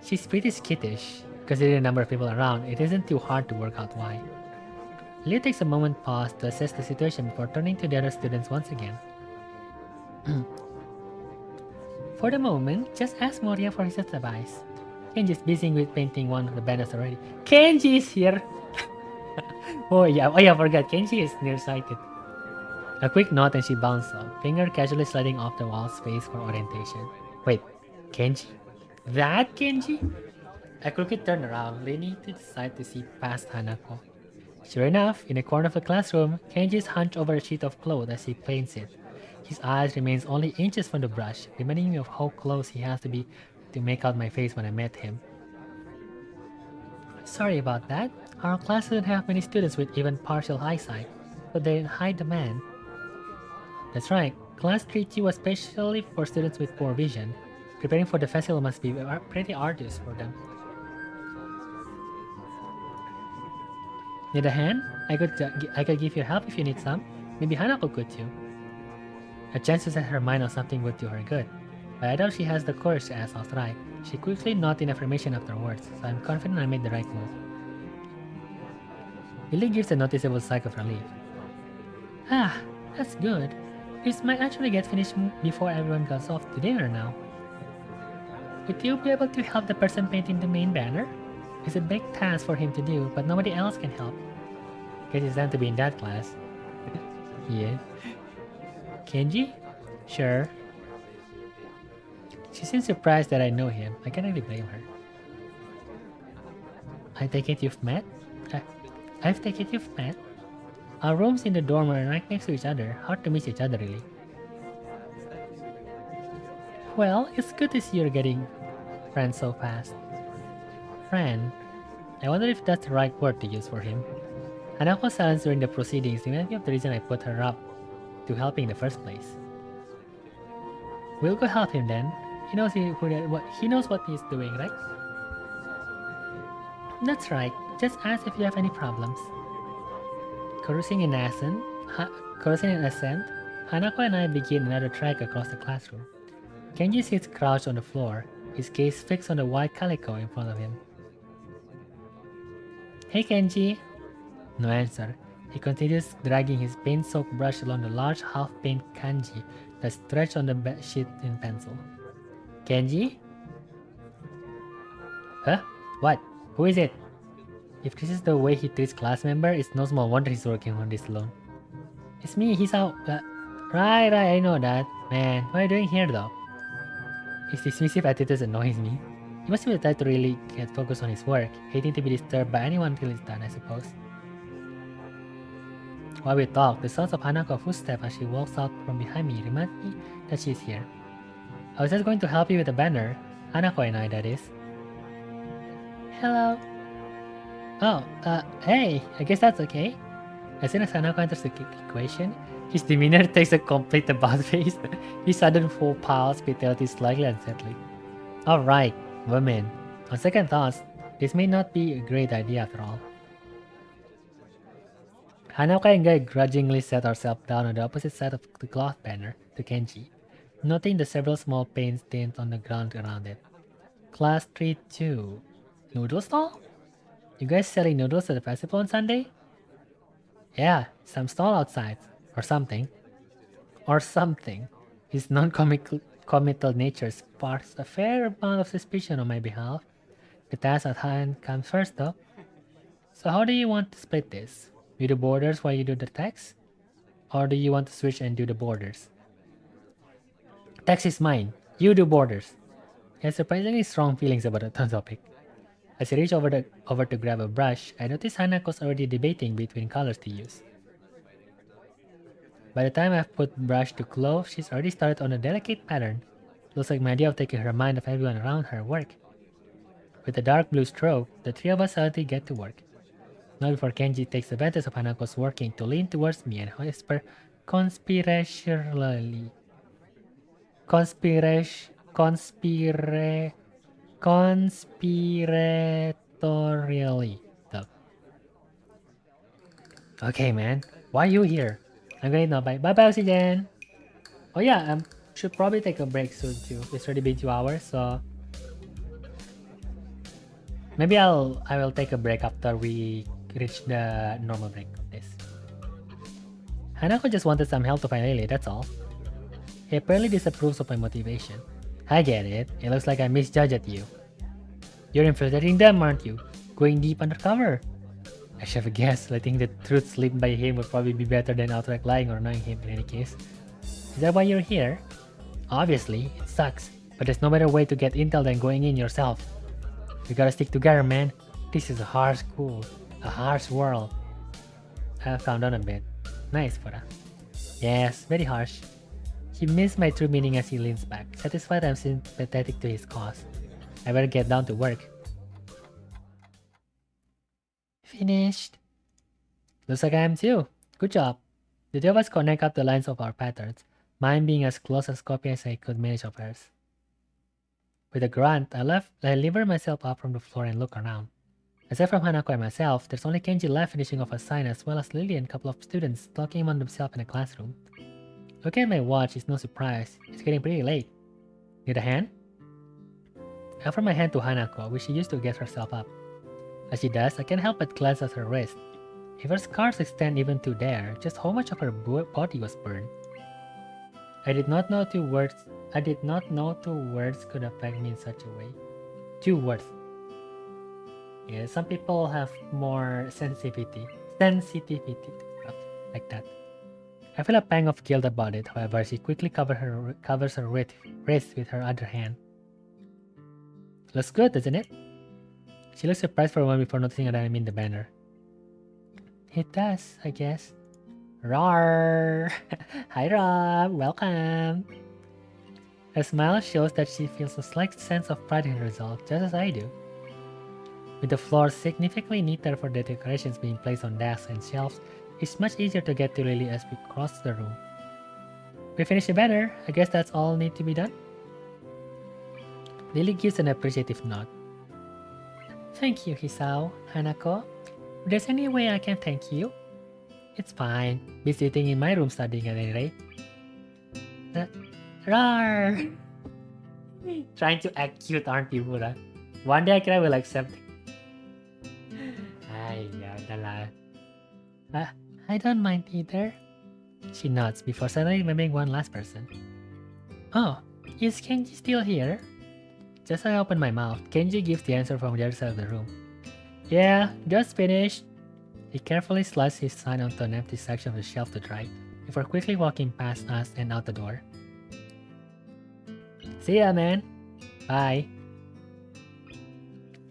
She's pretty skittish. Considering the number of people around, it isn't too hard to work out why. Lily takes a moment pause to assess the situation before turning to the other students once again. For the moment, just ask Moria for his advice. Kenji's busy with painting one of the banners already. Kenji is here! Oh yeah, I forgot. Kenji is nearsighted. A quick nod and she bounced up, finger casually sliding off the wall's face for orientation. Wait, Kenji? That Kenji? I quickly turned around, leaning to the side to see past Hanako. Sure enough, in a corner of the classroom, Kenji is hunched over a sheet of cloth as he paints it. His eyes remains only inches from the brush, reminding me of how close he has to be to make out my face when I met him. Sorry about that. Our class doesn't have many students with even partial eyesight, but they're in high demand. That's right, Class 3Q was specially for students with poor vision. Preparing for the festival must be pretty arduous for them. On the other hand, I could give you help if you need some. Maybe Hanako could too. A chance to set her mind on something would do her good, but I doubt she has the courage to ask outright. She quickly nodded in affirmation afterwards, so I'm confident I made the right move. Lily gives a noticeable sigh of relief. Ah, that's good. This might actually get finished before everyone goes off to dinner now. Would you be able to help the person painting the main banner? It's a big task for him to do, but nobody else can help. Guess it's time to be in that class. Yeah. Kenji? Sure. She seems surprised that I know him. I can't really blame her. I take it you've met? I've taken it you've met? Our rooms in the dorm are right next to each other. Hard to miss each other, really. Well, it's good to see you're getting friends so fast. Friend? I wonder if that's the right word to use for him. Hanako's silence during the proceedings reminded me of the reason I put her up to helping in the first place. We'll go help him then. He knows what he's doing, right? That's right. Just ask if you have any problems. Cruising in ascent, Hanako and I begin another trek across the classroom. Kenji sits crouched on the floor, his gaze fixed on the white calico in front of him. Hey Kenji! No answer. He continues dragging his paint-soaked brush along the large half-paint kanji that stretched on the sheet in pencil. Kenji? Huh? What? Who is it? If this is the way he treats class member, it's no small wonder he's working on this alone. It's me, he's out. Right, I know that. Man, what are you doing here though? His dismissive attitude annoys me. He must be the type to really get focused on his work, hating to be disturbed by anyone until it's done, I suppose. While we talk, the sounds of Hanako's footsteps as she walks out from behind me remind me that she's here. I was just going to help you with the banner. Hanako and I, that is. Hello. Oh, hey, I guess that's okay. As soon as Hanako enters the equation, his demeanor takes a complete about face. His sudden full pulse vitality is slightly unsettling. Alright, women. On second thoughts, this may not be a great idea after all. Hanako and I grudgingly set ourselves down on the opposite side of the cloth banner to Kenji, noting the several small paint stains on the ground around it. Class 3-2. Noodle stall? You guys selling noodles at the festival on Sunday? Yeah, some stall outside. Or something. His non-committal nature sparks a fair amount of suspicion on my behalf. The task at hand comes first though. So how do you want to split this? You do borders while you do the text? Or do you want to switch and do the borders? Text is mine. You do borders. He has surprisingly strong feelings about the topic. As I reach over to grab a brush, I notice Hanako's already debating between colors to use. By the time I've put brush to clove, she's already started on a delicate pattern. Looks like my idea of taking her mind of everyone around her work. With a dark blue stroke, the three of us silently get to work. Not before Kenji takes advantage of Hanako's working to lean towards me and whisper conspiratorially. Okay, man. Why are you here? I'm going now. Bye. Bye, Oxygen. Oh yeah, should probably take a break soon too. It's already been 2 hours, so maybe I will take a break after we reach the normal break of this. Hanako just wanted some help to find Lily, that's all. He apparently disapproves of my motivation. I get it. It looks like I misjudged you. You're infiltrating them, aren't you? Going deep undercover. I should have guessed. Letting the truth slip by him would probably be better than outright lying or annoying him in any case. Is that why you're here? Obviously, it sucks. But there's no better way to get intel than going in yourself. We gotta stick together, man. This is a harsh school. A harsh world. I calmed down a bit. Nice, Fura. Yes, very harsh. He missed my true meaning as he leans back, satisfied I'm sympathetic to his cause. I better get down to work. Finished. Looks like I am too. Good job. The two of us connect up the lines of our patterns, mine being as close as copy as I could manage of hers. With a grunt, I lever myself up from the floor and look around. Aside from Hanako and myself, there's only Kenji left finishing off a sign as well as Lily and a couple of students talking among themselves in the classroom. Looking at my watch is no surprise. It's getting pretty late. Need a hand? I offer my hand to Hanako, which she used to get herself up. As she does, I can't help but glance at her wrist. If her scars extend even to there, just how much of her body was burned. I did not know two words could affect me in such a way. 2 words. Yeah, some people have more sensitivity to stuff like that. I feel a pang of guilt about it, however, she quickly covers her wrist with her other hand. Looks good, doesn't it? She looks surprised for a moment before noticing that I'm in the banner. It does, I guess. Rawr! Hi Rob, welcome! Her smile shows that she feels a slight sense of pride in her result, just as I do. With the floor significantly neater for the decorations being placed on desks and shelves, it's much easier to get to Lily as we cross the room. We finished the banner. I guess that's all need to be done. Lily gives an appreciative nod. Thank you, Hisao. Hanako, if there's any way I can thank you? It's fine. Be sitting in my room studying at any rate. Rar! Trying to act cute, aren't you, Pura? One day I will accept. Ay, yadala. I don't mind either. She nods before suddenly remembering one last person. Oh, is Kenji still here? Just as I open my mouth, Kenji gives the answer from the other side of the room. Yeah, just finished. He carefully slides his sign onto an empty section of the shelf to dry, before quickly walking past us and out the door. See ya, man. Bye.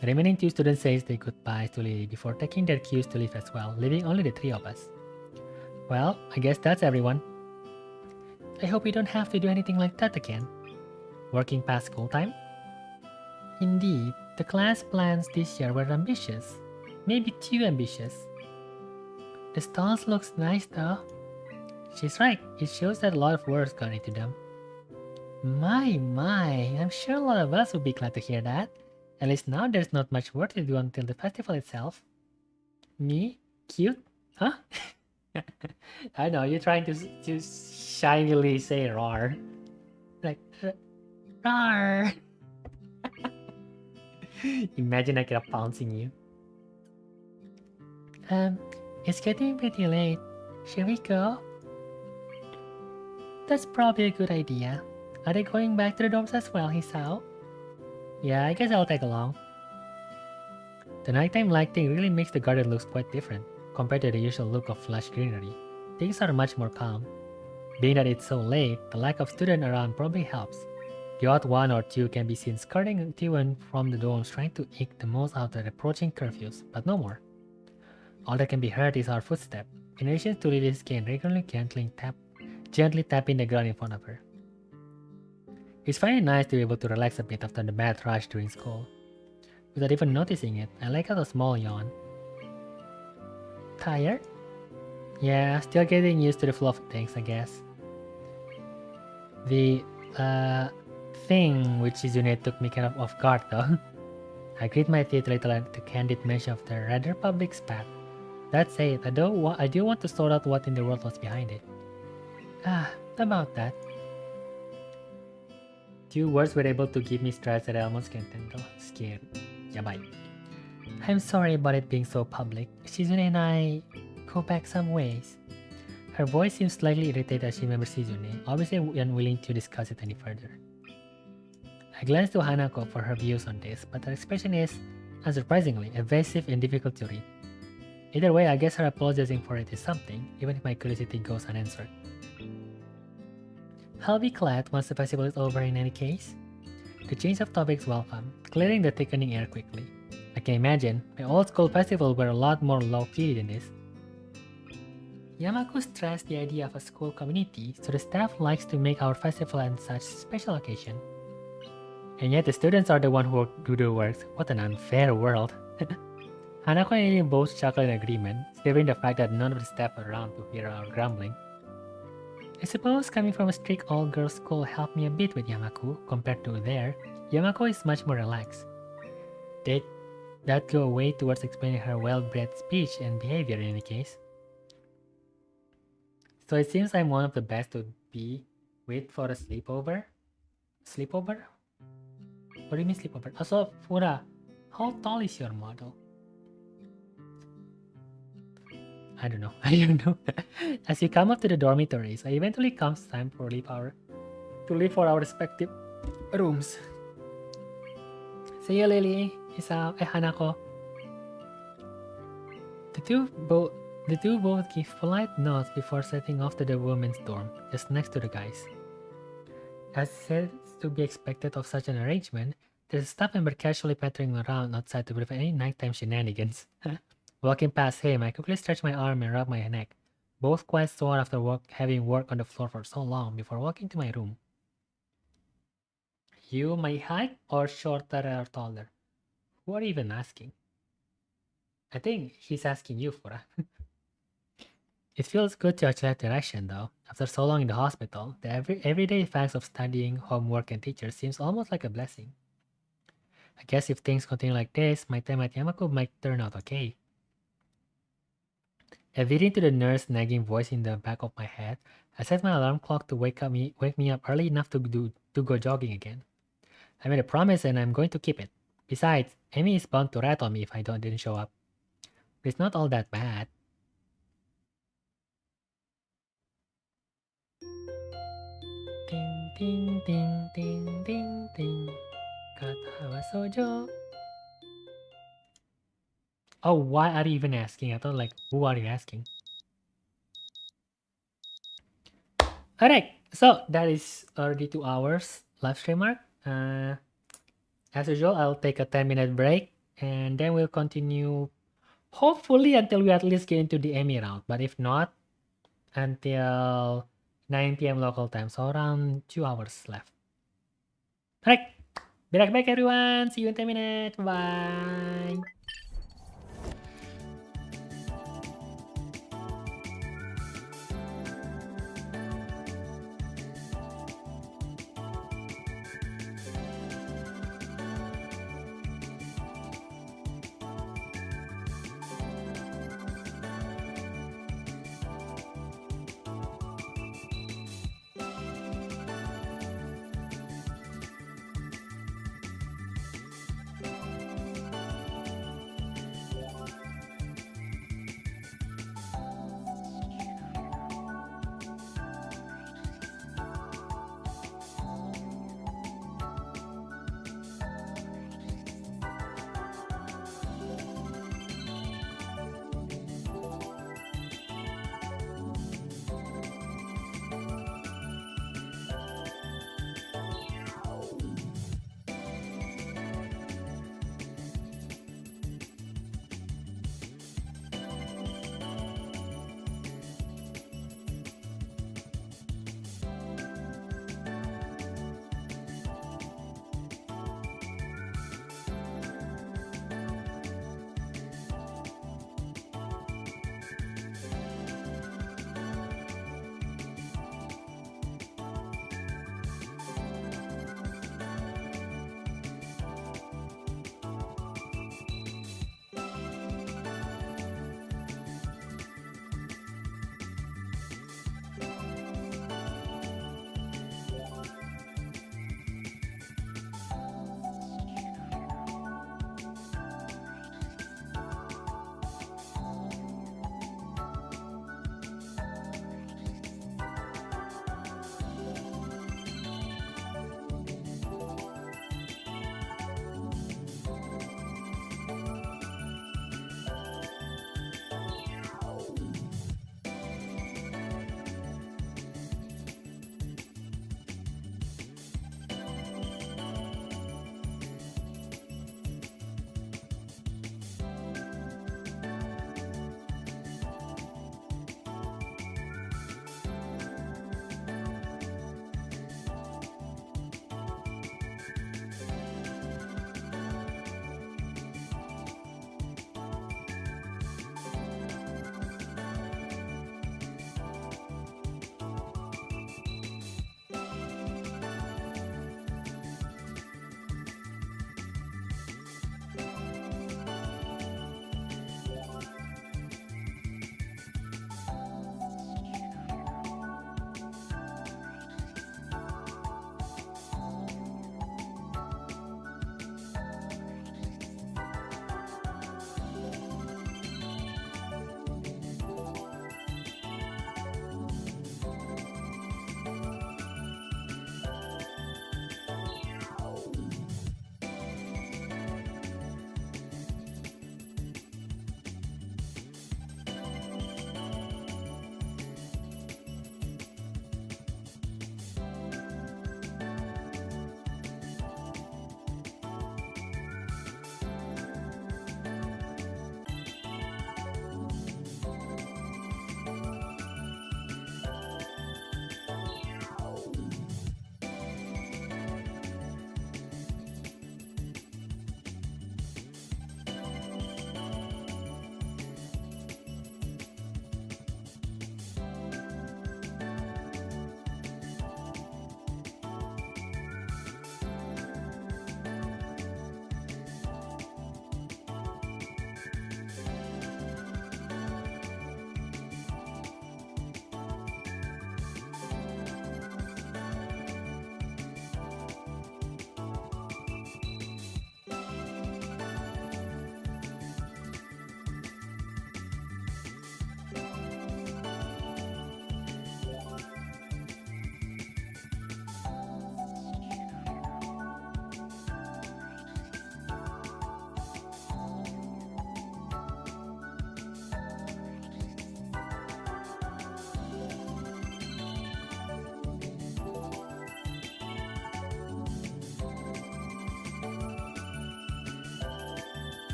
The remaining two students say their goodbyes to Lily before taking their cues to leave as well, leaving only the three of us. Well, I guess that's everyone. I hope we don't have to do anything like that again. Working past school time? Indeed, the class plans this year were ambitious. Maybe too ambitious. The stalls looks nice though. She's right, it shows that a lot of work's gone into them. My, I'm sure a lot of us would be glad to hear that. At least now there's not much work to do until the festival itself. Me? Cute? Huh? I know, you're trying to shyly say rar. Like, rar! Imagine I could have pouncing you. It's getting pretty late. Shall we go? That's probably a good idea. Are they going back to the dorms as well, Hisao? Yeah, I guess I'll tag along. The nighttime lighting really makes the garden look quite different compared to the usual look of lush greenery. Things are much more calm. Being that it's so late, the lack of student around probably helps. The odd one or two can be seen skirting to and from the dorms trying to eke the most out of the approaching curfews, but no more. All that can be heard is our footstep, in addition to Lily's cane regularly gently tapping the ground in front of her. It's very nice to be able to relax a bit after the mad rush during school. Without even noticing it, I let out a small yawn. Tired? Yeah, still getting used to the flow of things, I guess. The, thing which Izune took me kind of off guard though. I grit my teeth a little at the candid mention of the rather public spat. That said, I do want to sort out what in the world was behind it. About that. 2 words were able to give me stress that I almost can't handle. Scared. Yabai. I'm sorry about it being so public. Shizune and I go back some ways. Her voice seems slightly irritated as she remembers Shizune, obviously unwilling to discuss it any further. I glanced to Hanako for her views on this, but her expression is, unsurprisingly, evasive and difficult to read. Either way, I guess her apologizing for it is something, even if my curiosity goes unanswered. I'll be glad once the festival is over in any case. The change of topics welcome, clearing the thickening air quickly. I can imagine, my old school festival were a lot more low-key than this. Yamaku stressed the idea of a school community, so the staff likes to make our festival and such special occasion. And yet the students are the ones who do the work. What an unfair world. Hanako and Lily both chuckle in agreement, savoring the fact that none of the staff are around to hear our grumbling. I suppose coming from a strict all-girls school helped me a bit with Yamaku. Compared to there, Yamako is much more relaxed. That go a way towards explaining her well-bred speech and behavior in any case. So it seems I'm one of the best to be with for a sleepover? Sleepover? What do you mean sleepover? Also, Fura, how tall is your model? I don't know. As we come up to the dormitories, eventually comes time to leave for our respective rooms. See you, Lily, Isao, Hanako. The two both give polite nods before setting off to the women's dorm, just next to the guys. As is to be expected of such an arrangement, there's a staff member casually pattering around outside to prevent any nighttime shenanigans. Walking past him, I quickly stretch my arm and rub my neck, both quite sore after having worked on the floor for so long before walking to my room. You my height or shorter or taller? Who are you even asking? I think he's asking you, Fura. It feels good to actually have direction though. After so long in the hospital, the everyday facts of studying, homework, and teachers seems almost like a blessing. I guess if things continue like this, my time at Yamaku might turn out okay. Adhering to the nurse nagging voice in the back of my head, I set my alarm clock to wake me up early enough to go jogging again. I made a promise and I'm going to keep it. Besides, Amy is bound to rat on me if I didn't show up. But it's not all that bad. Ding ding ding ding ding ding. Katawa Shoujo. Oh, why are you even asking? I thought like, who are you asking? Alright, so that is already 2 hours live stream mark. As usual, I'll take a 10-minute break and then we'll continue hopefully until we at least get into the Emmy round. But if not, until 9 p.m. local time. So around 2 hours left. Alright, be right back everyone. See you in 10 minutes. Bye.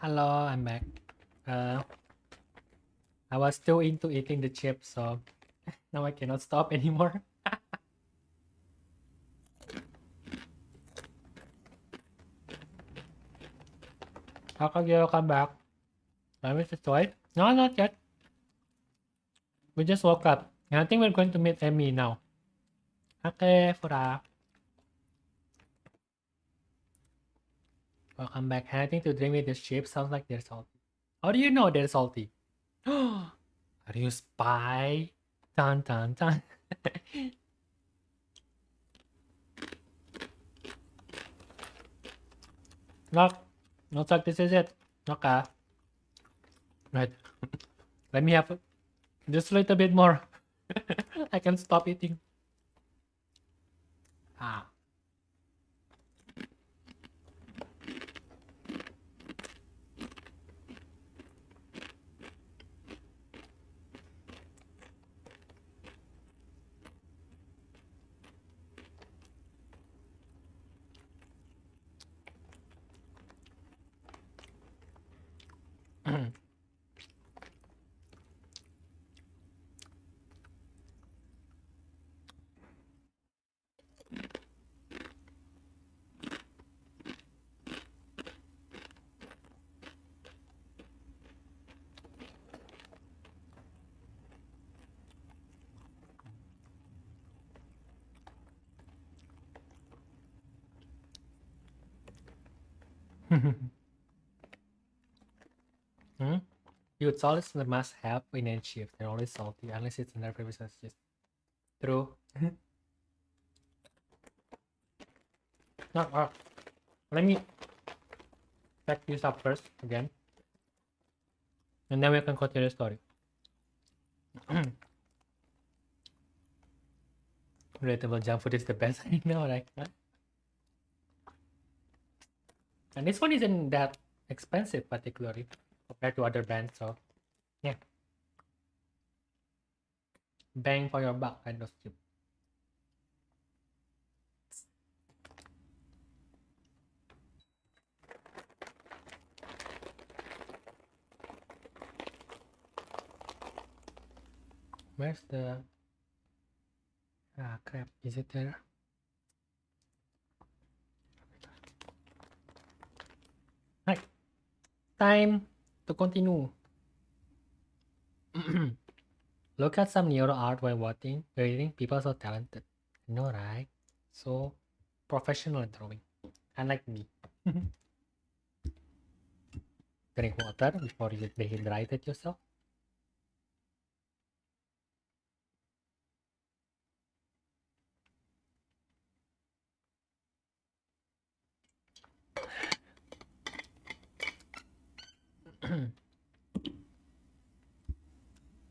Hello, I'm back. I was still into eating the chips, so now I cannot stop anymore. How come you come back? I miss the toy? No, not yet. We just woke up. And I think we're going to meet Emmy now. Okay, Fura. Welcome back. Anything to drink with the chips? Sounds like they're salty. How do you know they're salty? Are you spy? Dun dun dun. Look, looks like this is it. Okay. Right. Let me have just a little bit more. I can stop eating. Ah. Dude, salt is the must-have in any shift. They're always salty, unless it's in their previous messages. True. No, let me check this up first again, and then we can continue the story. Relatable junk food is the best. I know, right? And this one isn't that expensive, particularly compared to other brands. So, yeah, bang for your buck kind of chip. Where's the crap? Is it there? Right. Time to continue. Look at some neuro art while waiting. People are so talented. I know, right? So professional in drawing. Unlike me. Drink water before you dehydrated yourself.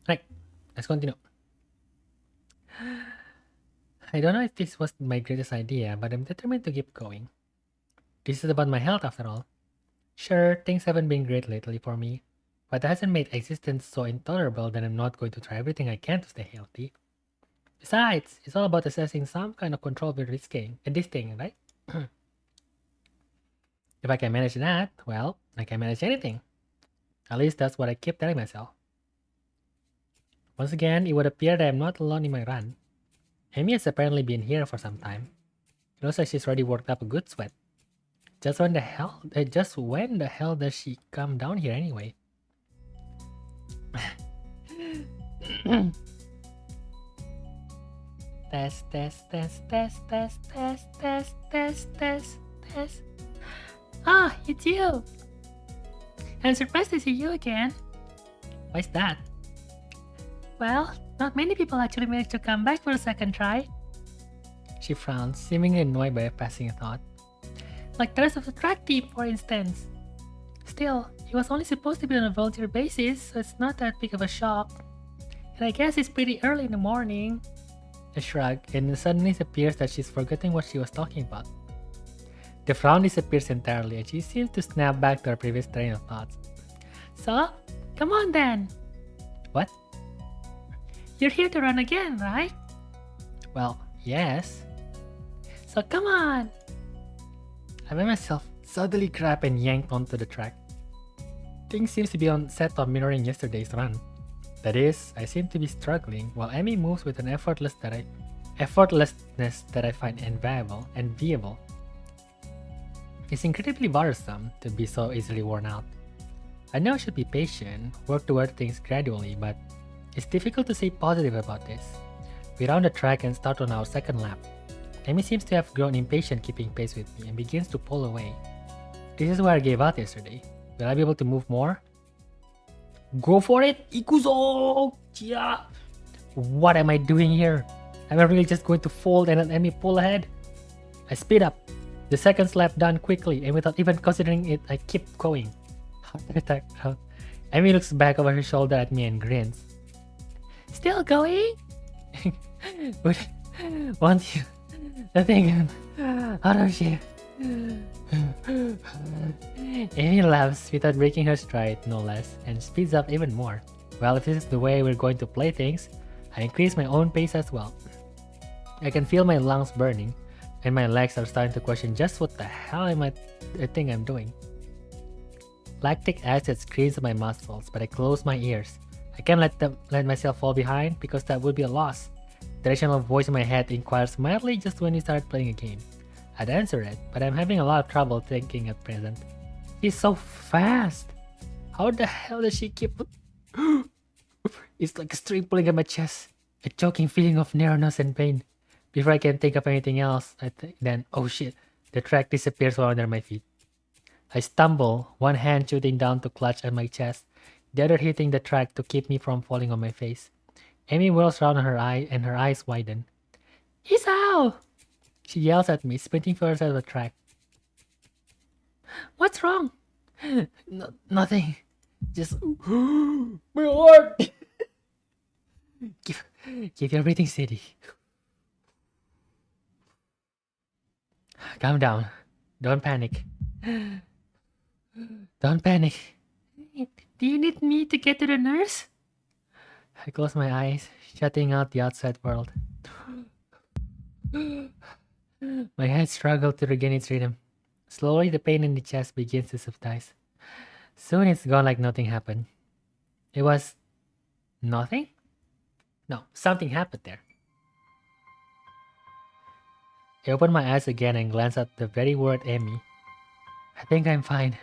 Right, let's continue. I don't know if this was my greatest idea, but I'm determined to keep going. This is about my health after all. Sure, things haven't been great lately for me, but that hasn't made existence so intolerable that I'm not going to try everything I can to stay healthy. Besides, it's all about assessing some kind of control with this thing, right? If I can manage that, well, I can manage anything. At least that's what I keep telling myself. Once again, it would appear that I'm not alone in my run. Amy has apparently been here for some time. It looks like she's already worked up a good sweat. Just when the hell does she come down here anyway? Test. Ah, it's you! I'm surprised to see you again. Why's that? Well, not many people actually manage to come back for a second try. She frowned, seemingly annoyed by a passing thought. Like the rest of the track team, for instance. Still, he was only supposed to be on a volunteer basis, so it's not that big of a shock. And I guess it's pretty early in the morning. A shrug, and it suddenly appears that she's forgetting what she was talking about. The frown disappears entirely, and she seems to snap back to her previous train of thoughts. So, come on then! What? You're here to run again, right? Well, yes. So come on! I made myself suddenly grab and yanked onto the track. Things seems to be on set of mirroring yesterday's run. That is, I seem to be struggling while Emmy moves with an effortlessness that I find enviable. It's incredibly bothersome to be so easily worn out. I know I should be patient, work toward things gradually, but it's difficult to stay positive about this. We round the track and start on our second lap. Emmy seems to have grown impatient keeping pace with me and begins to pull away. This is where I gave out yesterday. Will I be able to move more? Go for it! Ikuzo! Yeah! What am I doing here? Am I really just going to fold and let Emmy pull ahead? I speed up. The second lap done quickly, and without even considering it, I keep going. Heart attack. Emmy looks back over her shoulder at me and grins. Still going? Want you to think out of shape. Amy laughs without breaking her stride, no less, and speeds up even more. Well, if this is the way we're going to play things, I increase my own pace as well. I can feel my lungs burning, and my legs are starting to question just what the hell I think I'm doing. Lactic acid screams at my muscles, but I close my ears. I can't let myself fall behind because that would be a loss. The rational voice in my head inquires mildly just when we start playing a game. I'd answer it, but I'm having a lot of trouble thinking at present. He's so fast! How the hell does she keep... It's like a string pulling at my chest. A choking feeling of narrowness and pain. Before I can think of anything else, then, oh shit, the track disappears from under my feet. I stumble, one hand shooting down to clutch at my chest, the other hitting the track to keep me from falling on my face. Amy whirls around her eye and her eyes widen. Isao! She yells at me, sprinting for herself the track. What's wrong? Nothing. Just... My heart! Keep your breathing steady. Calm down. Don't panic. Don't panic. Do you need me to get to the nurse? I close my eyes, shutting out the outside world. My head struggled to regain its rhythm. Slowly, the pain in the chest begins to subside. Soon, it's gone like nothing happened. It was... nothing? No, something happened there. I open my eyes again and glance at the very word Emmy. I think I'm fine.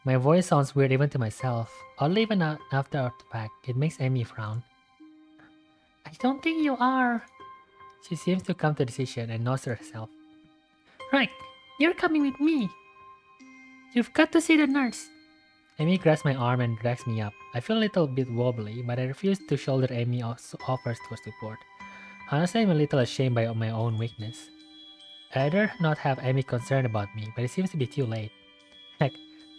My voice sounds weird even to myself. Oddly, even after our pack, it makes Emmy frown. I don't think you are. She seems to come to a decision and nods to herself. Right, you're coming with me. You've got to see the nurse. Emmy grabs my arm and drags me up. I feel a little bit wobbly, but I refuse to shoulder Emmy's offers for support. Honestly, I'm a little ashamed by my own weakness. I'd rather not have Emmy concerned about me, but it seems to be too late. Heck,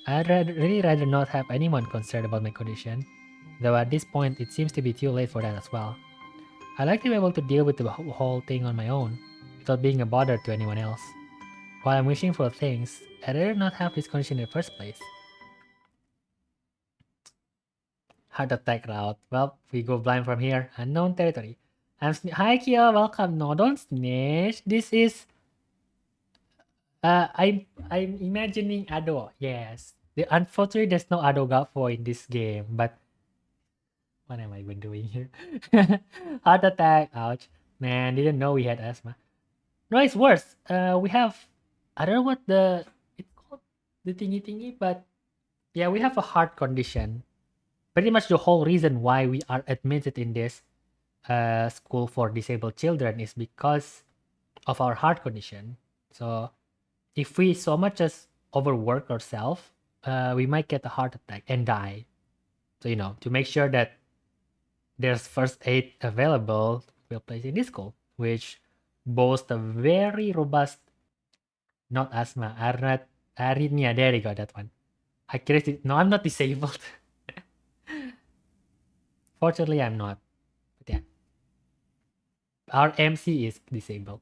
I'd really rather not have anyone concerned about my condition, though at this point it seems to be too late for that as well. I like to be able to deal with the whole thing on my own, without being a bother to anyone else. While I'm wishing for things, I'd rather not have this condition in the first place. Heart attack route. Well, we go blind from here. Unknown territory. Hi Kia, welcome. No, don't snitch. This is... I'm imagining Ado. Yes. Unfortunately, there's no Ado Gafo in this game, but... What am I even doing here? Heart attack. Ouch. Man, didn't know we had asthma. No, it's worse. We have... I don't know what it's called. The thingy, but... Yeah, we have a heart condition. Pretty much the whole reason why we are admitted in this school for disabled children is because of our heart condition. So if we so much as overwork ourselves, we might get a heart attack and die. So, you know, to make sure that there's first aid available, we'll place in this school, which boasts a very robust, not asthma, arrhythmia. There you go, that one. No, I'm not disabled. Fortunately, I'm not. But yeah. Our MC is disabled.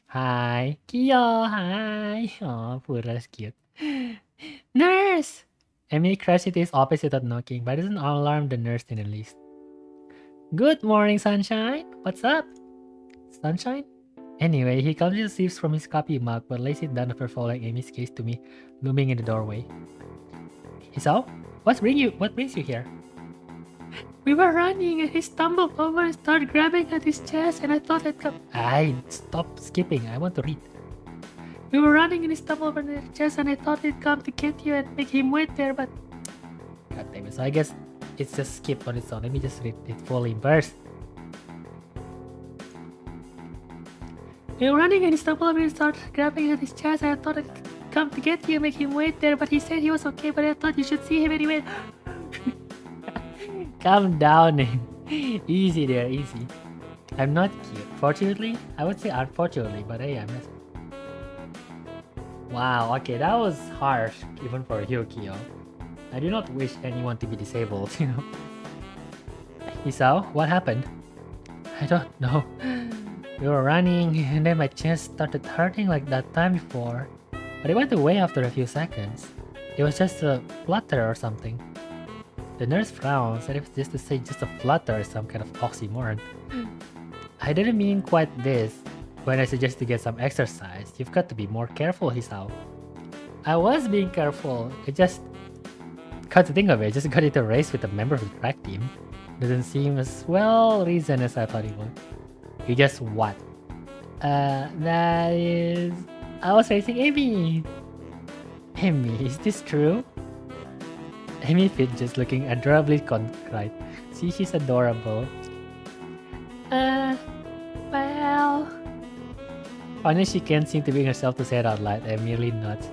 Hi. Kia, hi. Oh, Pura's cute. Nurse! Emily crashed into his office without knocking, but doesn't alarm the nurse in the least. Good morning, Sunshine. What's up? Sunshine? Anyway, he calmly sips from his coffee mug but lays it down after following Amy's gaze to me, looming in the doorway. Isao, what brings you here? We were running and he stumbled over and started grabbing at his chest and I thought I'd come. Stop skipping, I want to read. We were running and he stumbled over the chest and I thought he'd come to get you and make him wait there, but... God damn it, so I guess it's just skipped on its own. Let me just read it fully in verse. We were running and he stumbled over and started grabbing at his chest and I thought I'd come to get you and make him wait there, but he said he was okay, but I thought you should see him anyway. Calm down. Easy there, easy. I'm not cute. Fortunately, I would say unfortunately, but hey, I'm not. Wow, okay, that was harsh, even for Yukio. I do not wish anyone to be disabled, you know. Isao, what happened? I don't know. We were running, and then my chest started hurting like that time before. But it went away after a few seconds. It was just a flutter or something. The nurse frowned, said if just to say just a flutter is some kind of oxymoron. I didn't mean quite this. When I suggest to get some exercise, you've got to be more careful, Hisao. I was being careful. It just... Come to think of it, I just got into a race with a member of the track team. Doesn't seem as well reasoned as I thought it would. You just what? That is... I was racing Amy! Amy, is this true? Amy fidgets, looking adorably contrite. See, she's adorable. Well... Finally, she can't seem to bring herself to say it out loud and merely nods.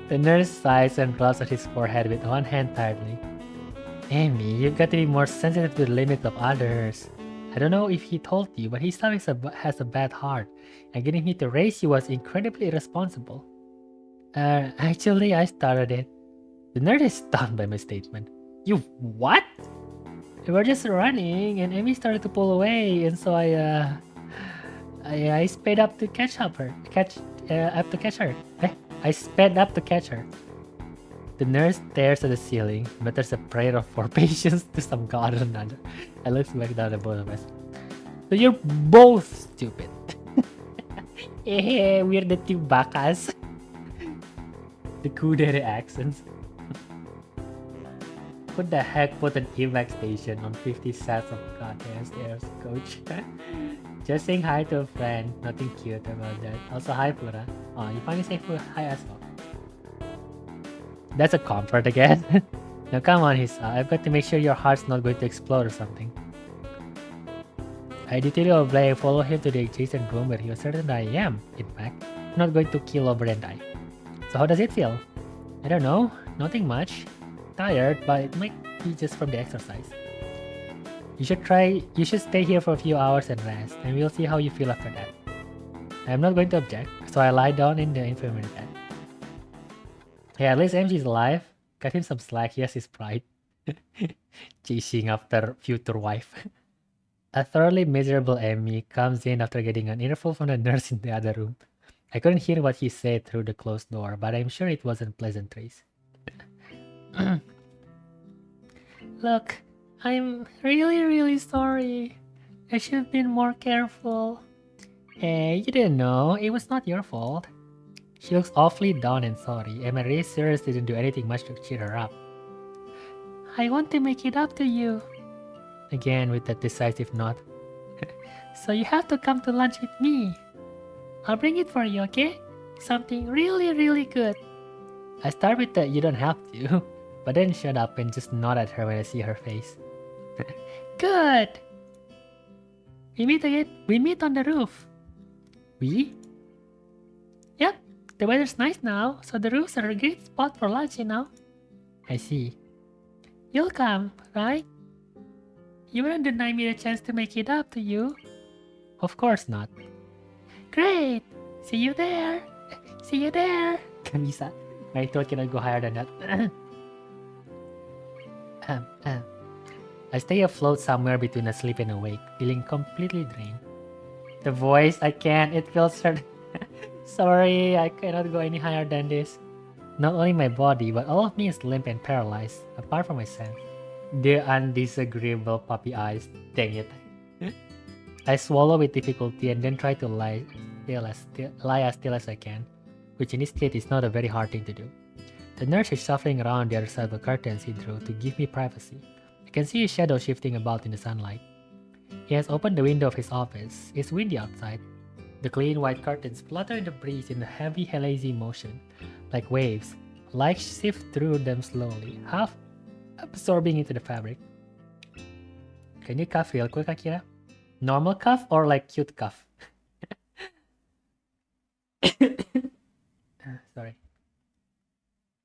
The nurse sighs and rubs at his forehead with one hand tiredly. Amy, you've got to be more sensitive to the limits of others. I don't know if he told you, but he still has a bad heart, and getting me to race you was incredibly irresponsible. Actually, I started it. The nerd is stunned by my statement. You what? We were just running, and Amy started to pull away, and so I sped up to catch her. I sped up to catch her. The nurse stares at the ceiling, mutters a prayer for patience to some god or another, and looks back down at both of us. So you're both stupid. We're the two bakas. The kudere accents. Who the heck put an evac station on 50 sets of goddamn stairs, coach? Just saying hi to a friend, nothing cute about that. Also, hi Pura. Oh, you finally say hi as well. That's a comfort again. Now come on, Hisa. I've got to make sure your heart's not going to explode or something. I dutifully obey and follow him to the adjacent room where he was certain that I am, in fact, not going to keel over and die. So how does it feel? I don't know. Nothing much. Tired, but it might be just from the exercise. You should stay here for a few hours and rest, and we'll see how you feel after that. I'm not going to object, so I lie down in the infirmary bed. Hey, at least MG's alive. Cut him some slack, he has his pride. Chasing after future wife. A thoroughly miserable Emmy comes in after getting an earful from the nurse in the other room. I couldn't hear what he said through the closed door, but I'm sure it wasn't pleasantries. Look, I'm really sorry. I should have been more careful. Hey, you didn't know. It was not your fault. She looks awfully down and sorry, and my racers didn't do anything much to cheer her up. I want to make it up to you. Again with that decisive nod. So you have to come to lunch with me. I'll bring it for you, okay? Something really good. I start with the you don't have to, but then shut up and just nod at her when I see her face. Good! We meet on the roof. We? Yep, the weather's nice now, so the roofs are a great spot for lunch, you know. I see. You'll come, right? You wouldn't deny me the chance to make it up to you. Of course not. Great! See you there! See you there! Kamisa, my throat cannot go higher than that. I stay afloat somewhere between asleep and awake, feeling completely drained. The voice, I can't, it feels hurt. Sorry, I cannot go any higher than this. Not only my body, but all of me is limp and paralyzed, apart from my sense. The undisagreeable puppy eyes, dang it. I swallow with difficulty and then try to lie as still as I can, which in this case is not a very hard thing to do. The nurse is shuffling around the other side of the curtains he drew to give me privacy. I can see his shadow shifting about in the sunlight. He has opened the window of his office. It's windy outside. The clean white curtains flutter in the breeze in a heavy hazy motion, like waves. Light shift through them slowly, half absorbing into the fabric. Can you cough real quick, Akira? Normal cough or like cute cough? Sorry.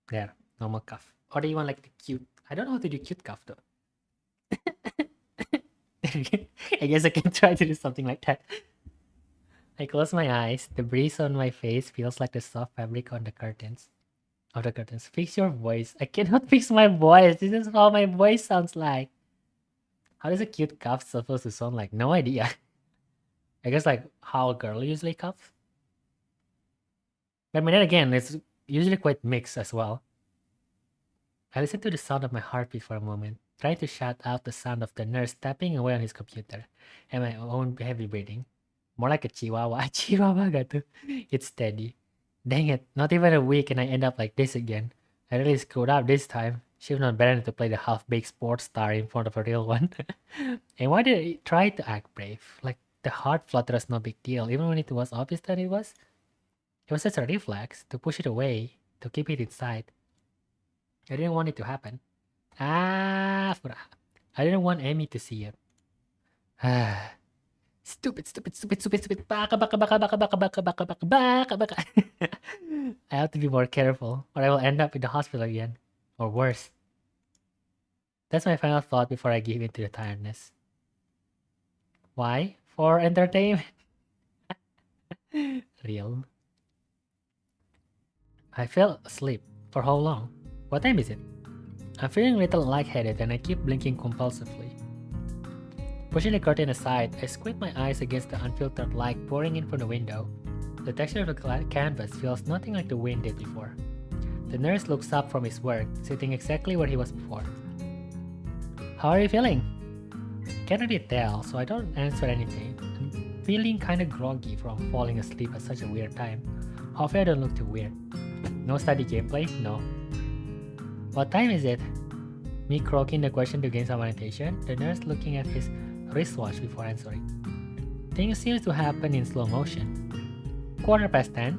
There, normal cough. Or do you want like the cute? I don't know how to do cute cough though. I guess I can try to do something like that. I close my eyes. The breeze on my face feels like the soft fabric on the curtains. Fix your voice. I cannot fix my voice. This is how my voice sounds like. How does a cute cough supposed to sound like? No idea. I guess like how a girl usually coughs. But then again, it's usually quite mixed as well. I listen to the sound of my heartbeat for a moment, trying to shut out the sound of the nurse tapping away on his computer, and my own heavy breathing. More like a chihuahua. Chihuahua ga tuh. It's steady. Dang it, not even a week and I end up like this again. I really screwed up this time. Should've known better than to play the half-baked sports star in front of a real one. And why did I try to act brave? Like, the heart flutter was no big deal, even when it was obvious that it was. It was just a reflex, to push it away, to keep it inside. I didn't want it to happen. I didn't want Amy to see it. Stupid. Baka. I have to be more careful, or I will end up in the hospital again. Or worse. That's my final thought before I give in to the tiredness. Why? For entertainment. Real. I fell asleep. For how long? What time is it? I'm feeling a little lightheaded and I keep blinking compulsively. Pushing the curtain aside, I squint my eyes against the unfiltered light pouring in from the window. The texture of the canvas feels nothing like the wind did before. The nurse looks up from his work, sitting exactly where he was before. How are you feeling? Can't really tell, so I don't answer anything. I'm feeling kinda groggy from falling asleep at such a weird time. Hopefully I don't look too weird. No study gameplay? No. What time is it? Me croaking the question to gain some attention, the nurse looking at his wristwatch before answering. Things seem to happen in slow motion. 10:15.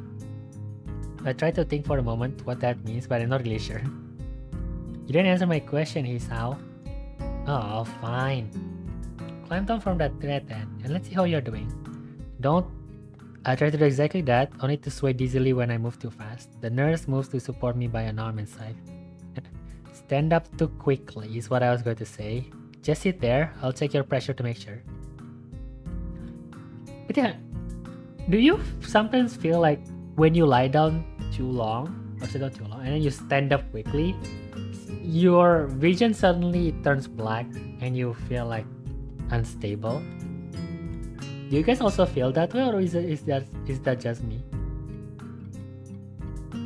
I try to think for a moment what that means, but I'm not really sure. You didn't answer my question, Hisao. Oh, fine. Climb down from that thread then, and let's see how you're doing. Don't. I try to do exactly that, only to sway dizzily when I move too fast. The nurse moves to support me by an arm and side. Stand up too quickly is what I was going to say. Just sit there, I'll check your pressure to make sure. But yeah, do you sometimes feel like when you lie down too long, or sit down too long, and then you stand up quickly, your vision suddenly turns black and you feel like unstable? Do you guys also feel that way, or is that just me?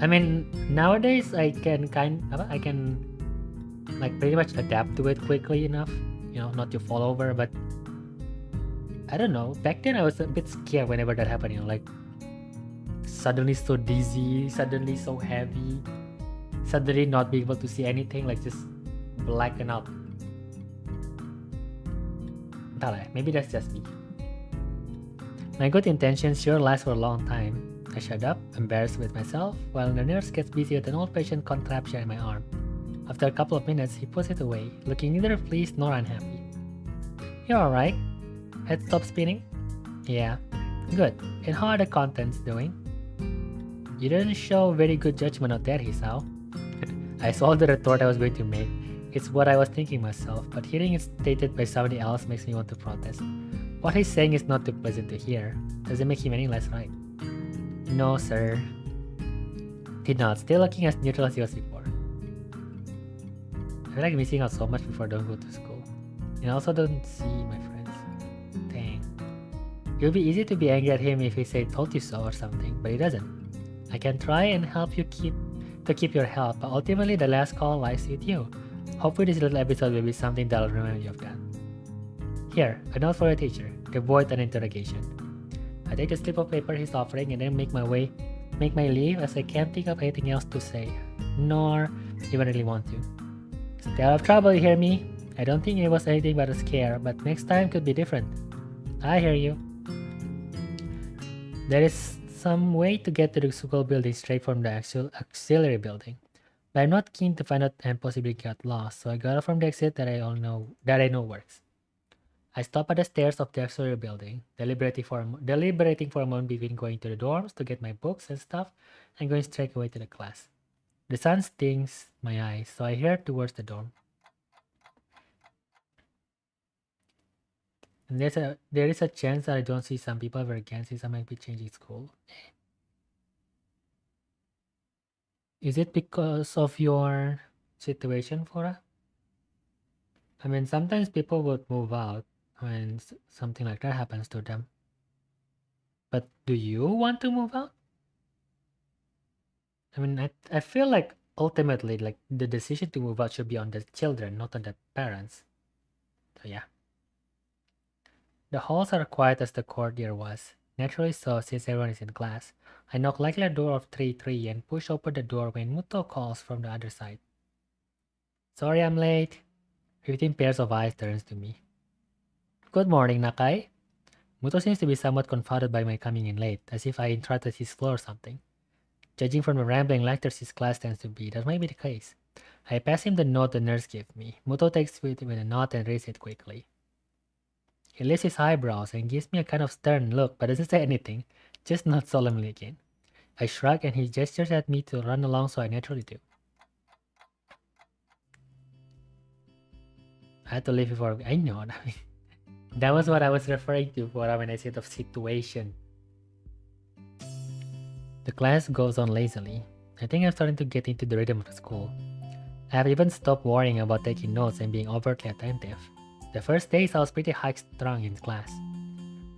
I mean, nowadays I can like pretty much adapt to it quickly enough, you know, not to fall over, but I don't know. Back then I was a bit scared whenever that happened, you know, like suddenly so dizzy, suddenly so heavy, suddenly not being able to see anything, like just blacken out. Entahlah, maybe that's just me. My good intentions sure last for a long time. I shut up, embarrassed with myself, while the nurse gets busy with an old-fashioned contraption in my arm. After a couple of minutes, he puts it away, looking neither pleased nor unhappy. You're alright? Head stopped spinning? Yeah. Good. And how are the contents doing? You didn't show very good judgment of that, Hisao. I swallowed the retort I was going to make. It's what I was thinking myself, but hearing it stated by somebody else makes me want to protest. What he's saying is not too pleasant to hear. Doesn't make him any less right. No, sir. He nods, still looking as neutral as he was before. I feel like missing out so much before I don't go to school. And I also don't see my friends. Dang. It would be easy to be angry at him if he said told you so or something, but he doesn't. I can try and help you keep your health, but ultimately the last call lies with you. Hopefully this little episode will be something that'll remind you of that. Here, a note for your teacher. avoid an interrogation. I take the slip of paper he's offering and then make my leave as I can't think of anything else to say, nor even really want to. Stay out of trouble, you hear me? I don't think it was anything but a scare, but next time could be different. I hear you. There is some way to get to the school building straight from the actual auxiliary building, but I'm not keen to find out and possibly get lost, so I got off from the exit that I know works. I stop at the stairs of the auxiliary building, deliberating for a moment between going to the dorms to get my books and stuff and going straight away to the class. The sun stings my eyes, so I head towards the dorm. And there is a chance that I don't see some people ever again since I might be changing school. Is it because of your situation, Flora? I mean, sometimes people would move out when something like that happens to them. But do you want to move out? I mean, I feel like ultimately, like, the decision to move out should be on the children, not on the parents. So yeah. The halls are quiet as the courtyard was. Naturally so, since everyone is in class. I knock lightly at the door of 3-3 and push open the door when Muto calls from the other side. Sorry I'm late. 15 pairs of eyes turns to me. Good morning, Nakai. Muto seems to be somewhat confounded by my coming in late, as if I interrupted his flow or something. Judging from the rambling lectures his class tends to be, that might be the case. I pass him the note the nurse gave me. Muto takes it with a nod and reads it quickly. He lifts his eyebrows and gives me a kind of stern look, but doesn't say anything, just nods solemnly again. I shrug and he gestures at me to run along, so I naturally do. I had to leave before I know. That was what I was referring to when I said of situation. The class goes on lazily. I think I'm starting to get into the rhythm of the school. I have even stopped worrying about taking notes and being overtly attentive. The first days I was pretty high-strung in class.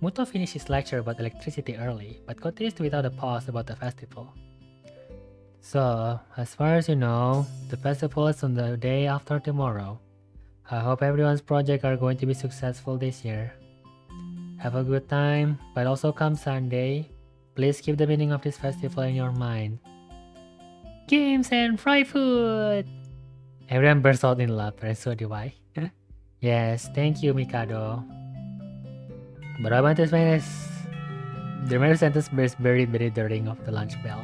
Muto finished his lecture about electricity early, but continues without a pause about the festival. So, as far as you know, the festival is on the day after tomorrow. I hope everyone's projects are going to be successful this year. Have a good time, but also come Sunday, please keep the meaning of this festival in your mind. Games and fried food! Everyone bursts out in laughter, and so do I. Yes, thank you, Mikado. But I want to explain is the remainder sentence bursts buried beneath the ring of the lunch bell.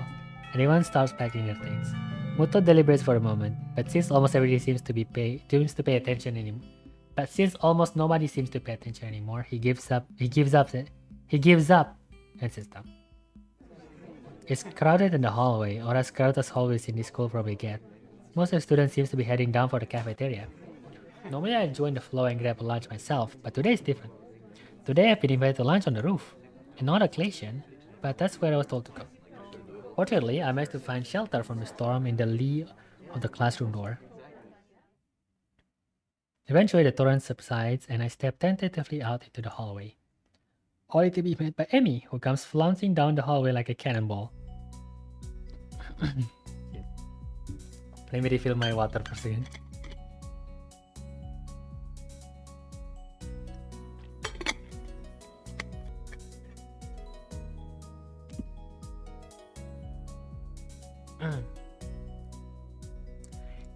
Everyone starts packing their things. Muto deliberates for a moment, but since almost everybody seems to pay attention anymore. But since almost nobody seems to pay attention anymore, he gives up and sits down. It's crowded in the hallway, or as crowded as hallways in this school probably get. Most of the students seems to be heading down for the cafeteria. Normally I join the flow and grab a lunch myself, but today is different. Today I've been invited to lunch on the roof. An odd occasion, but that's where I was told to go. Fortunately, I managed to find shelter from the storm in the lee of the classroom door. Eventually the torrent subsides and I step tentatively out into the hallway. Only to be met by Emmy, who comes flouncing down the hallway like a cannonball. Let me refill my water for a second.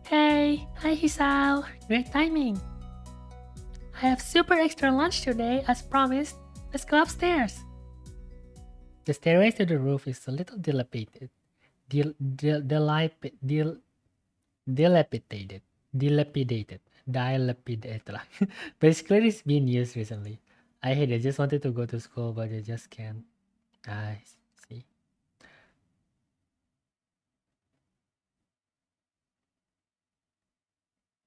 Hey, hi Hisao, great timing. I have super extra lunch today, as promised. Let's go upstairs. The stairway to the roof is a little dilapidated. But it's clearly been used recently. I hate it. I just wanted to go to school, but I just can't. I see.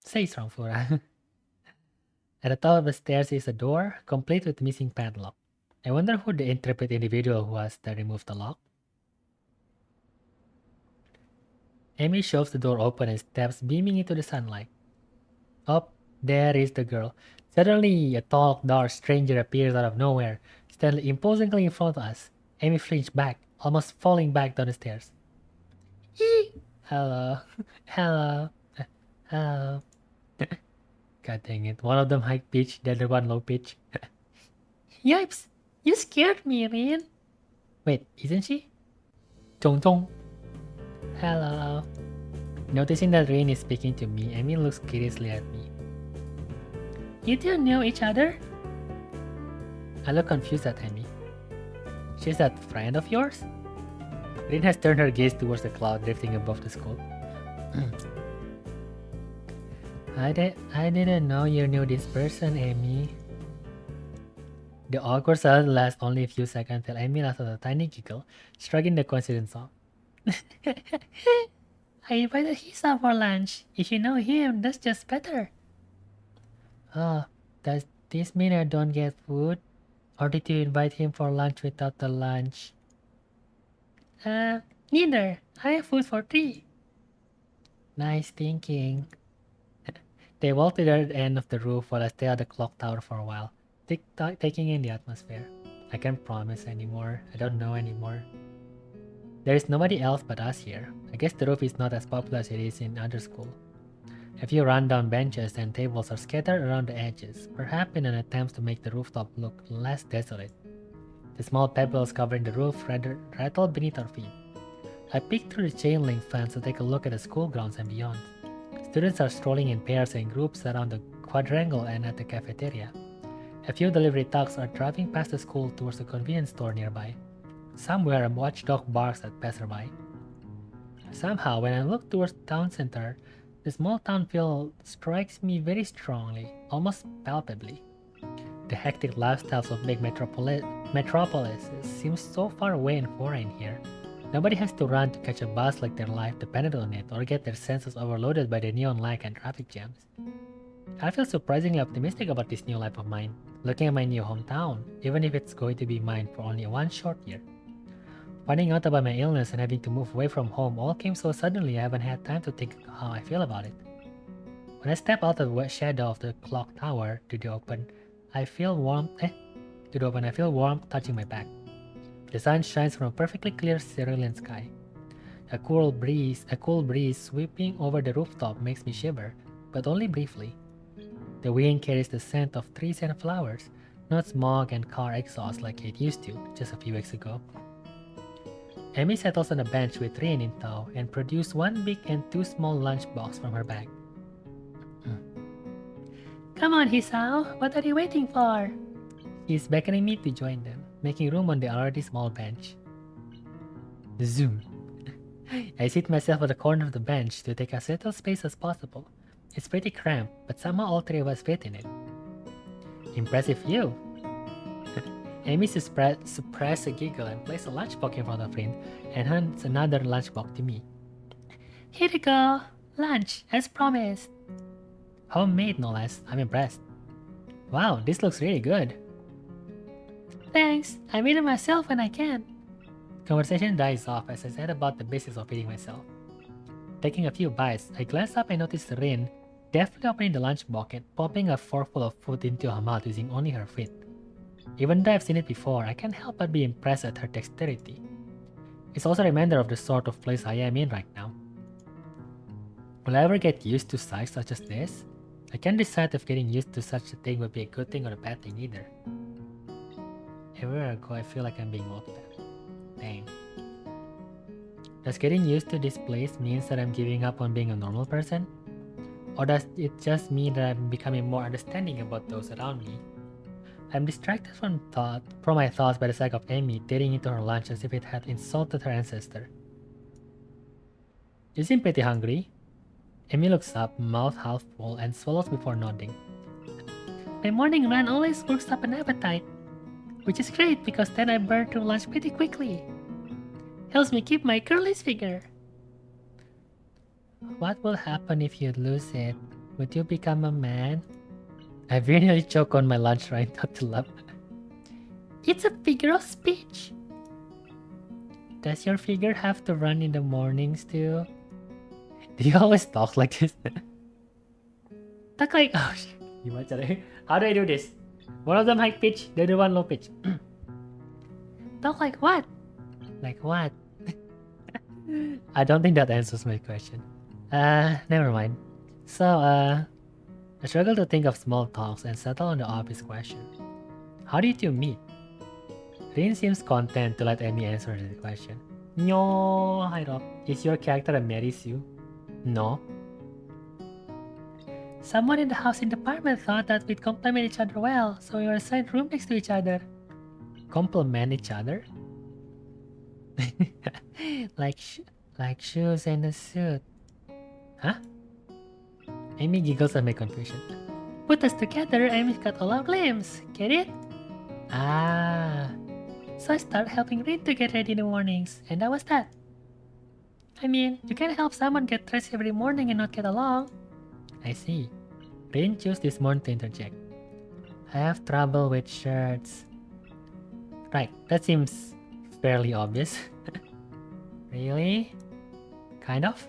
Say strong, Flora. At the top of the stairs is a door, complete with missing padlock. I wonder who the intrepid individual was that removed the lock. Amy shoves the door open and steps beaming into the sunlight. Up there is the girl. Suddenly, a tall, dark stranger appears out of nowhere, standing imposingly in front of us. Amy flinched back, almost falling back down the stairs. Eee! Hello. Hello. Hello. God dang it. One of them high pitch, the other one low pitch. Yipes! You scared me, Rin. Wait, isn't she? Chong Chong. Hello. Noticing that Rin is speaking to me, Amy looks curiously at me. You two know each other? I look confused at Amy. She's that friend of yours? Rin has turned her gaze towards the cloud drifting above the school. I didn't know you knew this person, Amy. The awkward silence lasts only a few seconds till Amy laughs at a tiny giggle, shrugging the coincidence off. I invited Hisa for lunch. If you know him, that's just better. Oh, does this mean I don't get food? Or did you invite him for lunch without the lunch? Neither. I have food for 3. Nice thinking. They walk to the other end of the roof while I stay at the clock tower for a while, taking in the atmosphere. I can't promise anymore. I don't know anymore. There is nobody else but us here. I guess the roof is not as popular as it is in other schools. A few rundown benches and tables are scattered around the edges, perhaps in an attempt to make the rooftop look less desolate. The small pebbles covering the roof rattle beneath our feet. I peek through the chain link fence to take a look at the school grounds and beyond. Students are strolling in pairs and groups around the quadrangle and at the cafeteria. A few delivery trucks are driving past the school towards the convenience store nearby. Somewhere a watchdog barks at passerby. Somehow, when I look towards the town center, the small town feel strikes me very strongly, almost palpably. The hectic lifestyles of big metropolises seem so far away and foreign here. Nobody has to run to catch a bus like their life depended on it or get their senses overloaded by the neon light and traffic jams. I feel surprisingly optimistic about this new life of mine, looking at my new hometown, even if it's going to be mine for only one short year. Finding out about my illness and having to move away from home all came so suddenly I haven't had time to think how I feel about it. When I step out of the shadow of the clock tower to the open, I feel warmth touching my back. The sun shines from a perfectly clear cerulean sky. A cool breeze sweeping over the rooftop makes me shiver, but only briefly. The wind carries the scent of trees and flowers, not smog and car exhaust like it used to just a few weeks ago. Amy settles on a bench with Rin in tow and produces 1 big and 2 small lunchbox from her bag. Come on, Hisao, what are you waiting for? She's beckoning me to join them, making room on the already small bench. Zoom. I sit myself at the corner of the bench to take as little space as possible. It's pretty cramped, but somehow all 3 of us fit in it. Impressive view. Amy suppresses a giggle and places a lunchbox in front of Rin and hands another lunchbox to me. Here you go! Lunch, as promised! Homemade, no less. I'm impressed. Wow, this looks really good. Thanks, I made it myself when I can. Conversation dies off as I said about the business of feeding myself. Taking a few bites, I glance up and notice Rin deftly opening the lunchbox and popping a forkful of food into her mouth using only her feet. Even though I've seen it before, I can't help but be impressed at her dexterity. It's also a reminder of the sort of place I am in right now. Will I ever get used to sights such as this? I can't decide if getting used to such a thing would be a good thing or a bad thing either. Everywhere I go, I feel like I'm being looked at. Dang. Does getting used to this place means that I'm giving up on being a normal person? Or does it just mean that I'm becoming more understanding about those around me? I'm distracted from my thoughts by the sight of Amy tearing into her lunch as if it had insulted her ancestor. You seem pretty hungry. Amy looks up, mouth half full, and swallows before nodding. My morning run always works up an appetite, which is great because then I burn through lunch pretty quickly. Helps me keep my girlish figure. What will happen if you lose it? Would you become a man? I really choke on my lunch trying not to laugh. It's a figure of speech. Does your figure have to run in the mornings too? Do you always talk like this? Talk like... Oh shit. How do I do this? One of them high pitch, the other one low pitch. Talk like what? Like what? I don't think that answers my question. Never mind. So, I struggle to think of small talks and settle on the obvious question. How did you meet? Rin seems content to let Amy answer the question. No, hi Rob. Is your character a Marisu? No. Someone in the housing department thought that we'd complement each other well, so we were assigned room next to each other. Complement each other? like shoes and a suit. Huh? Amy giggles at my confusion. Put us together and we've got all our glimpse. Get it? Ah. So I started helping Rin to get ready in the mornings, and that was that. I mean, you can't help someone get dressed every morning and not get along. I see. Rin chose this morning to interject. I have trouble with shirts. Right, that seems fairly obvious. Really? Kind of?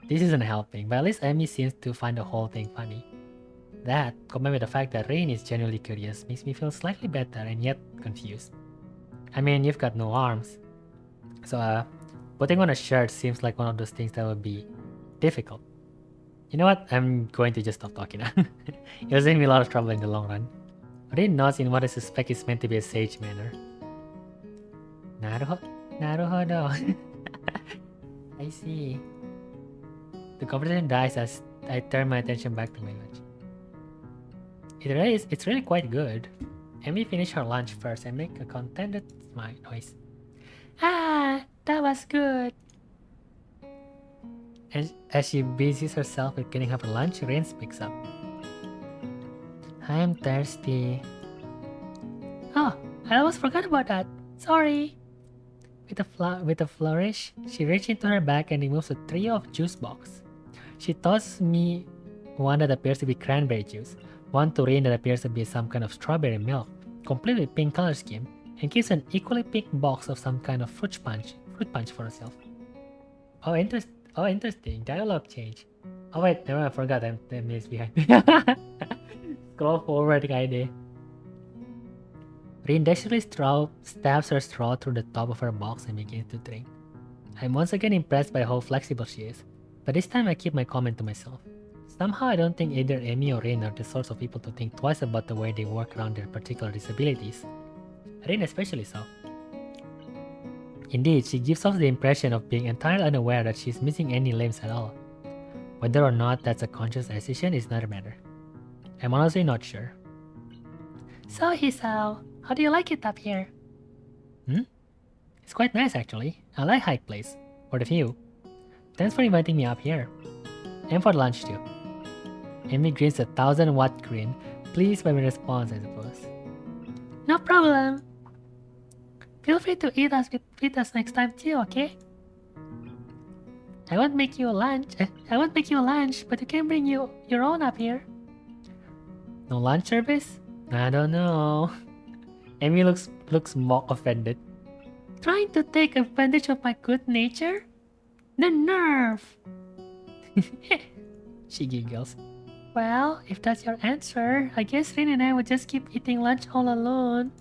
This isn't helping, but at least Amy seems to find the whole thing funny. That, combined with the fact that Rain is genuinely curious, makes me feel slightly better and yet confused. I mean, you've got no arms. So, putting on a shirt seems like one of those things that would be difficult. You know what? I'm going to just stop talking now. It will save me a lot of trouble in the long run. Rain nods in what I suspect is meant to be a sage manner. Naruhodo. I see. The conversation dies as I turn my attention back to my lunch. It's really quite good. Amy finished her lunch first and make a contented smile noise. Ah, that was good. And as she busies herself with getting up her lunch, Rain speaks up. I'm thirsty. Oh, I almost forgot about that. Sorry. With a flourish, she reaches into her bag and removes a trio of juice boxes. She tosses me one that appears to be cranberry juice, one to Rain that appears to be some kind of strawberry milk, complete with pink color scheme, and keeps an equally pink box of some kind of fruit punch for herself. Oh, interesting. Dialogue change. Oh wait, never mind, I forgot. I'm 10 minutes behind. Scroll forward, guy. Rain dexterously stabs her straw through the top of her box and begins to drink. I'm once again impressed by how flexible she is, but this time I keep my comment to myself. Somehow I don't think either Amy or Rain are the sorts of people to think twice about the way they work around their particular disabilities. Rain especially so. Indeed, she gives off the impression of being entirely unaware that she's missing any limbs at all. Whether or not that's a conscious decision is another matter. I'm honestly not sure. So Hisao, how do you like it up here? It's quite nice actually. I like Hike Place. For the view. Thanks for inviting me up here. And for lunch too. Amy grins a 1000-watt grin, pleased by my response, I suppose. No problem. Feel free to eat with us next time too, okay? I won't make you a lunch, but you can bring your own up here. No lunch service? I don't know. Amy looks mock offended. Trying to take advantage of my good nature? The nerve! She giggles. Well, if that's your answer, I guess Rin and I would just keep eating lunch all alone.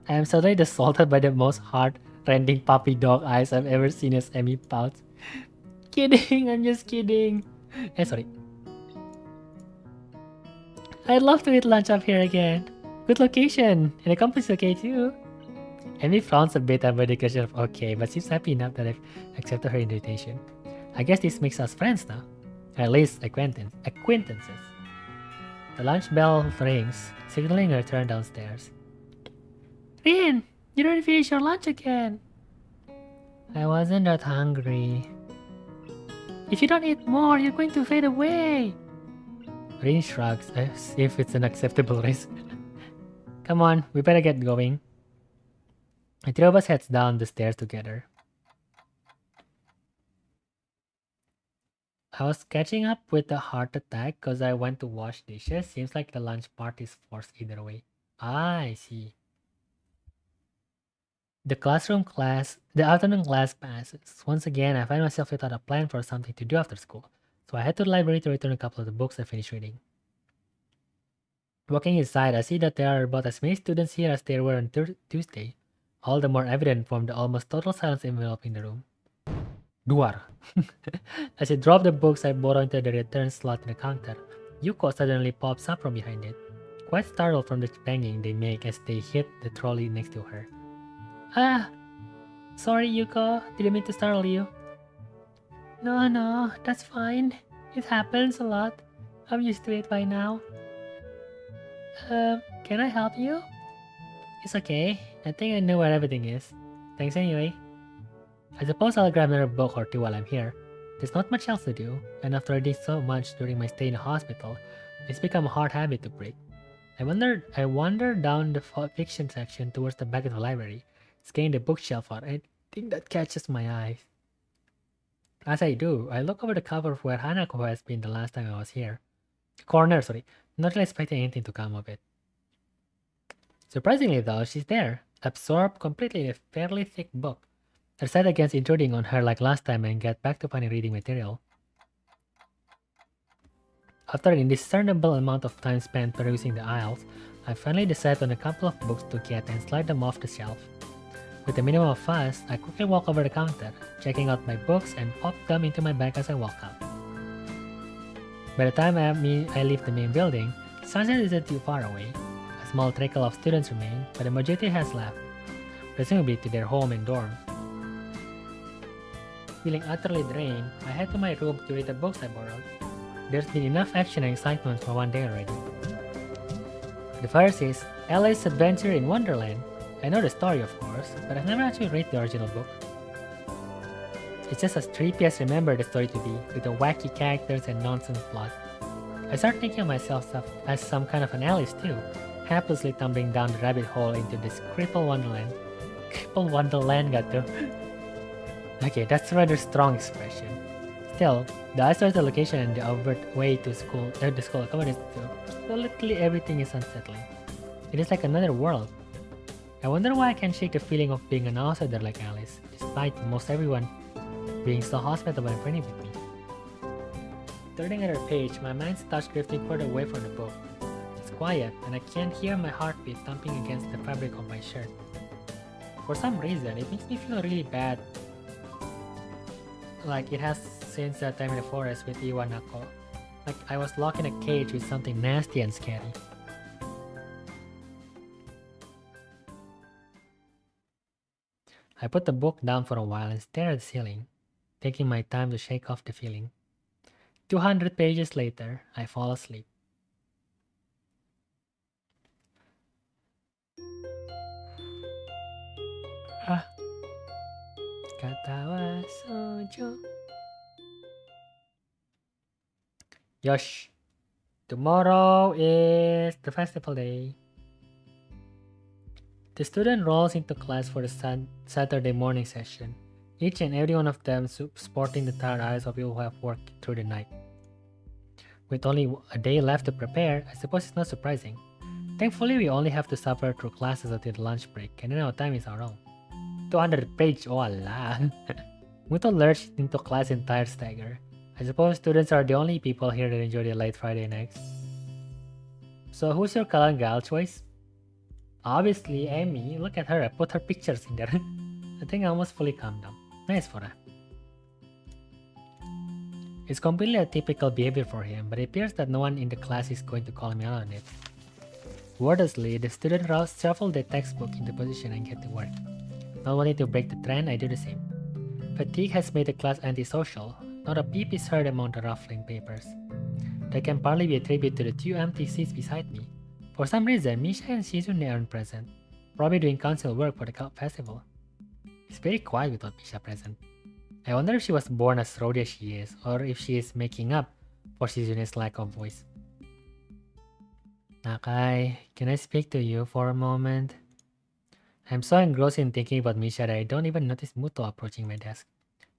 I am suddenly assaulted by the most heart-rending puppy dog eyes I've ever seen as Amy pouts. Kidding, I'm just kidding. Sorry. I'd love to eat lunch up here again. Good location, and the company's okay too. Amy frowns a bit at my declaration of okay, but seems happy enough that I've accepted her invitation. I guess this makes us friends now. At least acquaintances. The lunch bell rings, signaling her turn downstairs. Rin, you didn't finish your lunch again. I wasn't that hungry. If you don't eat more, you're going to fade away. Rin shrugs as if it's an acceptable risk. Come on, we better get going. The three of us heads down the stairs together. I was catching up with the heart attack because I went to wash dishes. Seems like the lunch part is forced either way. I see. The afternoon class passes. Once again, I find myself without a plan for something to do after school, so I head to the library to return a couple of the books I finished reading. Walking inside, I see that there are about as many students here as there were on Tuesday, all the more evident from the almost total silence enveloping the room. Duar. As I drop the books I borrowed into the return slot in the counter, Yuko suddenly pops up from behind it. quite startled from the banging they make as they hit the trolley next to her. Ah! Sorry, Yuko. Didn't mean to startle you. No, that's fine. It happens a lot. I'm used to it by now. Can I help you? It's okay. I think I know where everything is. Thanks anyway. I suppose I'll grab another book or two while I'm here. There's not much else to do, and after I did so much during my stay in the hospital, it's become a hard habit to break. I wandered down the fiction section towards the back of the library, scanning the bookshelf out, and I think that catches my eye. As I do, I look over the cover of where Hanako has been the last time I was here. Corner, sorry. Not really expecting anything to come of it. Surprisingly though, she's there, absorbed completely in a fairly thick book. I decided against intruding on her like last time and get back to finding reading material. After an indiscernible amount of time spent perusing the aisles, I finally decided on a couple of books to get and slide them off the shelf. With a minimum of fuss, I quickly walk over the counter, checking out my books and pop them into my bag as I walk out. By the time I leave the main building, sunset isn't too far away. A small trickle of students remain, but the majority has left, presumably to their home and dorm. Feeling utterly drained, I head to my room to read the books I borrowed. There's been enough action and excitement for one day already. The first is Alice's Adventure in Wonderland. I know the story, of course, but I've never actually read the original book. It's just as trippy as I remember the story to be, with the wacky characters and nonsense plot. I start thinking of myself as some kind of an Alice too, haplessly tumbling down the rabbit hole into this crippled wonderland. Crippled wonderland, gato. Okay, that's a rather strong expression. Still, the isolated location and the overt way to the school accommodates to literally everything is unsettling. It is like another world. I wonder why I can't shake the feeling of being an outsider like Alice, despite most everyone being so hospitable and friendly with me. Turning another page, my mind starts drifting further away from the book. It's quiet, and I can't hear my heartbeat thumping against the fabric of my shirt. For some reason, it makes me feel really bad, like it has since that time in the forest with Iwanako. Like I was locked in a cage with something nasty and scary. I put the book down for a while and stare at the ceiling, taking my time to shake off the feeling. 200 pages later, I fall asleep. Katawa Shoujo. Yosh! Tomorrow is the festival day. The student rolls into class for the Saturday morning session, each and every one of them sporting the tired eyes of people who have worked through the night. With only a day left to prepare, I suppose it's not surprising. Thankfully, we only have to suffer through classes until the lunch break, and then our time is our own. 200 page, oh la! Muto lurched into class in tired stagger. I suppose students are the only people here that enjoy their late Friday nights. So who's your Kalangal choice? Obviously, Amy. Look at her, I put her pictures in there. I think I almost fully calmed down. Nice for her. It's completely a typical behavior for him, but it appears that no one in the class is going to call me out on it. Wordlessly, the student shuffled the textbook into position and get to work. Not wanting to break the trend, I do the same. Fatigue has made the class antisocial. Not a peep is heard among the ruffling papers. That can partly be attributed to the 2 empty seats beside me. For some reason, Misha and Shizune aren't present, probably doing council work for the festival. It's very quiet without Misha present. I wonder if she was born as rowdy as she is, or if she is making up for Shizune's lack of voice. Nakai, can I speak to you for a moment? I'm so engrossed in thinking about Misha that I don't even notice Muto approaching my desk.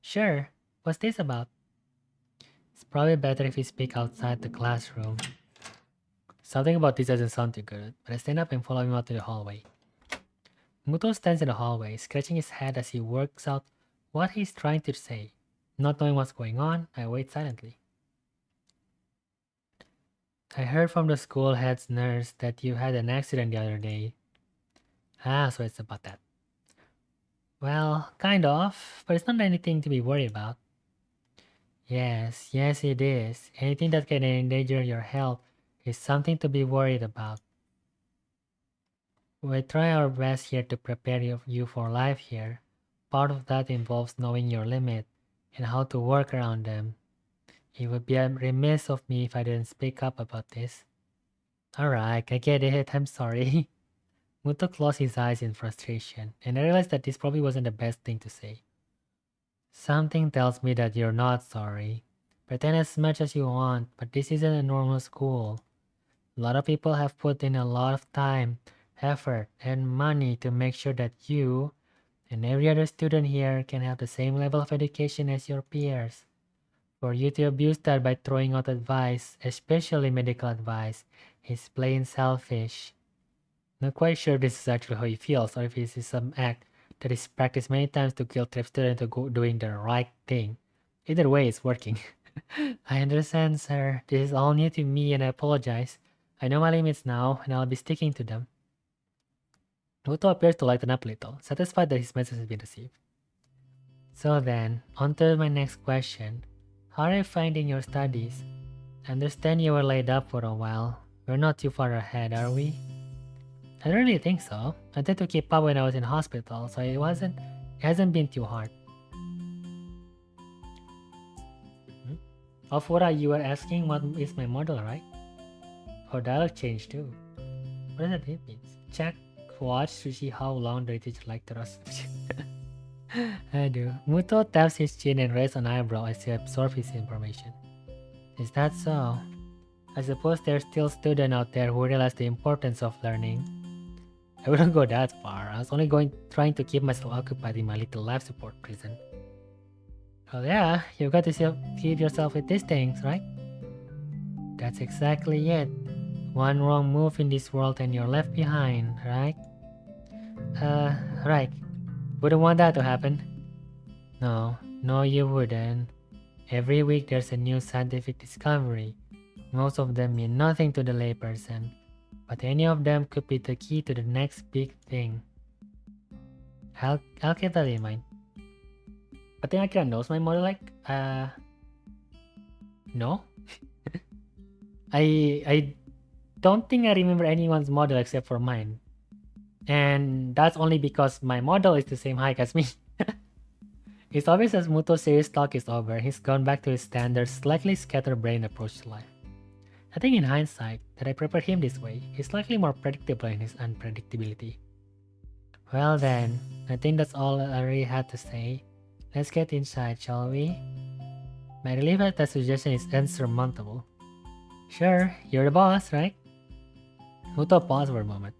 Sure, what's this about? It's probably better if we speak outside the classroom. Something about this doesn't sound too good, but I stand up and follow him out to the hallway. Muto stands in the hallway, scratching his head as he works out what he's trying to say. Not knowing what's going on, I wait silently. I heard from the school head's nurse that you had an accident the other day. Ah, so it's about that. Well, kind of, but it's not anything to be worried about. Yes, it is. Anything that can endanger your health is something to be worried about. We try our best here to prepare you for life here. Part of that involves knowing your limit and how to work around them. It would be remiss of me if I didn't speak up about this. Alright, I get it, I'm sorry. Muto closed his eyes in frustration, and I realized that this probably wasn't the best thing to say. Something tells me that you're not sorry. Pretend as much as you want, but this isn't a normal school. A lot of people have put in a lot of time, effort, and money to make sure that you and every other student here can have the same level of education as your peers. For you to abuse that by throwing out advice, especially medical advice, is plain selfish. Not quite sure if this is actually how he feels or if this is some act that is practiced many times to guilt-trip students into doing the right thing. Either way, it's working. I understand, sir. This is all new to me and I apologize. I know my limits now and I'll be sticking to them. Muto appears to lighten up a little, satisfied that his message has been received. So then, on to my next question. How are you finding your studies? I understand you were laid up for a while. We're not too far ahead, are we? I don't really think so. I tend to keep up when I was in hospital, so it hasn't been too hard. Of what you were asking, what is my model, right? Oh, dialogue change too. What does that mean? Check, watch to see how long the teacher liked us. I do. Muto taps his chin and raises an eyebrow as he absorbs his information. Is that so? I suppose there's still students out there who realize the importance of learning. I wouldn't go that far. I was only trying to keep myself occupied in my little life support prison. Well, yeah, you got to keep yourself with these things, right? That's exactly it. One wrong move in this world and you're left behind, right? Right. Wouldn't want that to happen. No, you wouldn't. Every week there's a new scientific discovery. Most of them mean nothing to the layperson, but any of them could be the key to the next big thing. I'll keep that in mind. I think Akira knows my model, like, no? I don't think I remember anyone's model except for mine. And that's only because my model is the same height as me. It's obvious as Muto's serious talk is over, he's gone back to his standard, slightly scatterbrained approach to life. I think in hindsight, that I prepared him this way, he's slightly more predictable in his unpredictability. Well then, I think that's all I really had to say. Let's get inside, shall we? My relief at that suggestion is insurmountable. Sure, you're the boss, right? Muto paused for a moment.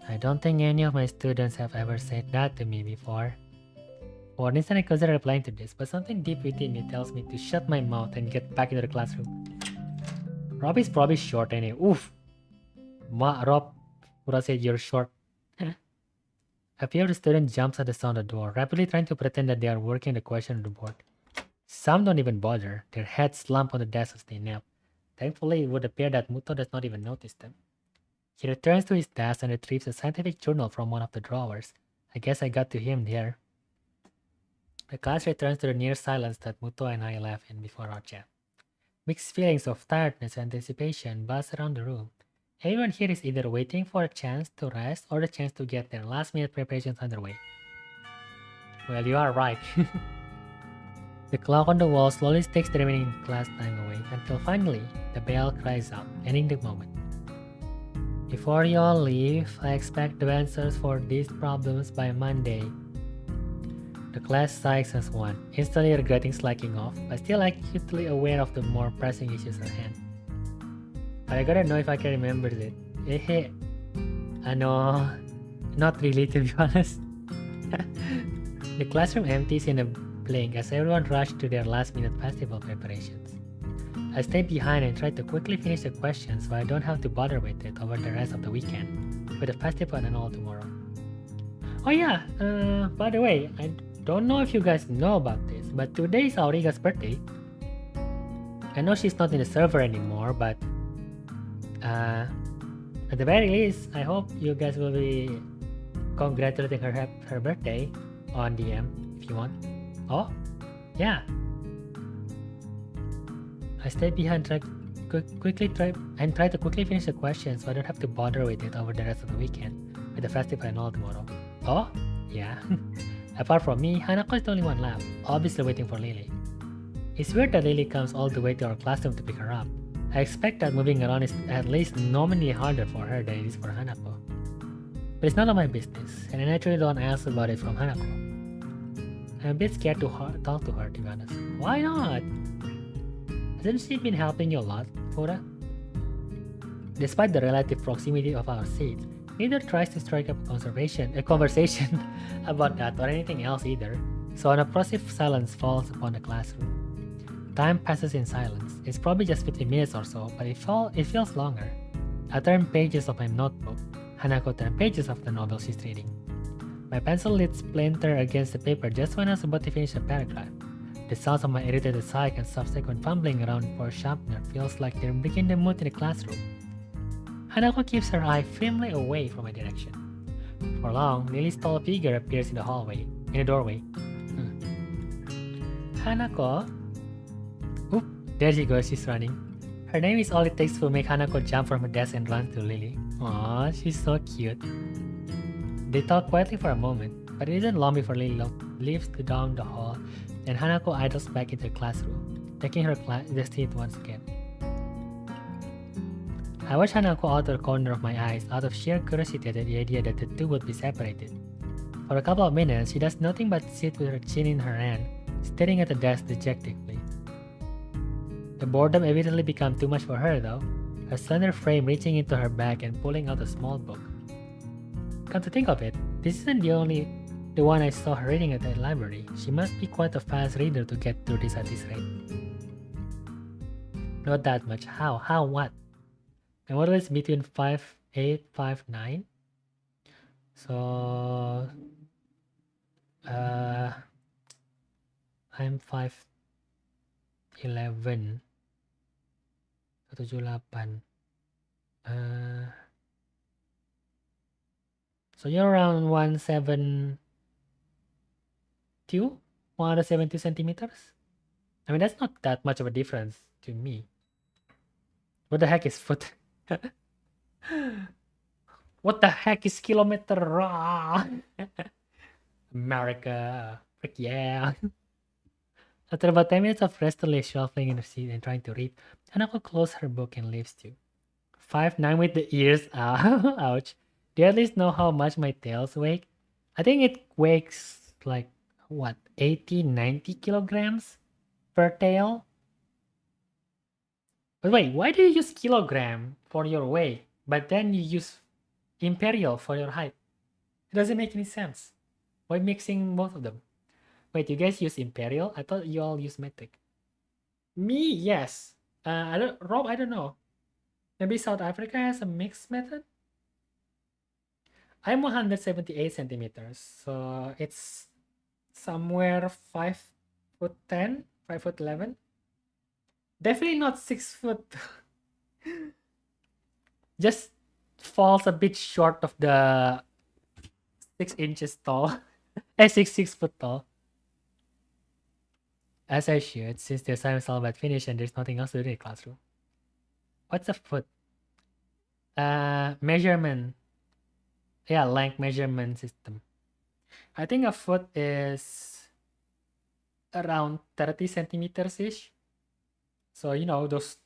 I don't think any of my students have ever said that to me before. For an instant I considered replying to this, but something deep within me tells me to shut my mouth and get back into the classroom. Rob is probably short anyway. Oof! Rob would have said you're short. A few of the students jumps at the sound of the door, rapidly trying to pretend that they are working the question on the board. Some don't even bother, their heads slump on the desk as they nap. Thankfully, it would appear that Muto does not even notice them. He returns to his desk and retrieves a scientific journal from one of the drawers. I guess I got to him there. The class returns to the near silence that Muto and I left in before our chat. Mixed feelings of tiredness and anticipation buzz around the room. Everyone here is either waiting for a chance to rest or the chance to get their last-minute preparations underway. Well, you are right. The clock on the wall slowly takes the remaining class time away until finally the bell cries out, ending the moment. Before you all leave, I expect the answers for these problems by Monday. The class sighs as one, instantly regretting slacking off, but still acutely aware of the more pressing issues at hand. But I gotta know if I can remember it. I know, not really to be honest. The classroom empties in a blink as everyone rushed to their last-minute festival preparations. I stay behind and try to quickly finish the questions so I don't have to bother with it over the rest of the weekend, with the festival and all tomorrow. Oh yeah, by the way, I don't know if you guys know about this, but today is Auriga's birthday. I know she's not in the server anymore, but at the very least, I hope you guys will be congratulating her birthday on DM if you want. Oh, yeah. I stay behind quickly try to quickly finish the question so I don't have to bother with it over the rest of the weekend with the festival and all tomorrow. Oh, yeah. Apart from me, Hanako is the only one left, obviously waiting for Lily. It's weird that Lily comes all the way to our classroom to pick her up. I expect that moving around is at least nominally harder for her than it is for Hanako. But it's none of my business, and I naturally don't ask about it from Hanako. I'm a bit scared to talk to her, to be honest. Why not? Hasn't she been helping you a lot, Fura? Despite the relative proximity of our seats, neither tries to strike up a conversation about that or anything else either, so an oppressive silence falls upon the classroom. Time passes in silence. It's probably just 15 minutes or so, but it feels longer. I turn pages of my notebook. Hanako turns pages of the novel she's reading. My pencil lid splintered against the paper just when I was about to finish a paragraph. The sounds of my irritated sigh and subsequent fumbling around for a sharpener feels like they're breaking the mood in the classroom. Hanako keeps her eye firmly away from my direction. For long, Lily's tall figure appears in the doorway. Hanako? Oop, there she goes, she's running. Her name is all it takes to make Hanako jump from her desk and run to Lily. Aww, she's so cute. They talk quietly for a moment, but it isn't long before Lily leaves down the hall and Hanako idles back into the classroom, taking her seat once again. I watch Hanako out of the corner of my eyes out of sheer curiosity at the idea that the two would be separated. For a couple of minutes, she does nothing but sit with her chin in her hand, staring at the desk dejectedly. The boredom evidently became too much for her though, her slender frame reaching into her bag and pulling out a small book. Come to think of it, this isn't the one I saw her reading at the library. She must be quite a fast reader to get through this at this rate. Not that much. How? What? My model is between 5'8", 5'9". So I'm 5'11". 178. So you're around 172 centimeters? I mean, that's not that much of a difference to me. What the heck is foot? What the heck is kilometer? America. Frick yeah. After about 10 minutes of restlessly shuffling in her seat and trying to read, Hanako closes her book and leaves too. 5'9" with the ears. Ouch. Do you at least know how much my tails weigh? I think it weighs like, what, 80, 90 kilograms per tail? But wait, why do you use kilogram for your weight, but then you use imperial for your height? It doesn't make any sense. Why mixing both of them? Wait, you guys use imperial? I thought you all use metric. Me, yes. Rob, I don't know. Maybe South Africa has a mixed method? I'm 178 centimeters, so it's somewhere 5'10", 5'11". Definitely not 6 foot. Just falls a bit short of the 6 inches tall. 6 foot tall. As I should, since the assignment is all about finished and there's nothing else to do in the classroom. What's a foot? Measurement. Yeah, length measurement system. I think a foot is around 30 centimeters ish. So those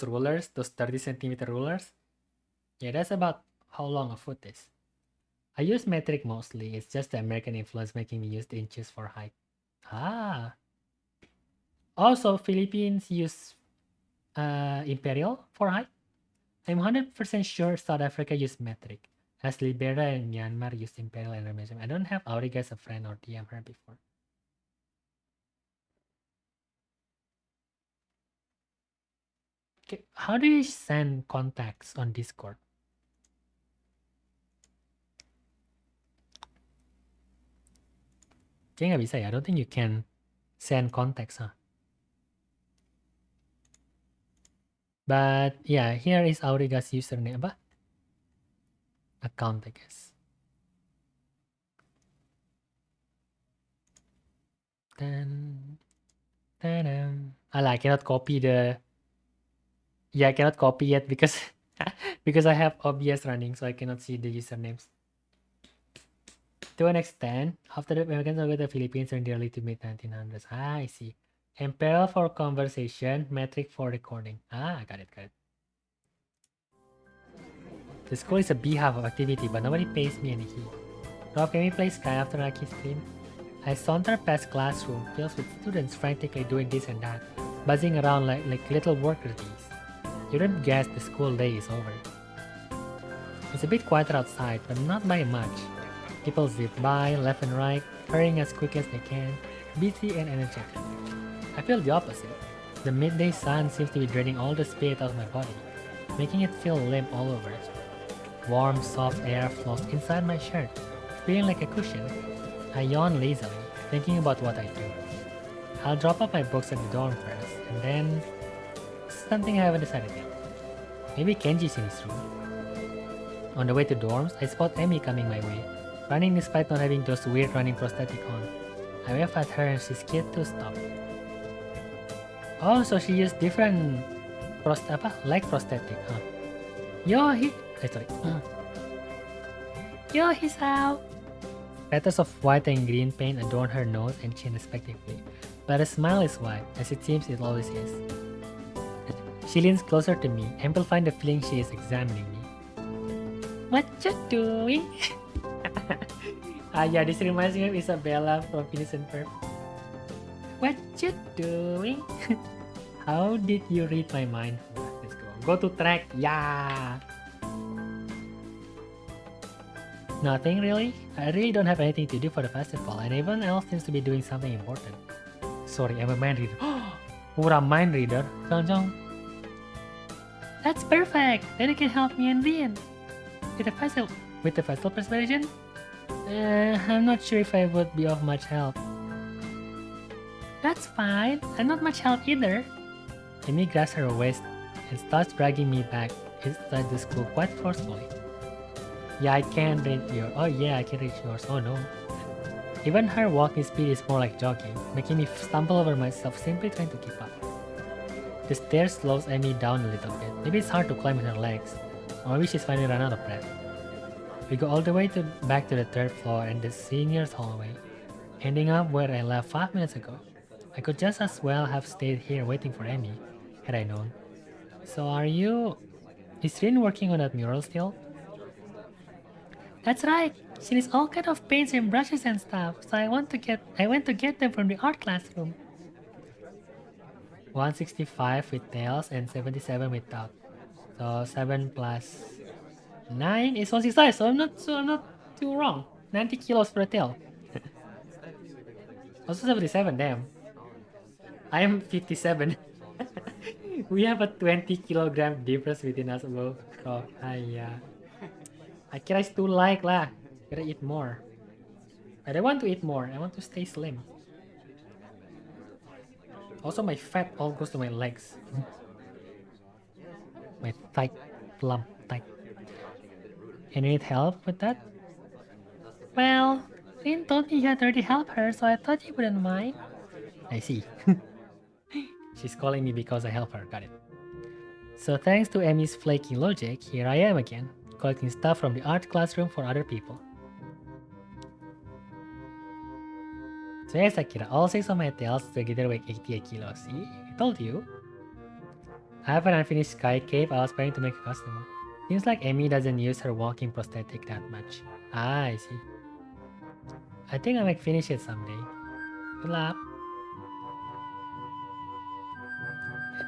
rulers, those 30 centimeter rulers. Yeah, that's about how long a foot is. I use metric mostly. It's just the American influence making me use the inches for height. Also, Philippines use imperial for height. I'm 100% sure South Africa use metric. As Liberia and Myanmar use imperial and measurement. I don't have Auriga as a friend or DM her before. Okay, how do you send contacts on Discord? Kayaknya nggak bisa ya. I don't think you can send contacts, huh? But yeah, here is Auriga's username. Apa? Account, I guess. I cannot copy the Yeah, I cannot copy yet because because I have OBS running, so I cannot see the usernames. To an extent, after the Americans over the Philippines in the early to mid 1900s. Ah, I see. Imperial for conversation, metric for recording. Ah, got it, got it. The school is a beehive of activity, but nobody pays me any heed. Rob, can we play Sky after Aki's stream? I saunter past classroom filled with students frantically doing this and that, buzzing around like little worker bees. You don't guess the school day is over. It's a bit quieter outside, but not by much. People zip by, left and right, hurrying as quick as they can, busy and energetic. I feel the opposite. The midday sun seems to be draining all the spirit out of my body, making it feel limp all over. Warm, soft air flows inside my shirt, feeling like a cushion. I yawn lazily, thinking about what I do. I'll drop off my books at the dorm first, and then something I haven't decided yet. Maybe Kenji's in his room. On the way to dorms, I spot Emmy coming my way, running despite not having those weird running prosthetic on. I wave at her and she's scared to stop. Oh, so she used different leg prosthetic, huh? Yo, he's out! Petals of white and green paint adorn her nose and chin respectively, but her smile is wide, as it seems it always is. She leans closer to me, amplifying the feeling she is examining me. What you doing? Yeah, this reminds me of Isabella from Phineas and Ferb. What you doing? How did you read my mind? Let's go. Go to track. Yeah. Nothing really. I really don't have anything to do for the festival, and everyone else seems to be doing something important. Sorry, I'm a mind reader. Pura mind reader. Jong. That's perfect. Then you can help me and Rian. With the festival preparation? I'm not sure if I would be of much help. That's fine. I'm not much help either. Amy grabs her waist and starts dragging me back inside the school quite forcefully. Yeah, I can reach yours. Oh yeah, I can reach yours. Oh no. Even her walking speed is more like jogging, making me stumble over myself simply trying to keep up. The stairs slows Amy down a little bit. Maybe it's hard to climb with her legs. Or maybe she's finally run out of breath. We go all the way back to the third floor and the seniors hallway, ending up where I left 5 minutes ago. I could just as well have stayed here waiting for Amy, had I known. So is Rin working on that mural still? That's right. She needs all kind of paints and brushes and stuff, so I went to get them from the art classroom. 165 with tails and 77 without. So 7 plus 9 is 165, so I'm not too wrong. 90 kilos for a tail. Also 77, damn. I am 57. We have a 20 kilogram difference between us both. Oh, I kira it's too light lah. Gotta eat more. I don't want to eat more. I want to stay slim. Also, my fat all goes to my legs. My tight, plump, tight. And you need help with that? Well, Lynn told me you had already helped her, so I thought you wouldn't mind. I see. She's calling me because I help her, got it. So thanks to Emmy's flaky logic, here I am again, collecting stuff from the art classroom for other people. So yes, Akira, all 6 of my tails together weigh 88 kilos. See? I told you. I have an unfinished sky cape I was planning to make a customer. Seems like Emmy doesn't use her walking prosthetic that much. Ah, I see. I think I might finish it someday. Good luck.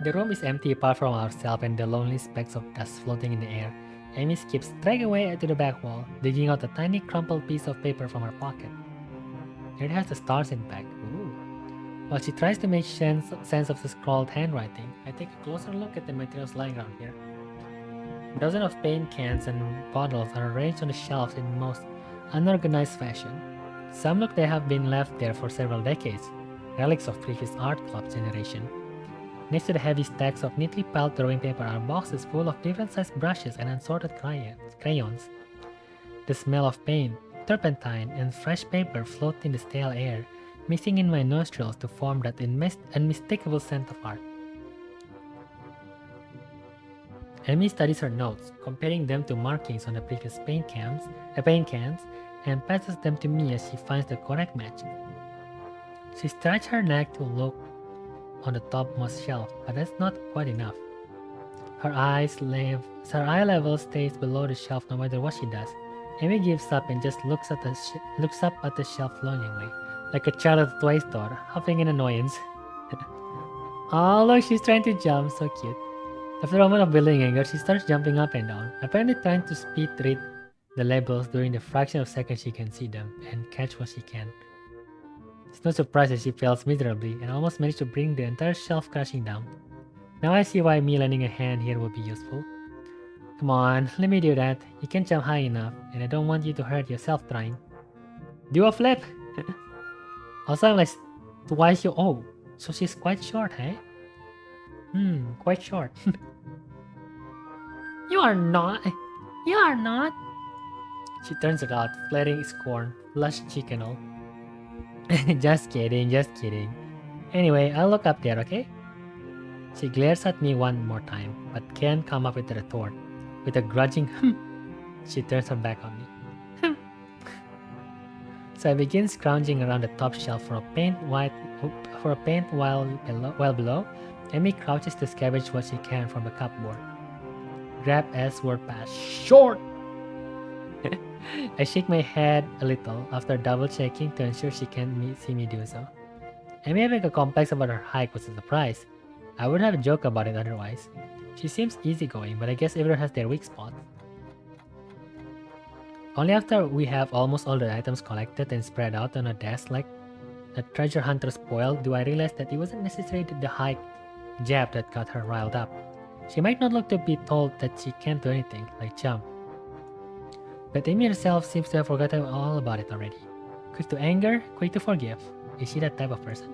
The room is empty apart from ourselves and the lonely specks of dust floating in the air. Amy skips straight away to the back wall, digging out a tiny crumpled piece of paper from her pocket. It has the stars in back. Ooh. While she tries to make sense of the scrawled handwriting, I take a closer look at the materials lying around here. Dozens of paint cans and bottles are arranged on the shelves in most unorganized fashion. Some look they have been left there for several decades, relics of previous art club generation. Next to the heavy stacks of neatly piled drawing paper are boxes full of different sized brushes and unsorted crayons. The smell of paint, turpentine, and fresh paper float in the stale air, mixing in my nostrils to form that unmistakable scent of art. Amy studies her notes, comparing them to markings on the previous paint cans, and passes them to me as she finds the correct match. She stretches her neck to look on the topmost shelf, but that's not quite enough. Her eye level stays below the shelf no matter what she does. Amy gives up and just looks up at the shelf longingly, like a child at a toy store, huffing in annoyance. Oh look, she's trying to jump, so cute. After a moment of building anger, she starts jumping up and down, apparently trying to speed read the labels during the fraction of seconds she can see them and catch what she can. It's no surprise that she fails miserably and almost managed to bring the entire shelf crashing down. Now I see why me lending a hand here would be useful. Come on, let me do that. You can't jump high enough, and I don't want you to hurt yourself trying. Do a flip! Also, I'm like twice your— oh, so she's quite short, eh? Quite short. You are not! You are not! She turns it out, flaring scorn, flushed cheek and all. Just kidding, just kidding. Anyway, I'll look up there, okay? She glares at me one more time, but can't come up with a retort. With a grudging she turns her back on me. So I begin scrounging around the top shelf for a paint while below, Amy crouches to scavenge what she can from the cupboard. Grab S word pass. Short! I shake my head a little after double checking to ensure she can't see me do so. Amy having a complex about her height was a surprise. I would have a joke about it otherwise. She seems easygoing, but I guess everyone has their weak spot. Only after we have almost all the items collected and spread out on a desk like a treasure hunter spoil do I realize that it wasn't necessarily the high jab that got her riled up. She might not look to be told that she can't do anything, like jump. But Amy herself seems to have forgotten all about it already. Quick to anger, quick to forgive. Is she that type of person?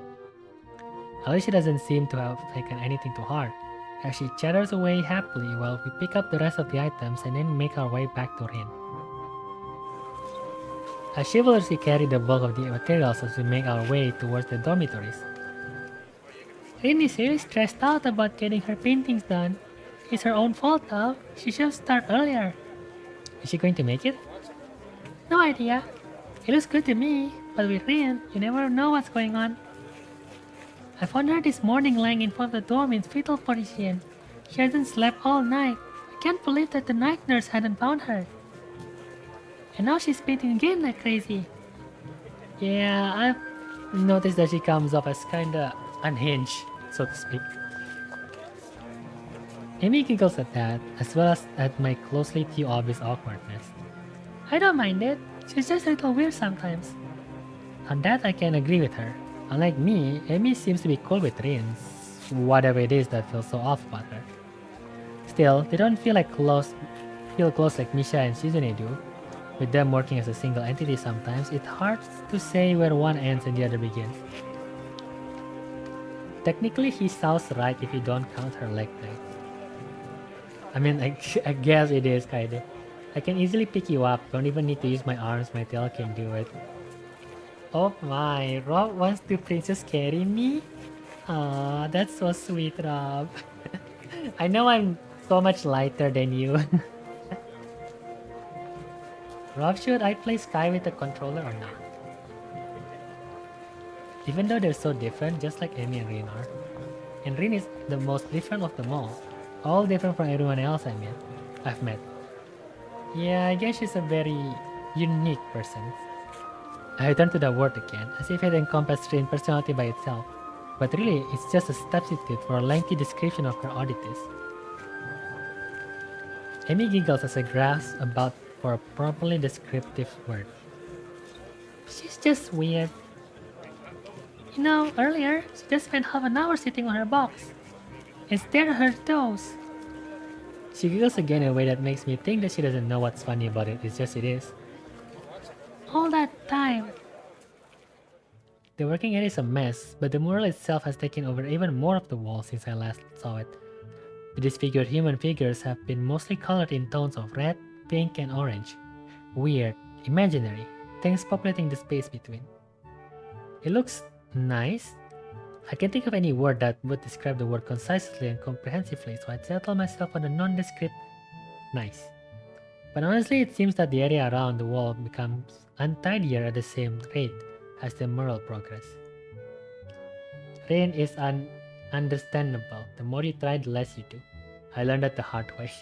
At least she doesn't seem to have taken anything to heart, as she chatters away happily while we pick up the rest of the items and then make our way back to Rin. I chivalrously carry the bulk of the materials as we make our way towards the dormitories. Rin is really stressed out about getting her paintings done. It's her own fault though. She should start earlier. Is she going to make it? No idea. It looks good to me, but with Rin, you never know what's going on. I found her this morning lying in front of the dorm in fetal position. She hasn't slept all night. I can't believe that the night nurse hadn't found her. And now she's painting again like crazy. Yeah, I've noticed that she comes off as kinda unhinged, so to speak. Amy giggles at that, as well as at my closely too obvious awkwardness. I don't mind it. She's just a little weird sometimes. On that I can agree with her. Unlike me, Amy seems to be cool with Rin, whatever it is that feels so off about her. Still, they don't feel close like Misha and Shizune do. With them working as a single entity sometimes, it's hard to say where one ends and the other begins. Technically, he sounds right if you don't count her leg day. I mean, I guess it is kinda. I can easily pick you up, don't even need to use my arms, my tail can do it. Oh my, Rob wants to princess carry me? Aw, that's so sweet, Rob. I know I'm so much lighter than you. Rob, should I play Sky with the controller or not? Even though they're so different, just like Amy and Rin are. And Rin is the most different of them all different from everyone else I've met. Yeah, I guess she's a very unique person. I return to the word again, as if it encompassed Rin's personality by itself. But really, it's just a substitute for a lengthy description of her oddities. Amy giggles as I grasp about for a properly descriptive word. She's just weird. You know, earlier, she just spent half an hour sitting on her box and stared at her toes. She giggles again in a way that makes me think that she doesn't know what's funny about it, it's just it is. All that time. The working area is a mess, but the mural itself has taken over even more of the wall since I last saw it. The disfigured human figures have been mostly colored in tones of red, pink, and orange. Weird, imaginary, things populating the space between. It looks nice. I can't think of any word that would describe the word concisely and comprehensively, so I settled myself on a nondescript nice. But honestly, it seems that the area around the wall becomes untidier at the same rate as the mural progress. Rain is understandable. The more you try, the less you do. I learned that the hard way.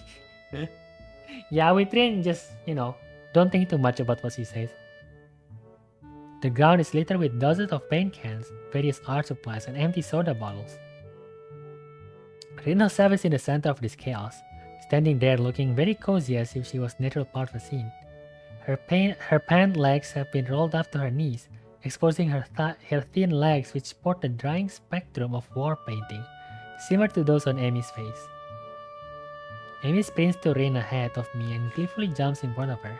Yeah, with Rain, just, don't think too much about what she says. The ground is littered with dozens of paint cans, various art supplies, and empty soda bottles. Rain herself is in the center of this chaos, standing there looking very cozy as if she was a natural part of the scene. Her pant legs have been rolled up to her knees, exposing her thin legs which sport the drying spectrum of war painting, similar to those on Amy's face. Amy sprints to Rain ahead of me and gleefully jumps in front of her.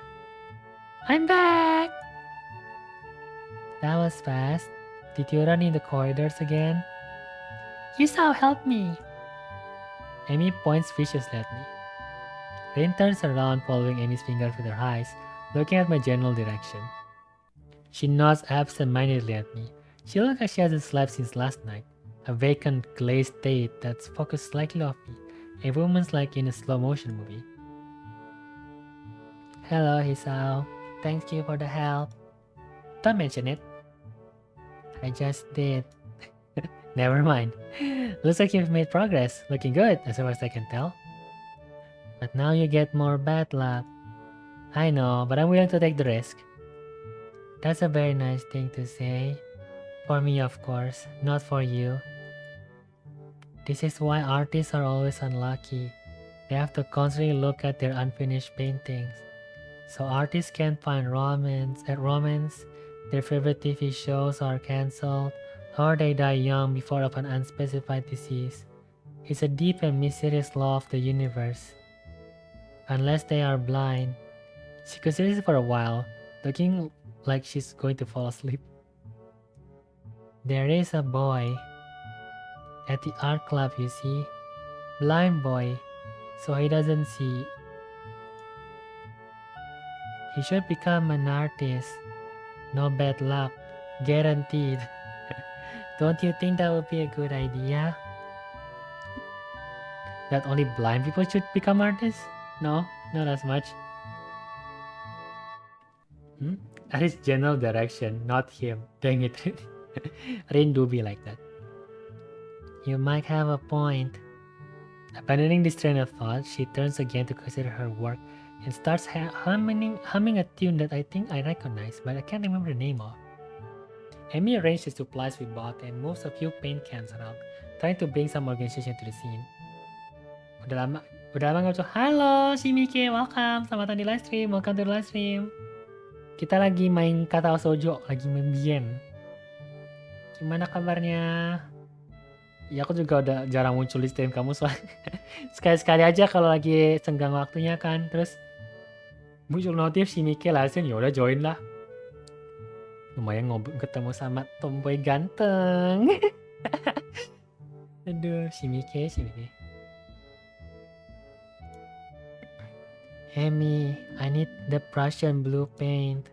I'm back! That was fast. Did you run in the corridors again? You saw help me. Amy points viciously at me. Rain turns around following Amy's fingers with her eyes, looking at my general direction. She nods absent-mindedly at me. She looks like she hasn't slept since last night. A vacant, glazed state that's focused slightly off me. A woman's like in a slow-motion movie. Hello, Hisao. Thank you for the help. Don't mention it. I just did. Never mind. Looks like you've made progress. Looking good, as far as I can tell. But now you get more bad luck. I know, but I'm willing to take the risk. That's a very nice thing to say. For me, of course, not for you. This is why artists are always unlucky. They have to constantly look at their unfinished paintings. So artists can't find romance, their favorite TV shows are cancelled, or they die young before of an unspecified disease. It's a deep and mysterious law of the universe. Unless they are blind. She considers it for a while, looking like she's going to fall asleep. There is a boy at the art club, you see. Blind boy, so he doesn't see. He should become an artist. No bad luck. Guaranteed. Don't you think that would be a good idea? That only blind people should become artists? No, not as much. That is general direction, not him. Dang it. Rain do be like that. You might have a point. Abandoning this train of thought, she turns again to consider her work and starts humming a tune that I think I recognize, but I can't remember the name of. Amy arranged the supplies we bought and moves a few paint cans around, trying to bring some organization to the scene. Udah lama gak muncul. Halo, Shimike, welcome. Selamat datang di live stream. Welcome to the live stream. Kita lagi main KATAWA SHOUJO, lagi main Bien. Gimana kabarnya? Ya aku juga udah jarang muncul di stream kamu soalnya. Sekali-sekali aja kalau lagi senggang waktunya kan. Terus muncul notif Shimike langsung ya udah join lah. Lumayan ketemu sama tomboy ganteng. Aduh, Shimike. Amy, I need the Prussian blue paint.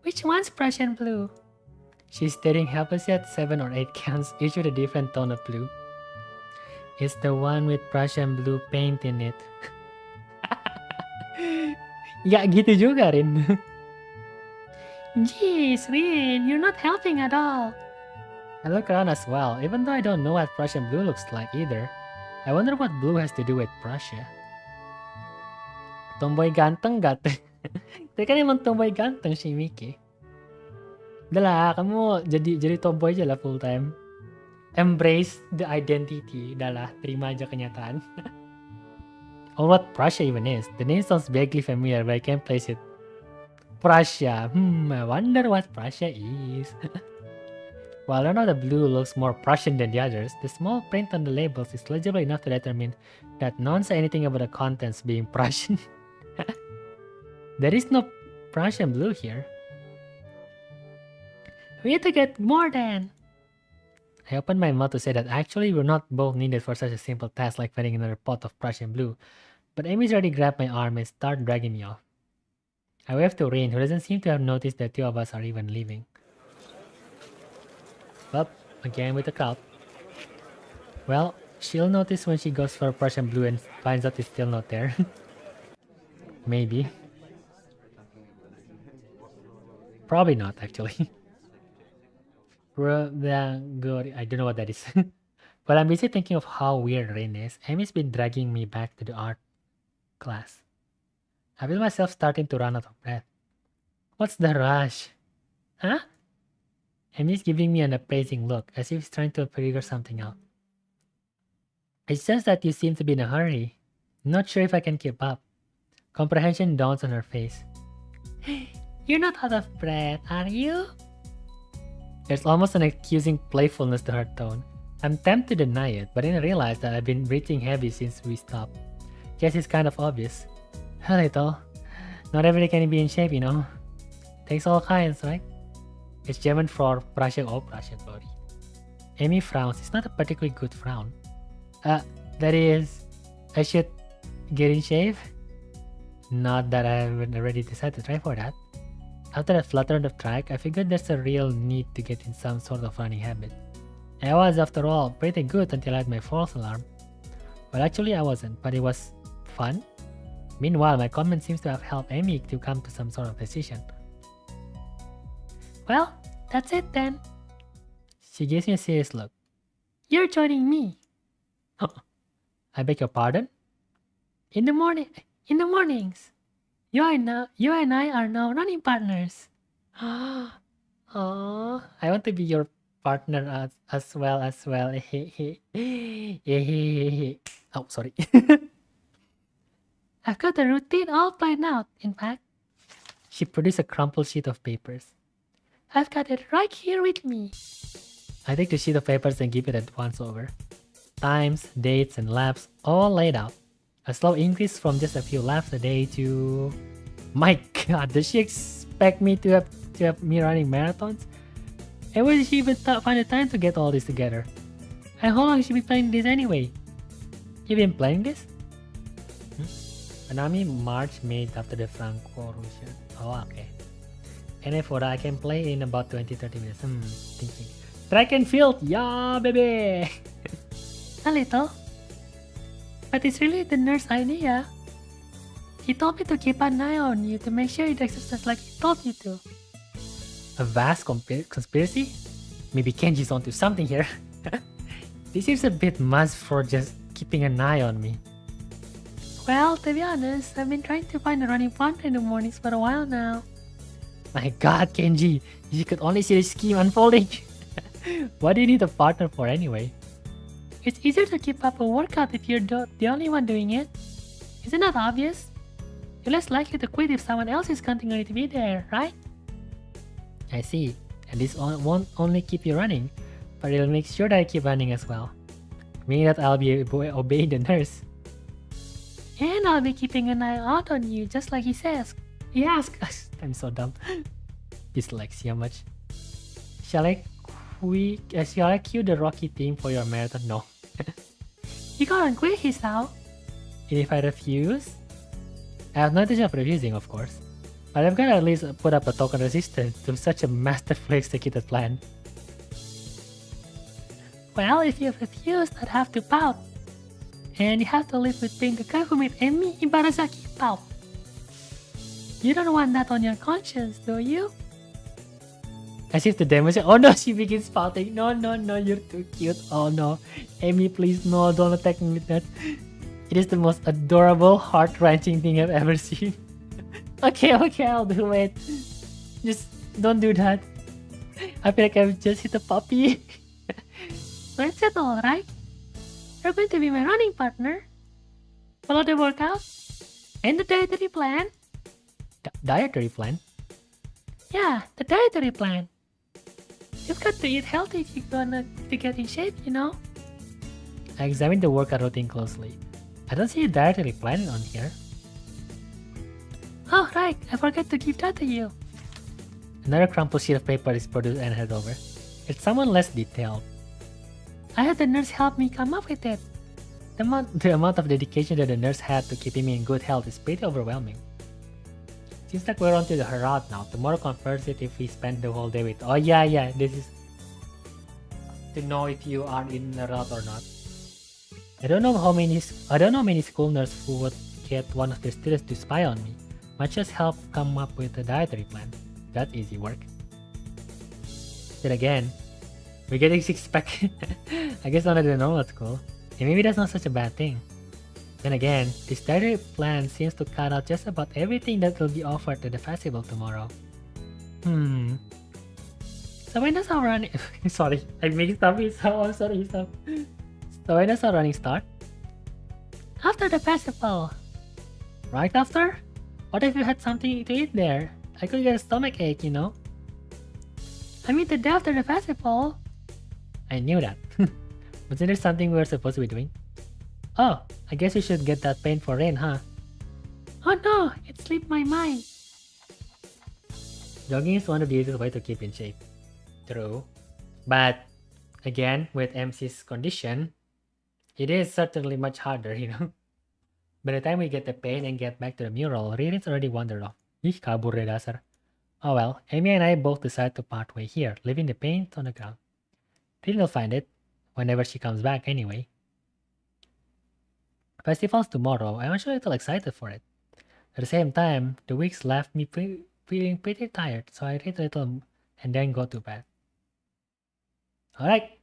Which one's Prussian blue? She's staring helplessly at 7 or 8 cans, each with a different tone of blue. It's the one with Prussian blue paint in it. Ya gitu juga, Rin. Jeez, Rin, you're not helping at all. I look around as well, even though I don't know what Prussian blue looks like either. I wonder what blue has to do with Prussia. Tomboy ganteng. Tapi kan emang tomboy ganteng si Miki. Udah lah, kamu jadi tomboy aja lah full time. Embrace the identity. Udah lah, terima aja kenyataan. Or what Prussia even is. The name sounds vaguely familiar, but I can't place it. Prussia. I wonder what Prussia is. While none of the blue looks more Prussian than the others, the small print on the labels is legible enough to determine that none say anything about the contents being Prussian. There is no Prussian blue here. We need to get more then. I opened my mouth to say that actually we're not both needed for such a simple task like finding another pot of Prussian blue, but Amy's already grabbed my arm and started dragging me off. I waved to Rain, who doesn't seem to have noticed the two of us are even leaving. Well, Again with the crowd. Well, she'll notice when she goes for Prussian blue and finds out it's still not there. Maybe. Probably not, actually. I don't know what that is. But I'm busy thinking of how weird Rain is. Amy's been dragging me back to the art class. I feel myself starting to run out of breath. What's the rush? Huh? Amy's giving me an appraising look, as if she's trying to figure something out. It's just that you seem to be in a hurry. Not sure if I can keep up. Comprehension dawns on her face. You're not out of breath, are you? There's almost an accusing playfulness to her tone. I'm tempted to deny it, but then I realize that I've been breathing heavy since we stopped. Guess it's kind of obvious. A little. Not everybody can be in shape, you know. Takes all kinds, right? It's German for Prussian or Prussian body. Amy frowns. It's not a particularly good frown. That is, I should get in shape? Not that I haven't already decided to try for that. After that flutter on the track, I figured there's a real need to get in some sort of running habit. I was, after all, pretty good until I had my false alarm. Well, actually I wasn't, but it was fun. Meanwhile, my comment seems to have helped Amy to come to some sort of decision. Well, that's it then. She gives me a serious look. You're joining me. I beg your pardon? In the mornings. You and I are now running partners. Oh, I want to be your partner as well. Oh, sorry. I've got the routine all planned out, in fact. She produced a crumpled sheet of papers. I've got it right here with me. I take the sheet of papers and give it a once over. Times, dates, and laps all laid out. A slow increase from just a few laps a day to... My god, does she expect me to have me running marathons? And where did she even find the time to get all this together? And how long has she been planning this anyway? You been planning this? Anami March made after the Franco-Russian. Oh, okay. And for that, I can play in about 20-30 minutes. Thinking. Track and field! Yeah, baby! A little. But it's really the nurse's idea. He told me to keep an eye on you to make sure you exercise like he told you to. A vast conspiracy? Maybe Kenji's onto something here. This seems a bit much for just keeping an eye on me. Well, to be honest, I've been trying to find a running partner in the mornings for a while now. My god, Kenji, you could only see the scheme unfolding. What do you need a partner for anyway? It's easier to keep up a workout if you're the only one doing it. Isn't that obvious? You're less likely to quit if someone else is counting on you to be there, right? I see. And this won't only keep you running, but it'll make sure that I keep running as well. Meaning that I'll be obeying the nurse. And I'll be keeping an eye out on you, just like he says. He asks. I'm so dumb. Dyslexia much. Shall I cue the Rocky theme for your marathon? No. You can't quit, he sao. And if I refuse? I have no intention of refusing, of course. But I've got to at least put up a token resistance to such a masterfully executed plan. Well, if you refuse, I'd have to pout. And you have to live with being the guy who made Emi Ibarazaki pout. You don't want that on your conscience, do you? As if to demonstrate. Oh no, she begins pouting. No, you're too cute. Oh no. Amy, please, no, don't attack me with that. It is the most adorable, heart-wrenching thing I've ever seen. Okay, I'll do it. Just don't do that. I feel like I've just hit a puppy. That's it, alright? You're going to be my running partner. Follow the workout and the dietary plan. Dietary plan? Yeah, the dietary plan. You've got to eat healthy if you're gonna get in shape, you know? I examined the workout routine closely. I don't see a dietary plan on here. Oh, right, I forgot to give that to you. Another crumpled sheet of paper is produced and handed over. It's somewhat less detailed. I had the nurse help me come up with it. The amount of dedication that the nurse had to keeping me in good health is pretty overwhelming. Seems like we're onto her route now. Tomorrow confirms it if we spend the whole day with... Oh yeah, this to know if you are in the route or not. I don't know many school nurses who would get one of their students to spy on me. Might just help come up with a dietary plan. That's easy work. Then again, we're getting 6-pack. I guess not at the normal school. And maybe that's not such a bad thing. Then again, this dietary plan seems to cut out just about everything that will be offered at the festival tomorrow. So when does our running... Sorry, I mixed up his I'm sorry, stop. So when does our running start? After the festival. Right after? What if you had something to eat there? I could get a stomach ache, you know? I mean the day after the festival. I knew that. Wasn't there something we were supposed to be doing? Oh, I guess we should get that paint for rain, huh? Oh no, it slipped my mind. Jogging is one of the easiest ways to keep in shape. True. But, again, with MC's condition, it is certainly much harder, you know? By the time we get the paint and get back to the mural, Ririn's already wandered off. Ih, kabur deh dasar. Oh well, Amy and I both decided to part way here, leaving the paint on the ground. Ririn will find it, whenever she comes back anyway. Festival's tomorrow, I'm actually a little excited for it. At the same time, the weeks left me feeling pretty tired, so I read a little and then go to bed. Alright,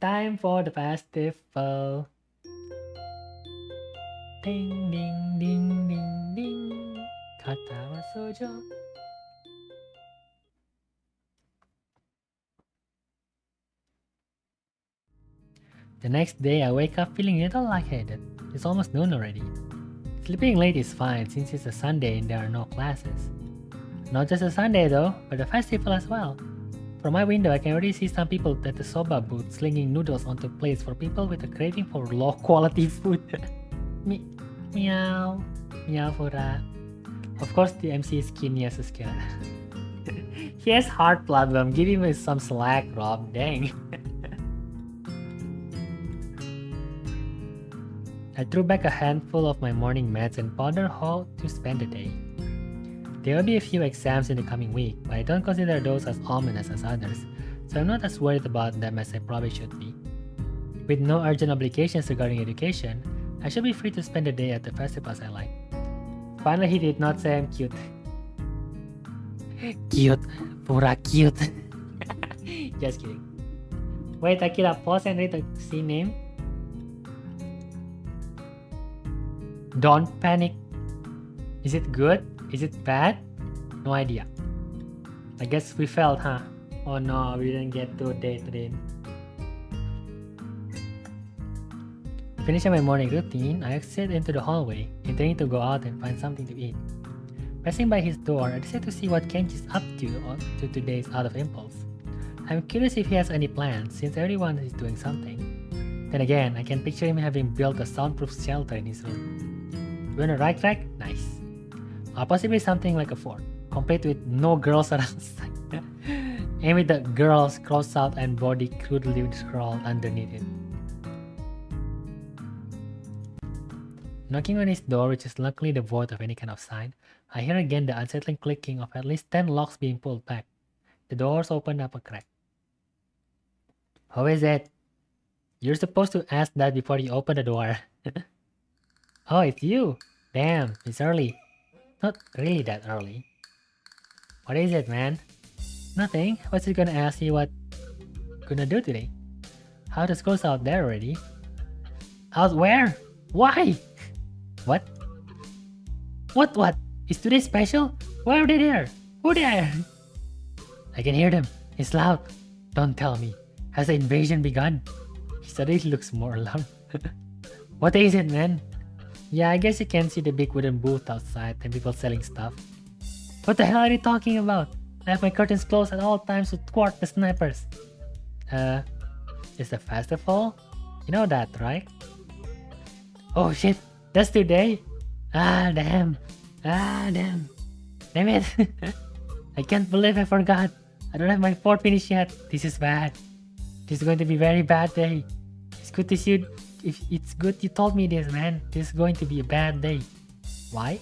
time for the festival. Ding ding ding ding ding. Katawa Shoujo. The next day, I wake up feeling a little lightheaded. It's almost noon already. Sleeping late is fine since it's a Sunday and there are no classes. Not just a Sunday though, but a festival as well. From my window, I can already see some people at the soba booth slinging noodles onto plates for people with a craving for low quality food. Meow. Meow Fura. Of course, the MC is skinny as a skeleton. He has heart problem. Give him some slack, Rob. Dang. I threw back a handful of my morning meds and pondered how to spend the day. There will be a few exams in the coming week, but I don't consider those as ominous as others, so I'm not as worried about them as I probably should be. With no urgent obligations regarding education, I should be free to spend the day at the festivals I like. Finally, he did not say I'm cute. Cute. Pura cute. Just kidding. Wait, Akira, pause and read the scene name. Don't panic. Is it good? Is it bad? No idea. I guess we failed, huh? Oh no, we didn't get to day 3. Finishing my morning routine, I exit into the hallway, intending to go out and find something to eat. Passing by his door, I decide to see what Kenji's up to today's out of impulse. I'm curious if he has any plans, since everyone is doing something. Then again, I can picture him having built a soundproof shelter in his room. You want a right track? Nice. Or possibly something like a fort, complete with no girls around, and with the girls crossed out and body crudely scrawled underneath it. Knocking on his door, which is luckily devoid of any kind of sign, I hear again the unsettling clicking of at least 10 locks being pulled back. The doors open up a crack. Who is it? You're supposed to ask that before you open the door. Oh, it's you. Damn, it's early. Not really that early. What is it, man? Nothing. What's he gonna ask you what gonna do today? How the school's out there already? Out where? Why? What? What? Is today special? Why are they there? Who there? I can hear them. It's loud. Don't tell me. Has the invasion begun? He suddenly looks more alarmed. What is it, man? Yeah, I guess you can see the big wooden booth outside and people selling stuff. What the hell are you talking about? I have my curtains closed at all times to thwart the snipers. It's the festival? You know that, right? Oh shit, that's today? Ah, damn. Damn it. I can't believe I forgot. I don't have my fort finished yet. This is bad. This is going to be a very bad day. It's good to see you. If it's good you told me this, man. This is going to be a bad day. Why?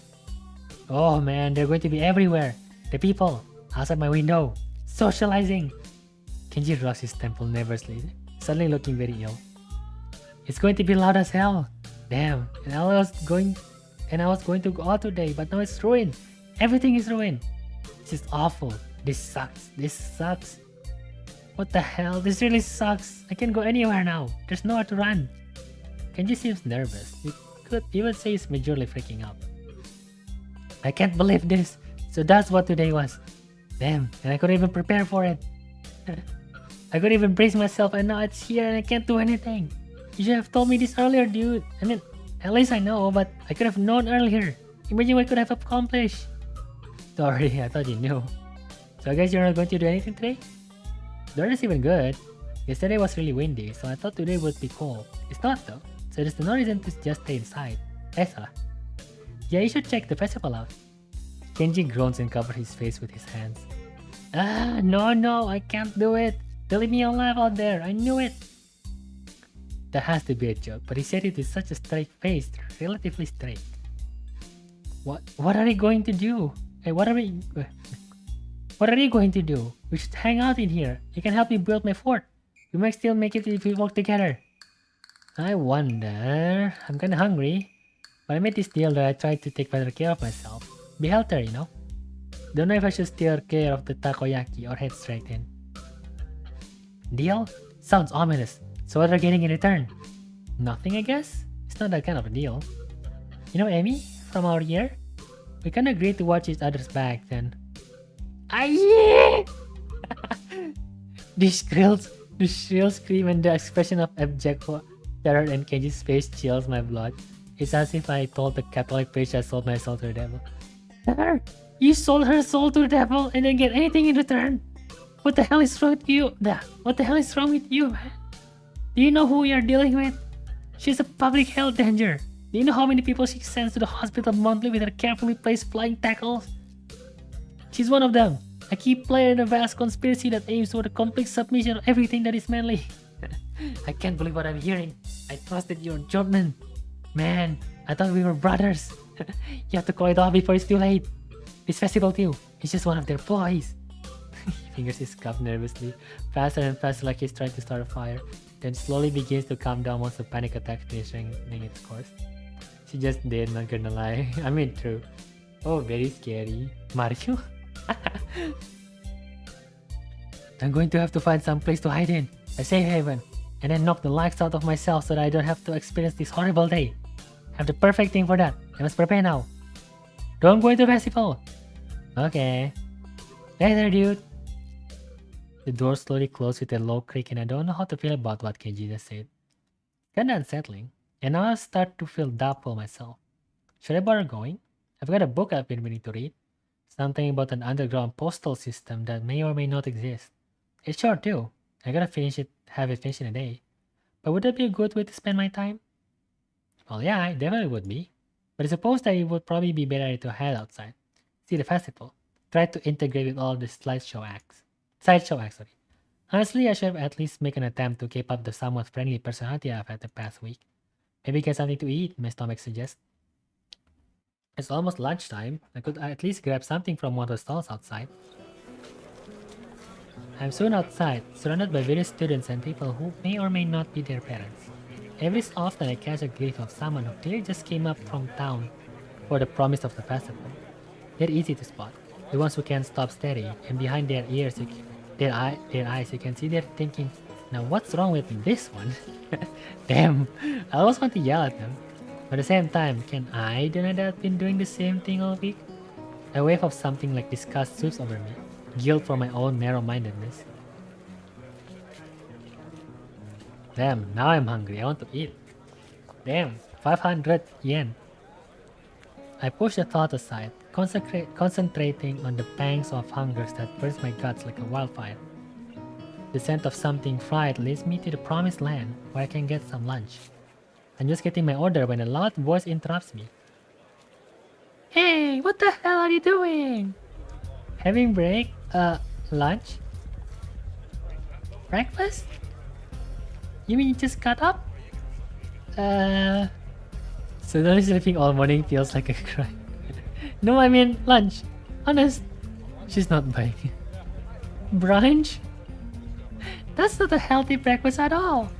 Oh man, they're going to be everywhere. The people outside my window, socializing. Kenji rocks his temple nervously, suddenly looking very ill. It's going to be loud as hell. Damn. And I was going to go out today, but now it's ruined. Everything is ruined. It's just awful. This sucks. This sucks. What the hell? This really sucks. I can't go anywhere now. There's nowhere to run. Kenji seems nervous. You could even say he's majorly freaking out. I can't believe this. So that's what today was. Damn, and I couldn't even prepare for it. I couldn't even brace myself and now it's here and I can't do anything. You should have told me this earlier, dude. I mean, at least I know, but I could have known earlier. Imagine what I could have accomplished. Sorry, I thought you knew. So I guess you're not going to do anything today? The weather's even good. Yesterday was really windy, so I thought today would be cold. It's not though, so there's no reason to just stay inside. Esa. Yeah, you should check the festival out. Kenji groans and covers his face with his hands. Ah, no, I can't do it. They'll leave me alive out there, I knew it. That has to be a joke, but he said it with such a straight face, relatively straight. What are you going to do? Hey, what are you going to do? We should hang out in here. You can help me build my fort. We might still make it if we work together. I wonder... I'm kinda hungry. But I made this deal that I tried to take better care of myself. Be healthier, you know? Don't know if I should steer clear of the takoyaki or head straight in. Deal? Sounds ominous. So what are you getting in return? Nothing, I guess? It's not that kind of a deal. You know Amy? From our year? We kinda agreed to watch each other's back then. Aye! The shrill scream and the expression of abject terror in Kenji's face chills my blood. It's as if I told the Catholic priest I sold my soul to the devil. Her? You sold her soul to the devil and didn't get anything in return? What the hell is wrong with you? What the hell is wrong with you, man? Do you know who you're dealing with? She's a public health danger. Do you know how many people she sends to the hospital monthly with her carefully placed flying tackles? She's one of them. A key player in a vast conspiracy that aims for the complete submission of everything that is manly. I can't believe what I'm hearing. I trusted your Jordan. Man, I thought we were brothers. You have to call it off before it's too late. This festival too. It's just one of their ploys. He fingers his cup nervously, faster and faster like he's trying to start a fire, then slowly begins to calm down once the panic attack finishing its course. She just did, not gonna lie. I mean, true. Oh, very scary. Mario? I'm going to have to find some place to hide in, a safe haven, and then knock the lights out of myself so that I don't have to experience this horrible day. I have the perfect thing for that. I must prepare now. Don't go into the festival. Okay. Later, dude. The door slowly closed with a low creak and I don't know how to feel about what Kenji just said. Kinda unsettling, and now I start to feel doubtful myself. Should I bother going? I've got a book I've been meaning to read. Something about an underground postal system that may or may not exist. It's short too. I gotta have it finished in a day. But would that be a good way to spend my time? Well, yeah, it definitely would be. But I suppose that it would probably be better to head outside, see the festival, try to integrate with all the sideshow acts. Honestly, I should have at least make an attempt to keep up the somewhat friendly personality I've had the past week. Maybe get something to eat, my stomach suggests. It's almost lunchtime. I could at least grab something from one of the stalls outside. I'm soon outside, surrounded by various students and people who may or may not be their parents. Every so often I catch a glimpse of someone who clearly just came up from town for the promise of the festival. They're easy to spot, the ones who can't stop staring, and behind their eyes you can see they're thinking, now what's wrong with this one? Damn, I almost want to yell at them. But at the same time, can I deny that I've been doing the same thing all week? A wave of something like disgust sweeps over me, guilt for my own narrow-mindedness. Damn, now I'm hungry, I want to eat. Damn, 500 yen. I push the thought aside, concentrating on the pangs of hunger that burns my guts like a wildfire. The scent of something fried leads me to the promised land where I can get some lunch. I'm just getting my order when a loud voice interrupts me. Hey, what the hell are you doing? Having break? Lunch? Breakfast? You mean you just got up? Suddenly sleeping all morning feels like a crime. No, I mean lunch. Honest. She's not buying. Brunch? That's not a healthy breakfast at all.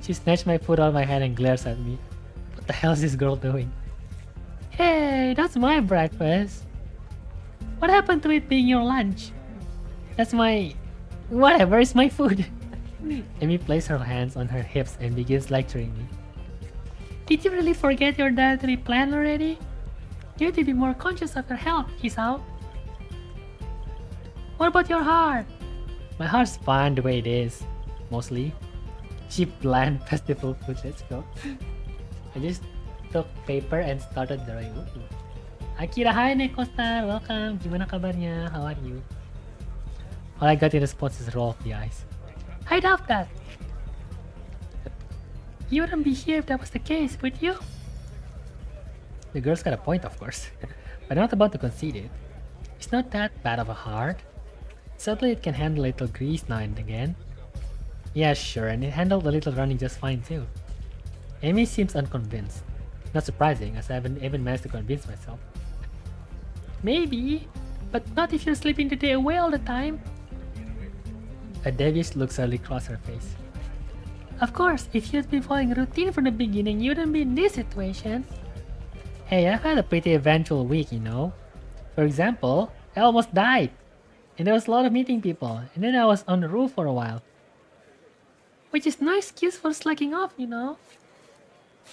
She snatched my food out of my hand and glares at me. What the hell is this girl doing? Hey, that's my breakfast. What happened to it being your lunch? That's my... Whatever is my food. Amy placed her hands on her hips and begins lecturing me. Did you really forget your dietary plan already? You need to be more conscious of your health, Kisao. What about your heart? My heart's fine the way it is, mostly. Cheap, bland festival food, let's go. I just took paper and started drawing. Akira, hi Nekosta, welcome. Gimana kabarnya? How are you? All I got in response is roll of the eyes. I doubt that. You wouldn't be here if that was the case, would you? The girl's got a point, of course. But I'm not about to concede it. It's not that bad of a heart. Sadly, it can handle a little grease now and again. Yeah, sure, and it handled a little running just fine too. Amy seems unconvinced. Not surprising, as I haven't even managed to convince myself. Maybe, but not if you're sleeping the day away all the time. A devious look suddenly crossed her face. Of course, if you'd been following routine from the beginning, you wouldn't be in this situation. Hey, I've had a pretty eventful week, you know. For example, I almost died. And there was a lot of meeting people, and then I was on the roof for a while. Which is no excuse for slacking off, you know.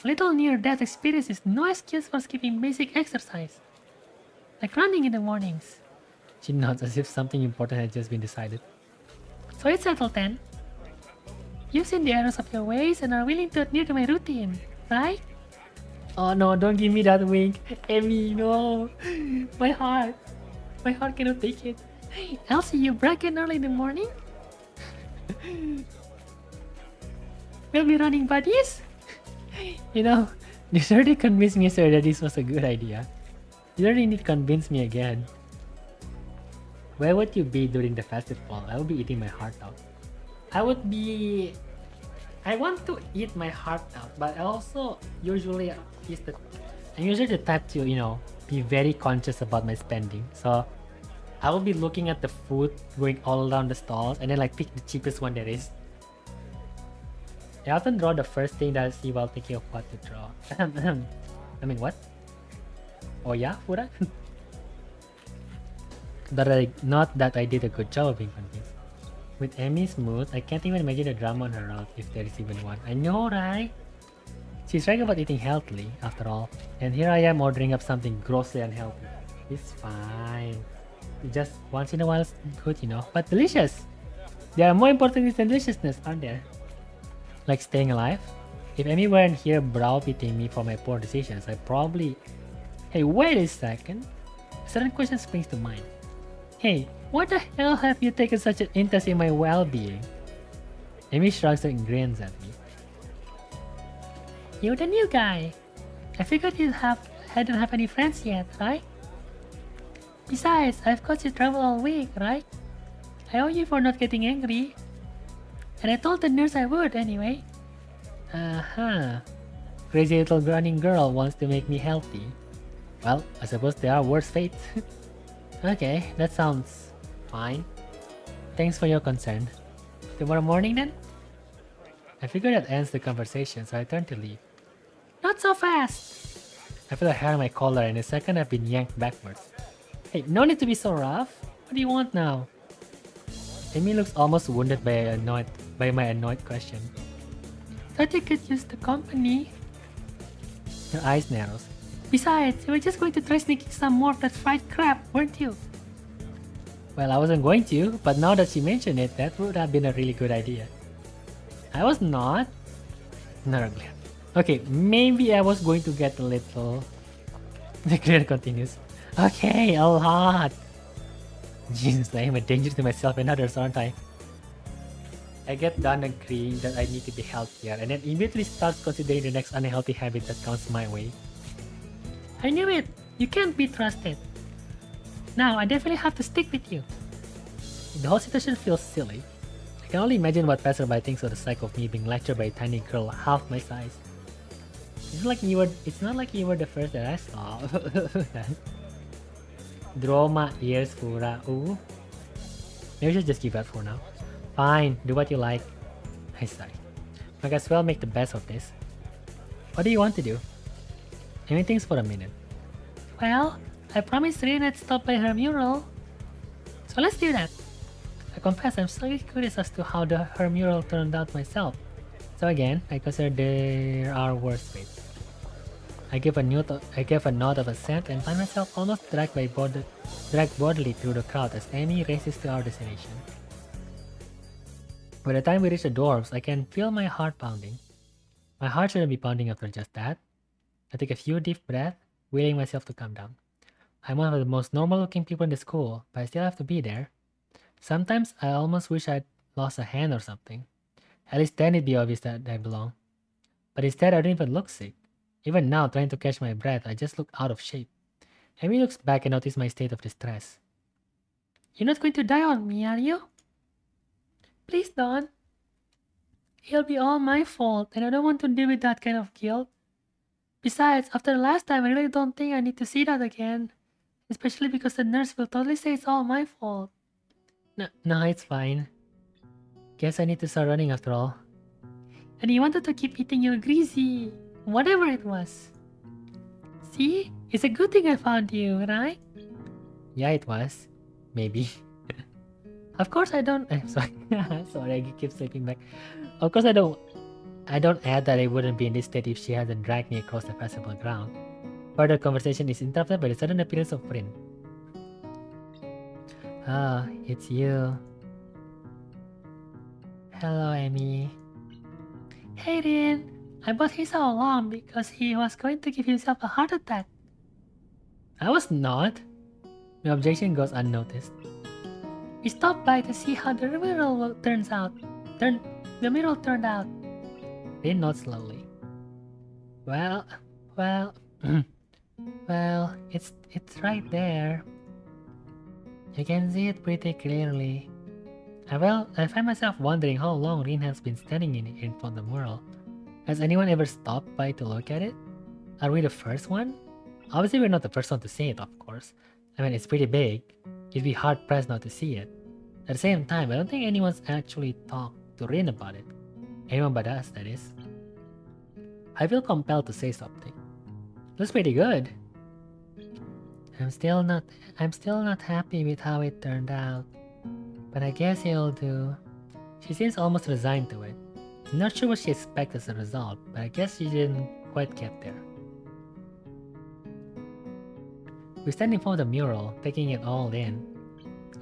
A little near-death experience is no excuse for skipping basic exercise. Like running in the mornings. She nods as if something important had just been decided. So it's settled then. You've seen the errors of your ways and are willing to adhere to my routine, right? Oh no, don't give me that wink. Amy, no. My heart cannot take it. Hey, Elsie, you bragging early in the morning? We'll be running buddies? You know, you already convinced me sir that this was a good idea. You don't really need to convince me again. Where would you be during the festival? I would be eating my heart out. I want to eat my heart out, but I also usually I'm usually the type to, you know, be very conscious about my spending. So I will be looking at the food, going all around the stalls, and then like pick the cheapest one there is. I often draw the first thing that I see while thinking of what to draw. I mean, what? Oh yeah, Fura? Not that I did a good job of being convinced. With Amy's mood, I can't even imagine the drama on her route if there is even one. I know, right? She's right about eating healthily, after all. And here I am ordering up something grossly unhealthy. It's fine. Just once in a while it's good, you know. But delicious! There are more important things than deliciousness, aren't there? Like staying alive? If Amy weren't here browbeating me for my poor decisions, I'd probably... Hey, wait a second. A certain question springs to mind. Hey, why the hell have you taken such an interest in my well-being? Amy shrugs and grins at me. You're the new guy. I figured you hadn't have any friends yet, right? Besides, I've got you travel all week, right? I owe you for not getting angry. And I told the nurse I would anyway. Crazy little running girl wants to make me healthy. Well, I suppose there are worse fates. Okay, that sounds fine. Thanks for your concern. Tomorrow morning then? I figure that ends the conversation, so I turn to leave. Not so fast! I feel a hair on my collar and in a second I've been yanked backwards. Hey, no need to be so rough. What do you want now? Amy looks almost wounded by my annoyed question. Thought you could use the company. Her eyes narrows. Besides, you were just going to try sneaking some more of that fried crab, weren't you? Well, I wasn't going to, but now that she mentioned it, that would have been a really good idea. I was not. Another glare. Okay, maybe I was going to get a little... The glare continues. Okay, a lot. Jesus, I am a danger to myself and others, aren't I? I get done agreeing that I need to be healthier and then immediately start considering the next unhealthy habit that comes my way. I knew it! You can't be trusted. Now, I definitely have to stick with you. The whole situation feels silly. I can only imagine what passerby thinks of the sight of me being lectured by a tiny girl half my size. It's not like you were the first that I saw. Draw my ears, Fura. Ooh. Maybe I should just give that for now. Fine, do what you like. I sigh. Might as well make the best of this. What do you want to do? Amy thinks for a minute. Well, I promised Rin I'd stop by her mural. So let's do that. I confess I'm slightly curious as to how her mural turned out myself. So again, I consider there are worse ways. I give a nod of assent and find myself almost dragged bodily through the crowd as Amy races to our destination. By the time we reach the dwarves, I can feel my heart pounding. My heart shouldn't be pounding after just that. I take a few deep breaths, willing myself to calm down. I'm one of the most normal-looking people in the school, but I still have to be there. Sometimes I almost wish I'd lost a hand or something. At least then it'd be obvious that I belong. But instead, I don't even look sick. Even now, trying to catch my breath, I just look out of shape. Amy looks back and notices my state of distress. You're not going to die on me, are you? Please don't. It'll be all my fault, and I don't want to deal with that kind of guilt. Besides, after last time, I really don't think I need to see that again. Especially because the nurse will totally say it's all my fault. No, it's fine. Guess I need to start running after all. And you wanted to keep eating your greasy, whatever it was. See? It's a good thing I found you, right? Yeah, it was. Maybe. Of course I don't... I'm sorry. Sorry, I keep slipping back. Of course I don't add that I wouldn't be in this state if she hadn't dragged me across the passable ground. Further conversation is interrupted by the sudden appearance of Rin. Ah, it's you. Hello, Amy. Hey, Rin. I brought Hisa along because he was going to give himself a heart attack. I was not. My objection goes unnoticed. We stopped by to see how the mural turned out. Rin nods slowly. Well, it's right there. You can see it pretty clearly. I find myself wondering how long Rin has been standing in front of the mural. Has anyone ever stopped by to look at it? Are we the first one? Obviously we're not the first one to see it, of course. I mean, it's pretty big. You'd be hard-pressed not to see it. At the same time, I don't think anyone's actually talked to Rin about it. Anyone but us, that is. I feel compelled to say something. Looks pretty good. I'm still not happy with how it turned out. But I guess it'll do. She seems almost resigned to it. I'm not sure what she expects as a result, but I guess she didn't quite get there. We stand in front of the mural, taking it all in.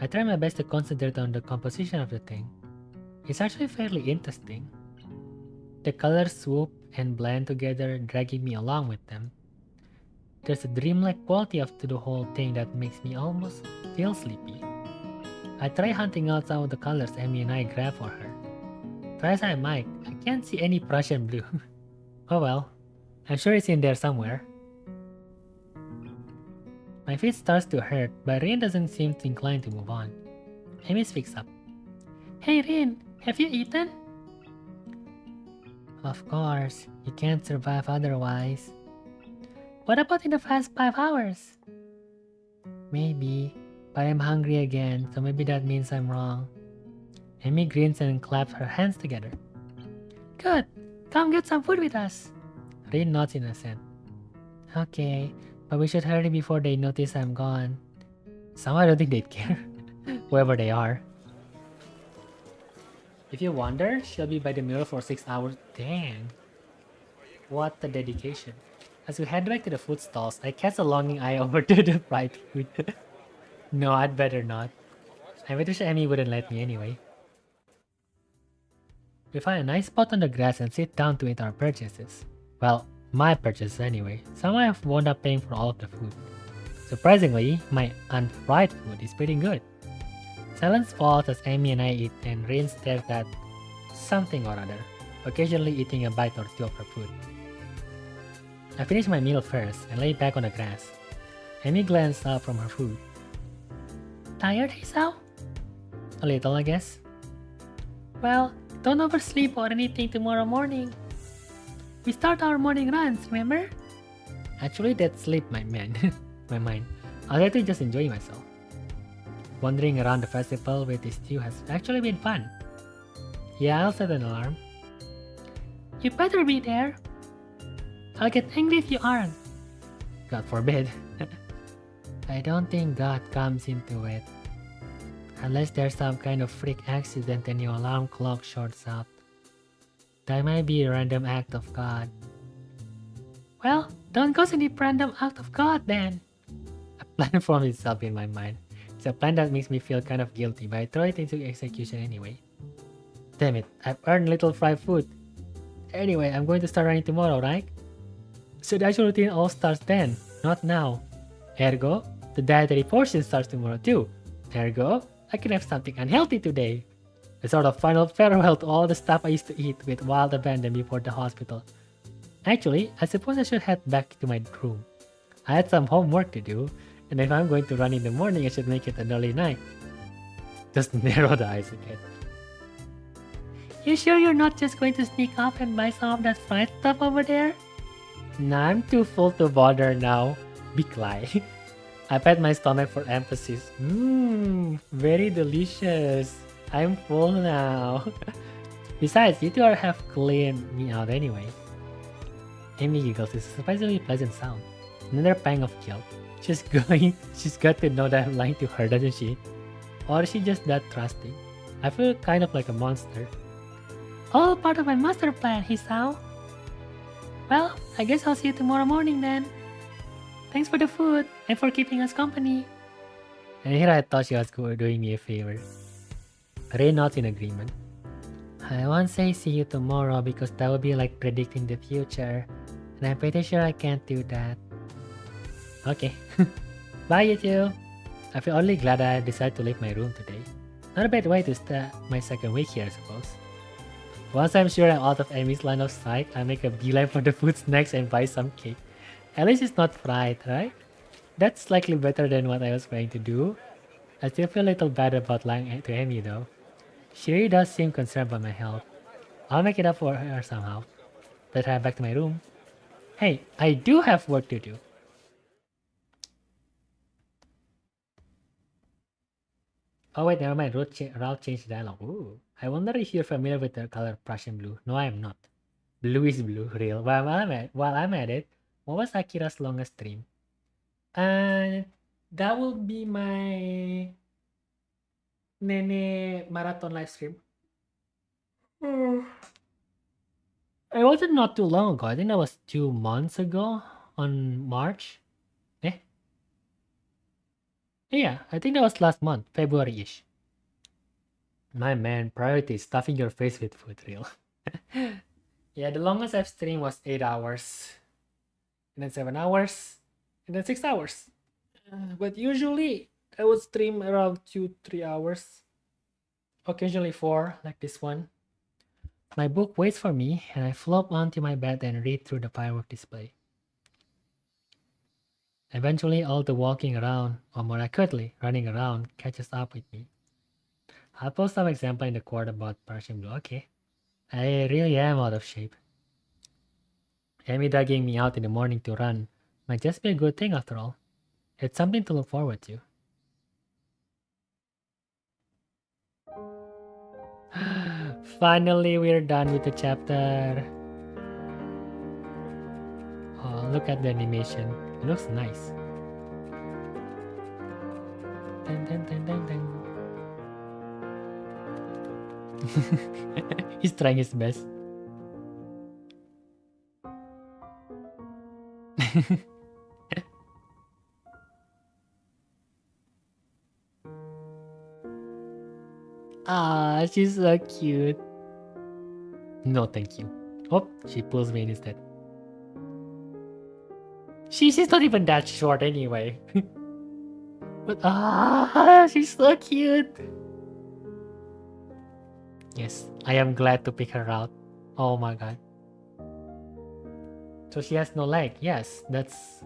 I try my best to concentrate on the composition of the thing. It's actually fairly interesting. The colors swoop and blend together, dragging me along with them. There's a dreamlike quality to the whole thing that makes me almost feel sleepy. I try hunting out some of the colors Amy and I grab for her. Try as I might, I can't see any Prussian blue. Oh well, I'm sure it's in there somewhere. My feet starts to hurt, but Rin doesn't seem inclined to move on. Amy speaks up. Hey Rin, have you eaten? Of course, you can't survive otherwise. What about in the past 5 hours? Maybe, but I'm hungry again, so maybe that means I'm wrong. Amy grins and claps her hands together. Good, come get some food with us. Rin nods in assent. Okay, but we should hurry before they notice I'm gone. Somehow I don't think they'd care, whoever they are. If you wonder, she'll be by the mural for 6 hours. Dang. What a dedication. As we head back to the food stalls, I cast a longing eye over to the fried food. No, I'd better not. I wish Amy wouldn't let me anyway. We find a nice spot on the grass and sit down to eat our purchases. Well, my purchases anyway. Somehow I've wound up paying for all of the food. Surprisingly, my unfried food is pretty good. Silence falls as Amy and I eat and Rin stares at something or other, occasionally eating a bite or two of her food. I finish my meal first and lay back on the grass. Amy glanced up from her food. Tired, Hisao? A little, I guess. Well, don't oversleep or anything tomorrow morning. We start our morning runs, remember? Actually, that's sleep, my mind. I'll try to just enjoy myself. Wandering around the festival with these two has actually been fun. Yeah, I'll set an alarm. You better be there. I'll get angry if you aren't. God forbid. I don't think God comes into it. Unless there's some kind of freak accident and your alarm clock shorts out. That might be a random act of God. Well, don't cause any random act of God then. A plan forms itself in my mind. It's a plan that makes me feel kind of guilty, but I throw it into execution anyway. Damn it, I've earned little fried food. Anyway, I'm going to start running tomorrow, right? So the actual routine all starts then, not now. Ergo, the dietary portion starts tomorrow too. Ergo, I can have something unhealthy today. A sort of final farewell to all the stuff I used to eat with wild abandon before the hospital. Actually, I suppose I should head back to my room. I had some homework to do, and if I'm going to run in the morning, I should make it an early night. Just narrow the eyes again. You sure you're not just going to sneak off and buy some of that fried stuff over there? Nah, I'm too full to bother now. Big lie. I pat my stomach for emphasis. Very delicious. I'm full now. Besides, you two have cleaned me out anyway. Amy giggles. It's a surprisingly pleasant sound. Another pang of guilt. She's got to know that I'm lying to her, doesn't she? Or is she just that trusting? I feel kind of like a monster. All part of my master plan, Hisao. Well, I guess I'll see you tomorrow morning then. Thanks for the food and for keeping us company. And here I thought she was doing me a favor. Ray nods in agreement. I won't say see you tomorrow because that would be like predicting the future. And I'm pretty sure I can't do that. Okay. Bye you two. I feel only glad I decided to leave my room today. Not a bad way to start my second week here, I suppose. Once I'm sure I'm out of Amy's line of sight, I make a beeline for the food snacks and buy some cake. At least it's not fried, right? That's slightly better than what I was going to do. I still feel a little bad about lying to Amy though. She really does seem concerned about my health. I'll make it up for her somehow. Let's head back to my room. Hey, I do have work to do. Oh wait, never mind. Ralph changed dialogue. Ooh. I wonder if you're familiar with the color Prussian blue. No, I am not. Blue is blue, real. While I'm at it, what was Akira's longest stream? That will be my Nene marathon live stream. It wasn't not too long ago. I think that was 2 months ago on March. Yeah, I think that was last month, February-ish. My man, priority is stuffing your face with food, real. Yeah, the longest I've streamed was 8 hours. And then 7 hours. And then 6 hours. But usually, I would stream around 2-3 hours. Occasionally 4, like this one. My book waits for me, and I flop onto my bed and read through the firework display. Eventually, all the walking around, or more accurately, running around, catches up with me. I'll post some example in the quote about Persian blue. Okay. I really am out of shape. Amy dragging me out in the morning to run might just be a good thing after all. It's something to look forward to. Finally, we're done with the chapter. Oh, look at the animation. It looks nice. Dun, dun, dun, dun, dun. He's trying his best. Ah, she's so cute. No, thank you. Oh, she pulls me in instead. She's not even that short anyway. But she's so cute. Yes, I am glad to pick her out. Oh my god. So she has no leg. Yes, that's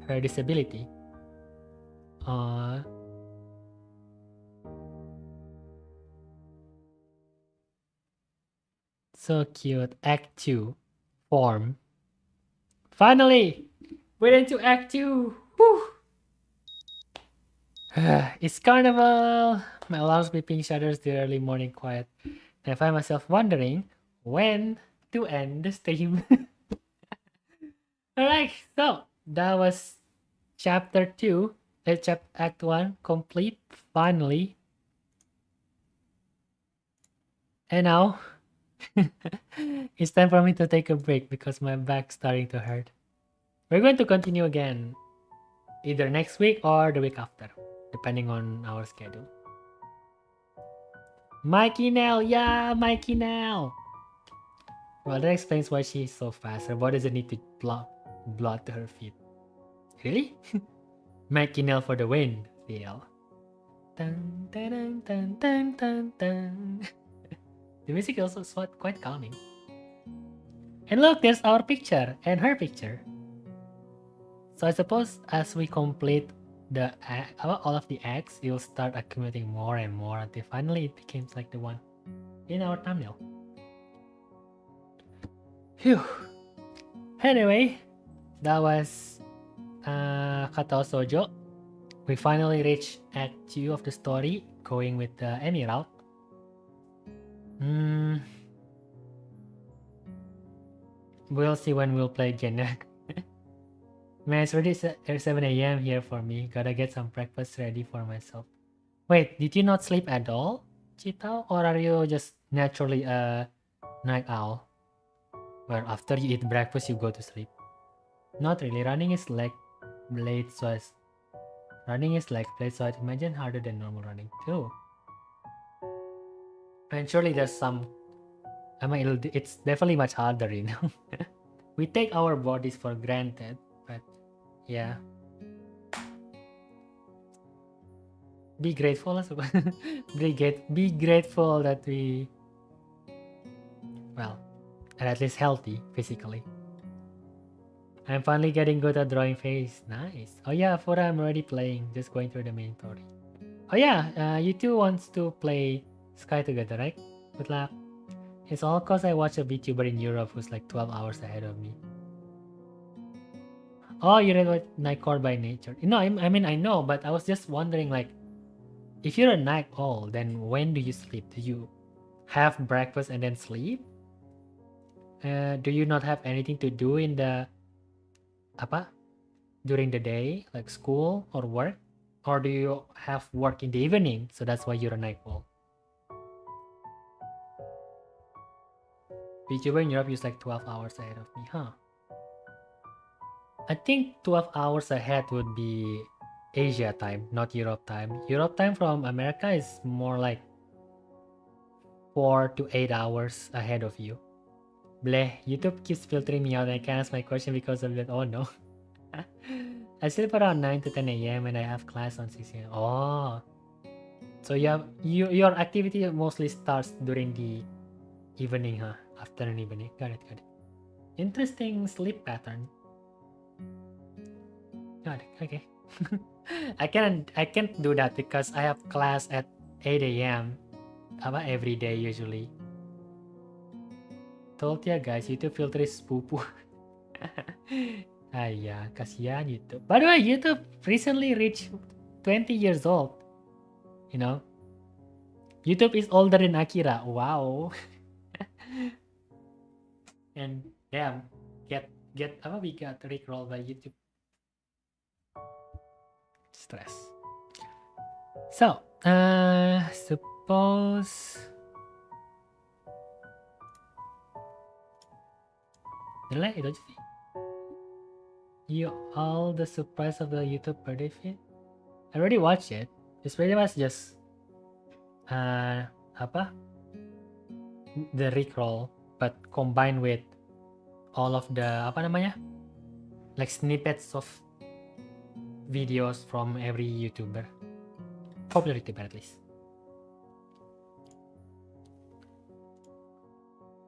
her disability. So cute. Act 2. Form. Finally! We're into Act 2! Whew! It's carnival! My alarm's beeping shatters the early morning quiet. And I find myself wondering when to end the stream. Alright, so that was chapter 2, act 1 complete, finally. And now, it's time for me to take a break because my back's starting to hurt. We're going to continue again either next week or the week after, depending on our schedule. Mikey Nell, yeah, Mikey Nell. Well, that explains why she's so fast. Her body doesn't need to blood to her feet. Really? Mikey Nell for the win, CL. Dun, dun, dun, dun, dun, dun, dun. The music also is quite calming. And look, there's our picture and her picture. So I suppose as we complete all of the acts, it will start accumulating more and more until finally it becomes like the one in our thumbnail. Phew. Anyway, that was Katawa Shoujo. We finally reached Act 2 of the story, going with the Emerald. We'll see when we'll play again. Man, it's already 7 AM here for me. Gotta get some breakfast ready for myself. Wait, did you not sleep at all, Chita? Or are you just naturally a night owl? Where after you eat breakfast, you go to sleep? Not really. Running is like blade, so I'd imagine harder than normal running too. And surely there's some... I mean, it's definitely much harder, you know? We take our bodies for granted, but yeah. Be grateful as well. Be grateful that we... Well, are at least healthy physically. I'm finally getting good at drawing face. Nice. Oh yeah, Fura, I'm already playing. Just going through the main story. Oh yeah, you two wants to play Sky together, right? Good luck. It's all cause I watch a VTuber in Europe who's like 12 hours ahead of me. Oh, you're a night owl by nature. No, I mean, I know, but I was just wondering, like, if you're a night owl, then when do you sleep? Do you have breakfast and then sleep? Do you not have anything to do in the... during the day, like school or work? Or do you have work in the evening, so that's why you're a night owl? VTuber in Europe is like 12 hours ahead of me, huh? I think 12 hours ahead would be Asia time, not Europe time. Europe time from America is more like 4 to 8 hours ahead of you. Bleh, YouTube keeps filtering me out and I can't ask my question because of that. Oh no. I sleep around 9 to 10 AM and I have class on 6 AM. Oh. So your activity mostly starts during the evening, huh? Afternoon, evening. Got it. Interesting sleep pattern. Got it. Okay. I can't do that because I have class at 8 AM every day usually. Told ya guys, YouTube filter is poo-poo. Yeah, kasihan YouTube. By the way, YouTube recently reached 20 years old. You know? YouTube is older than Akira. Wow. And damn, we got rickrolled by YouTube. Stress. So, suppose... Nila, itu aja sih. You all the surprise of the YouTube birthday feed? I already watched it. It's pretty much just the rickroll, but combined with all of the like snippets of videos from every YouTuber, popular YouTuber at least.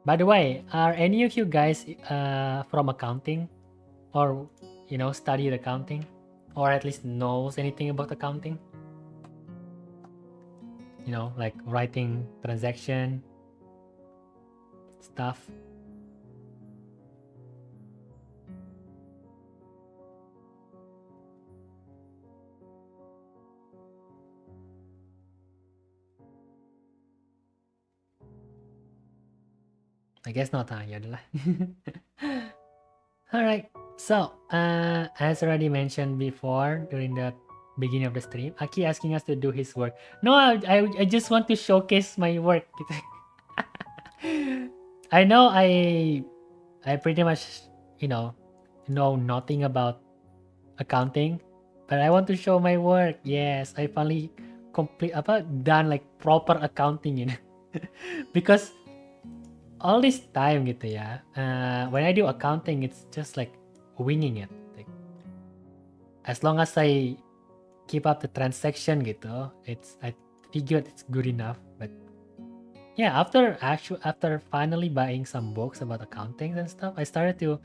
By the way, are any of you guys from accounting, or studied accounting, or at least knows anything about accounting? Like writing transaction stuff. I guess not, huh? Yaudahlah. Alright, so as already mentioned before during the beginning of the stream, Aki asking us to do his work. No, I just want to showcase my work. I know I pretty much, know nothing about accounting, but I want to show my work. Yes, I finally done like proper accounting, because all this time gitu ya, when I do accounting, it's just like winging it. Like, as long as I keep up the transaction gitu, I figured it's good enough. But yeah, after finally buying some books about accounting and stuff, I started to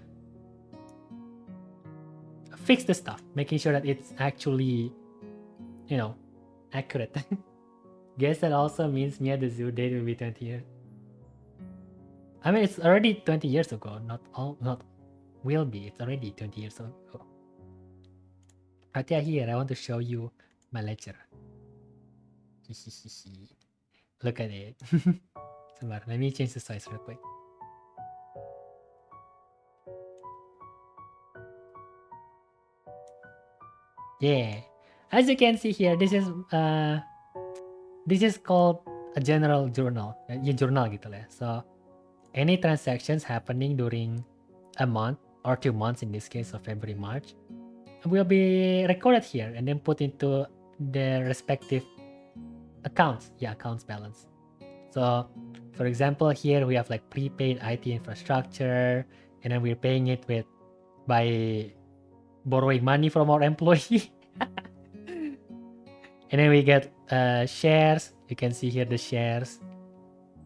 fix the stuff, making sure that it's actually, accurate. Guess that also means Mia the Zoo date will be 20 years. I mean, it's already 20 years ago. Not will be. It's already 20 years ago. Ratia here, I want to show you my ledger. Look at it. Let me change the size real quick. Yeah, as you can see here, this is called a general journal. Journal gitu lah. So any transactions happening during a month or 2 months, in this case of February, March, will be recorded here and then put into their respective accounts. Yeah, accounts balance. So for example, here we have like prepaid IT infrastructure, and then we're paying it by borrowing money from our employee. And then we get shares. You can see here the shares.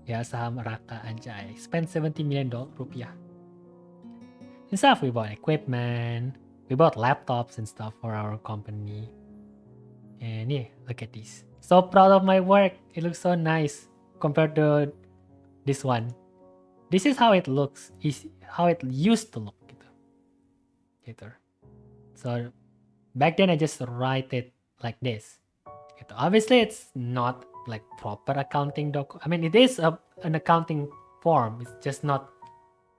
Ya, saham Raka anjay. Spend $70 million rupiah. And stuff, we bought equipment. We bought laptops and stuff for our company. And yeah, look at this. So proud of my work. It looks so nice compared to this one. This is how it looks. Is how it used to look. Gitu. So back then I just write it like this. Gitu. Obviously it's not like proper accounting I mean, it is an accounting form. It's just not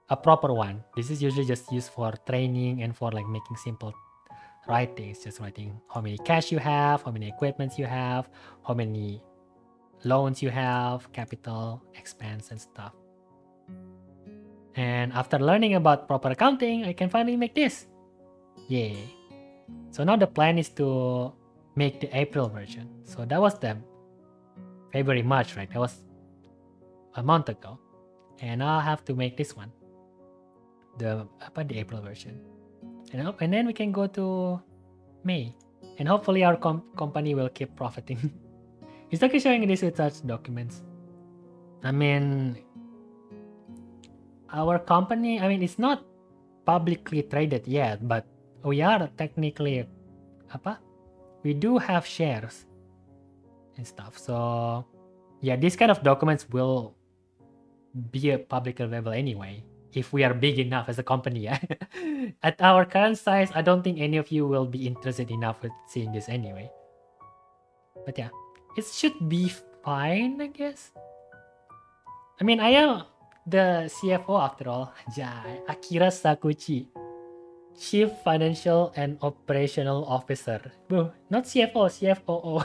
a proper one. This is usually just used for training and for like making simple writing. It's just writing how many cash you have, how many equipments you have, how many loans you have, capital, expense, and stuff. And after learning about proper accounting, I can finally make this. Yay. So now the plan is to make the April version. So that was the February, March, right? That was a month ago. And now I have to make this one. The April version. And then we can go to May. And hopefully our company will keep profiting. It's okay showing this with such documents. I mean, our company, it's not publicly traded yet, but we are technically, we do have shares and stuff. So yeah, these kind of documents will be publicly available anyway, if we are big enough as a company. Yeah. At our current size, I don't think any of you will be interested enough with seeing this anyway. But yeah, it should be fine, I guess. I mean, I am the CFO after all. Akira Sakuchi, Chief Financial and Operational Officer. Bro, not CFO, CFOO.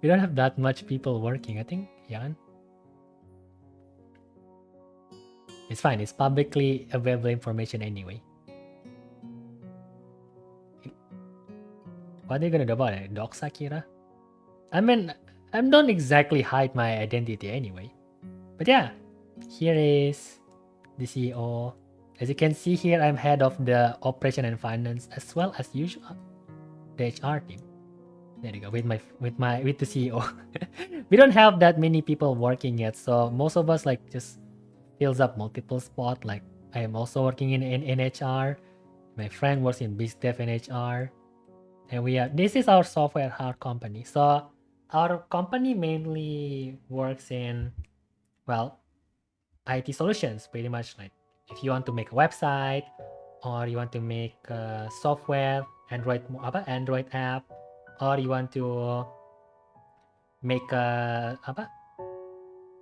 We don't have that much people working, I think. Yeah. It's fine. It's publicly available information anyway. What are you gonna do about it? Dox Akira? I mean, I don't exactly hide my identity anyway. But yeah, here is the CEO. As you can see here, I'm head of the operation and finance as well as usual, the HR team. There you go, with the CEO. We don't have that many people working yet, so most of us like just fills up multiple spots. Like I am also working in HR. My friend works in BizDev and HR. And this is our software, our company. So our company mainly works in, well, IT solutions, pretty much. Like if you want to make a website or you want to make software, Android app, or you want to make a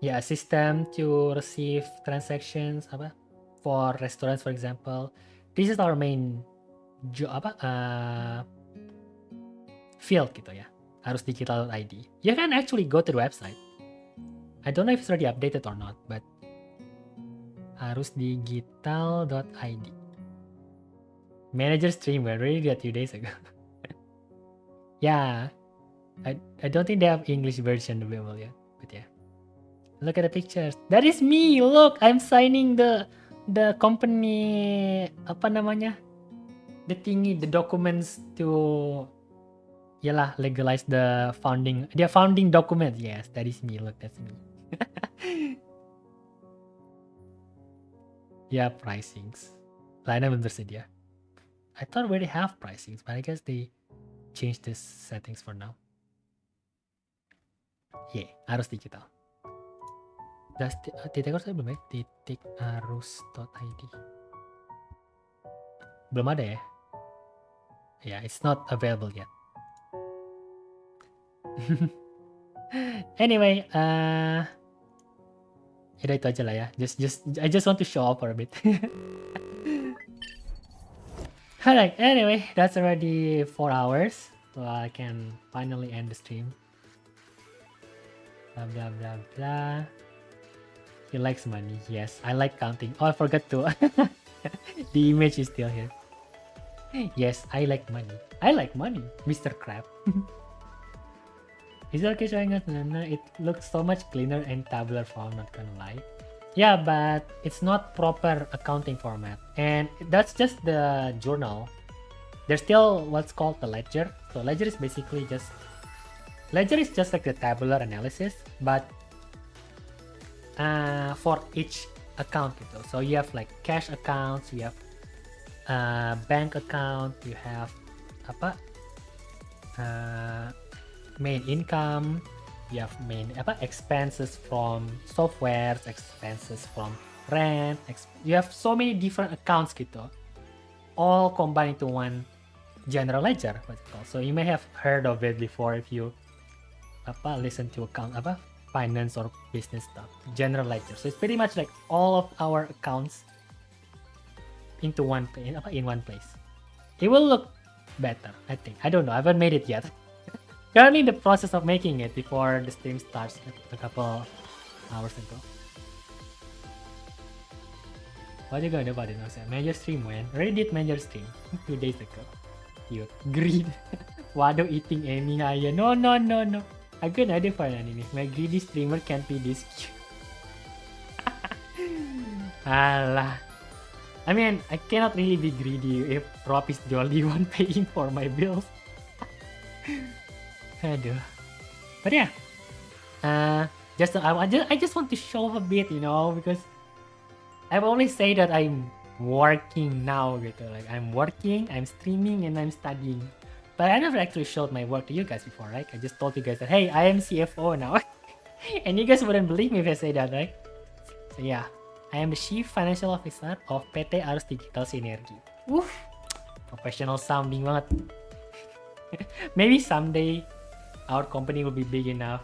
yeah, a system to receive transactions apa for restaurants for example. This is our main field gitu ya. Harus digital.id. You can actually go to the website. I don't know if it's already updated or not, but harus digital.id. Manager stream, we already did 2 days ago. Yeah, I don't think they have English version available yet, but yeah. Look at the pictures. That is me. Look, I'm signing the company apa namanya? The thingy, the documents to yalah legalize the founding document. Yes, that is me. Look, that's me. Yeah, pricings. Lainnya belum tersedia. I thought we already have pricings, but I guess they changed the settings for now. Yeah, harus digital. Titik arus belum ya? Titik arus.id. Belum ada ya? Yeah, it's not available yet. Anyway, ya itu aja lah ya. I just want to show off for a bit. Alright, anyway, that's already 4 hours, so I can finally end the stream. Blah blah blah blah. He likes money. Yes, I like counting. Oh, I forgot to. The image is still here. Yes, I like money. I like money, Mr. Crab. Is it okay showing us? It looks so much cleaner in tabular form, not gonna lie. Yeah, but it's not proper accounting format. And that's just the journal. There's still what's called the ledger. So ledger is basically just like the tabular analysis, but for each account gitu. So you have like cash accounts, you have bank account, you have apa main income, you have main expenses from software, expenses from rent, you have so many different accounts gitu, all combined into one general ledger. So you may have heard of it before if you listen to finance or business stuff. General ledger. So it's pretty much like all of our accounts into one in one place. It will look better, I think. I don't know. I haven't made it yet. Currently in the process of making it before the stream starts a couple hours ago. What are you gonna do about it? Major stream when? Already did major stream 2 days ago. Cute. Greed. Waduh eating Amy Haya. No. I good idea for an anime. My greedy streamer can't be this cute. Alah. I mean, I cannot really be greedy if Robch is the only one paying for my bills. Aduh. But yeah, I just want to show a bit, because I've always say that I'm working now, gitu. Like I'm working, I'm streaming, and I'm studying. But I never actually showed my work to you guys before, right? I just told you guys that, hey, I am CFO now. And you guys wouldn't believe me if I say that, right? So yeah, I am the Chief Financial Officer of PT Arus Digital Sinergi. Woof, professional sounding banget. Maybe someday our company will be big enough,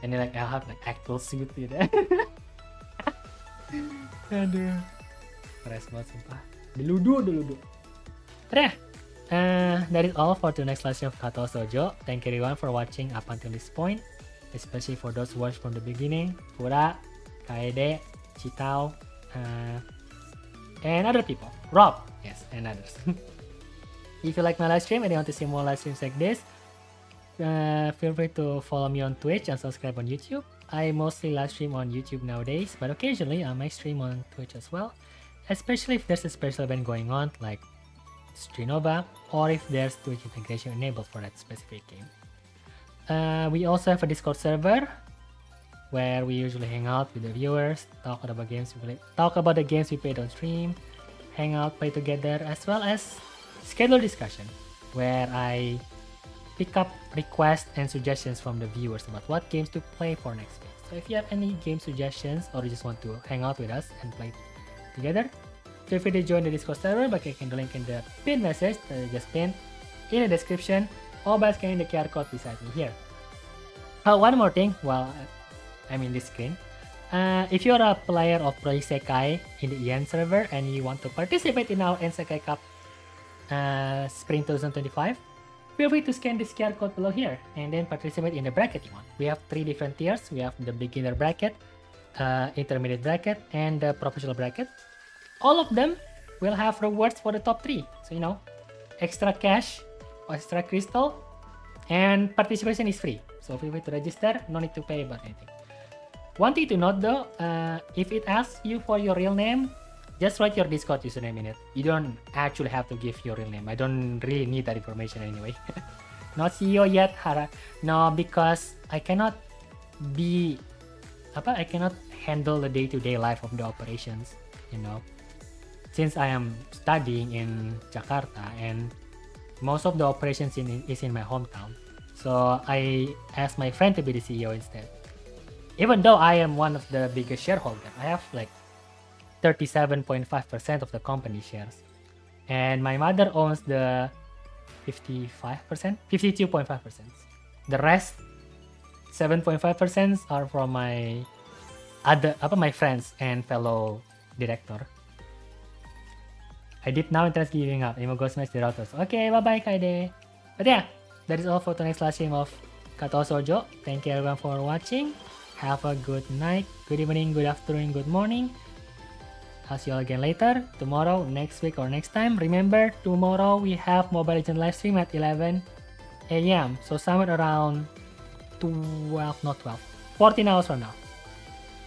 and then I'll have actual suit gitu. Aduh, fresh banget sumpah. Deludu. That is all for the next lesson of Katawa Shoujo. Thank you everyone for watching up until this point, especially for those who watched from the beginning. Pura, Kaede, Chitao, and other people. Rob, yes, and others. If you like my live stream and you want to see more live streams like this, feel free to follow me on Twitch and subscribe on YouTube. I mostly live stream on YouTube nowadays, but occasionally I might stream on Twitch as well, especially if there's a special event going on like Strinova, or if there's Twitch integration enabled for that specific game. We also have a Discord server where we usually hang out with the viewers, talk about the games we played on stream, hang out, play together, as well as schedule discussion where I pick up requests and suggestions from the viewers about what games to play for next week. So if you have any game suggestions or you just want to hang out with us and play together, feel free to join the Discord server by clicking the link in the pinned message that I just pinned in the description, or by scanning the QR code beside me here. One more thing, I mean this screen. If you're a player of Project Sekai in the EN server and you want to participate in our Ensekai Cup Spring 2025, feel free to scan this QR code below here and then participate in the bracket you want. We have 3 different tiers. We have the beginner bracket, intermediate bracket, and the professional bracket. All of them will have rewards for the top 3. So, you know, extra cash, extra crystal, and participation is free. So feel free to register, no need to pay about anything. One thing to note though, if it asks you for your real name, just write your Discord username in it. You don't actually have to give your real name. I don't really need that information anyway. Not CEO yet, Hara. No, because I cannot handle the day-to-day life of the operations, you know. Since I am studying in Jakarta and most of the operations is in my hometown. So I asked my friend to be the CEO instead. Even though I am one of the biggest shareholders, I have like 37.5% of the company shares. And my mother owns the 52.5%. The rest, 7.5% are from my friends and fellow director. I did now interest giving up. Imo go smash the routers. Okay, bye-bye, Kaide. But yeah, that is all for tonight's live stream of Katawa Shoujo. Thank you everyone for watching. Have a good night, good evening, good afternoon, good morning. I'll see you all again later, tomorrow, next week, or next time. Remember, tomorrow we have Mobile Legends live stream at 11 AM. So somewhere around 14 hours from now.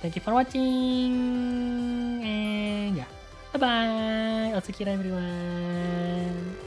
Thank you for watching, and yeah, bye-bye. Also, kira everyone.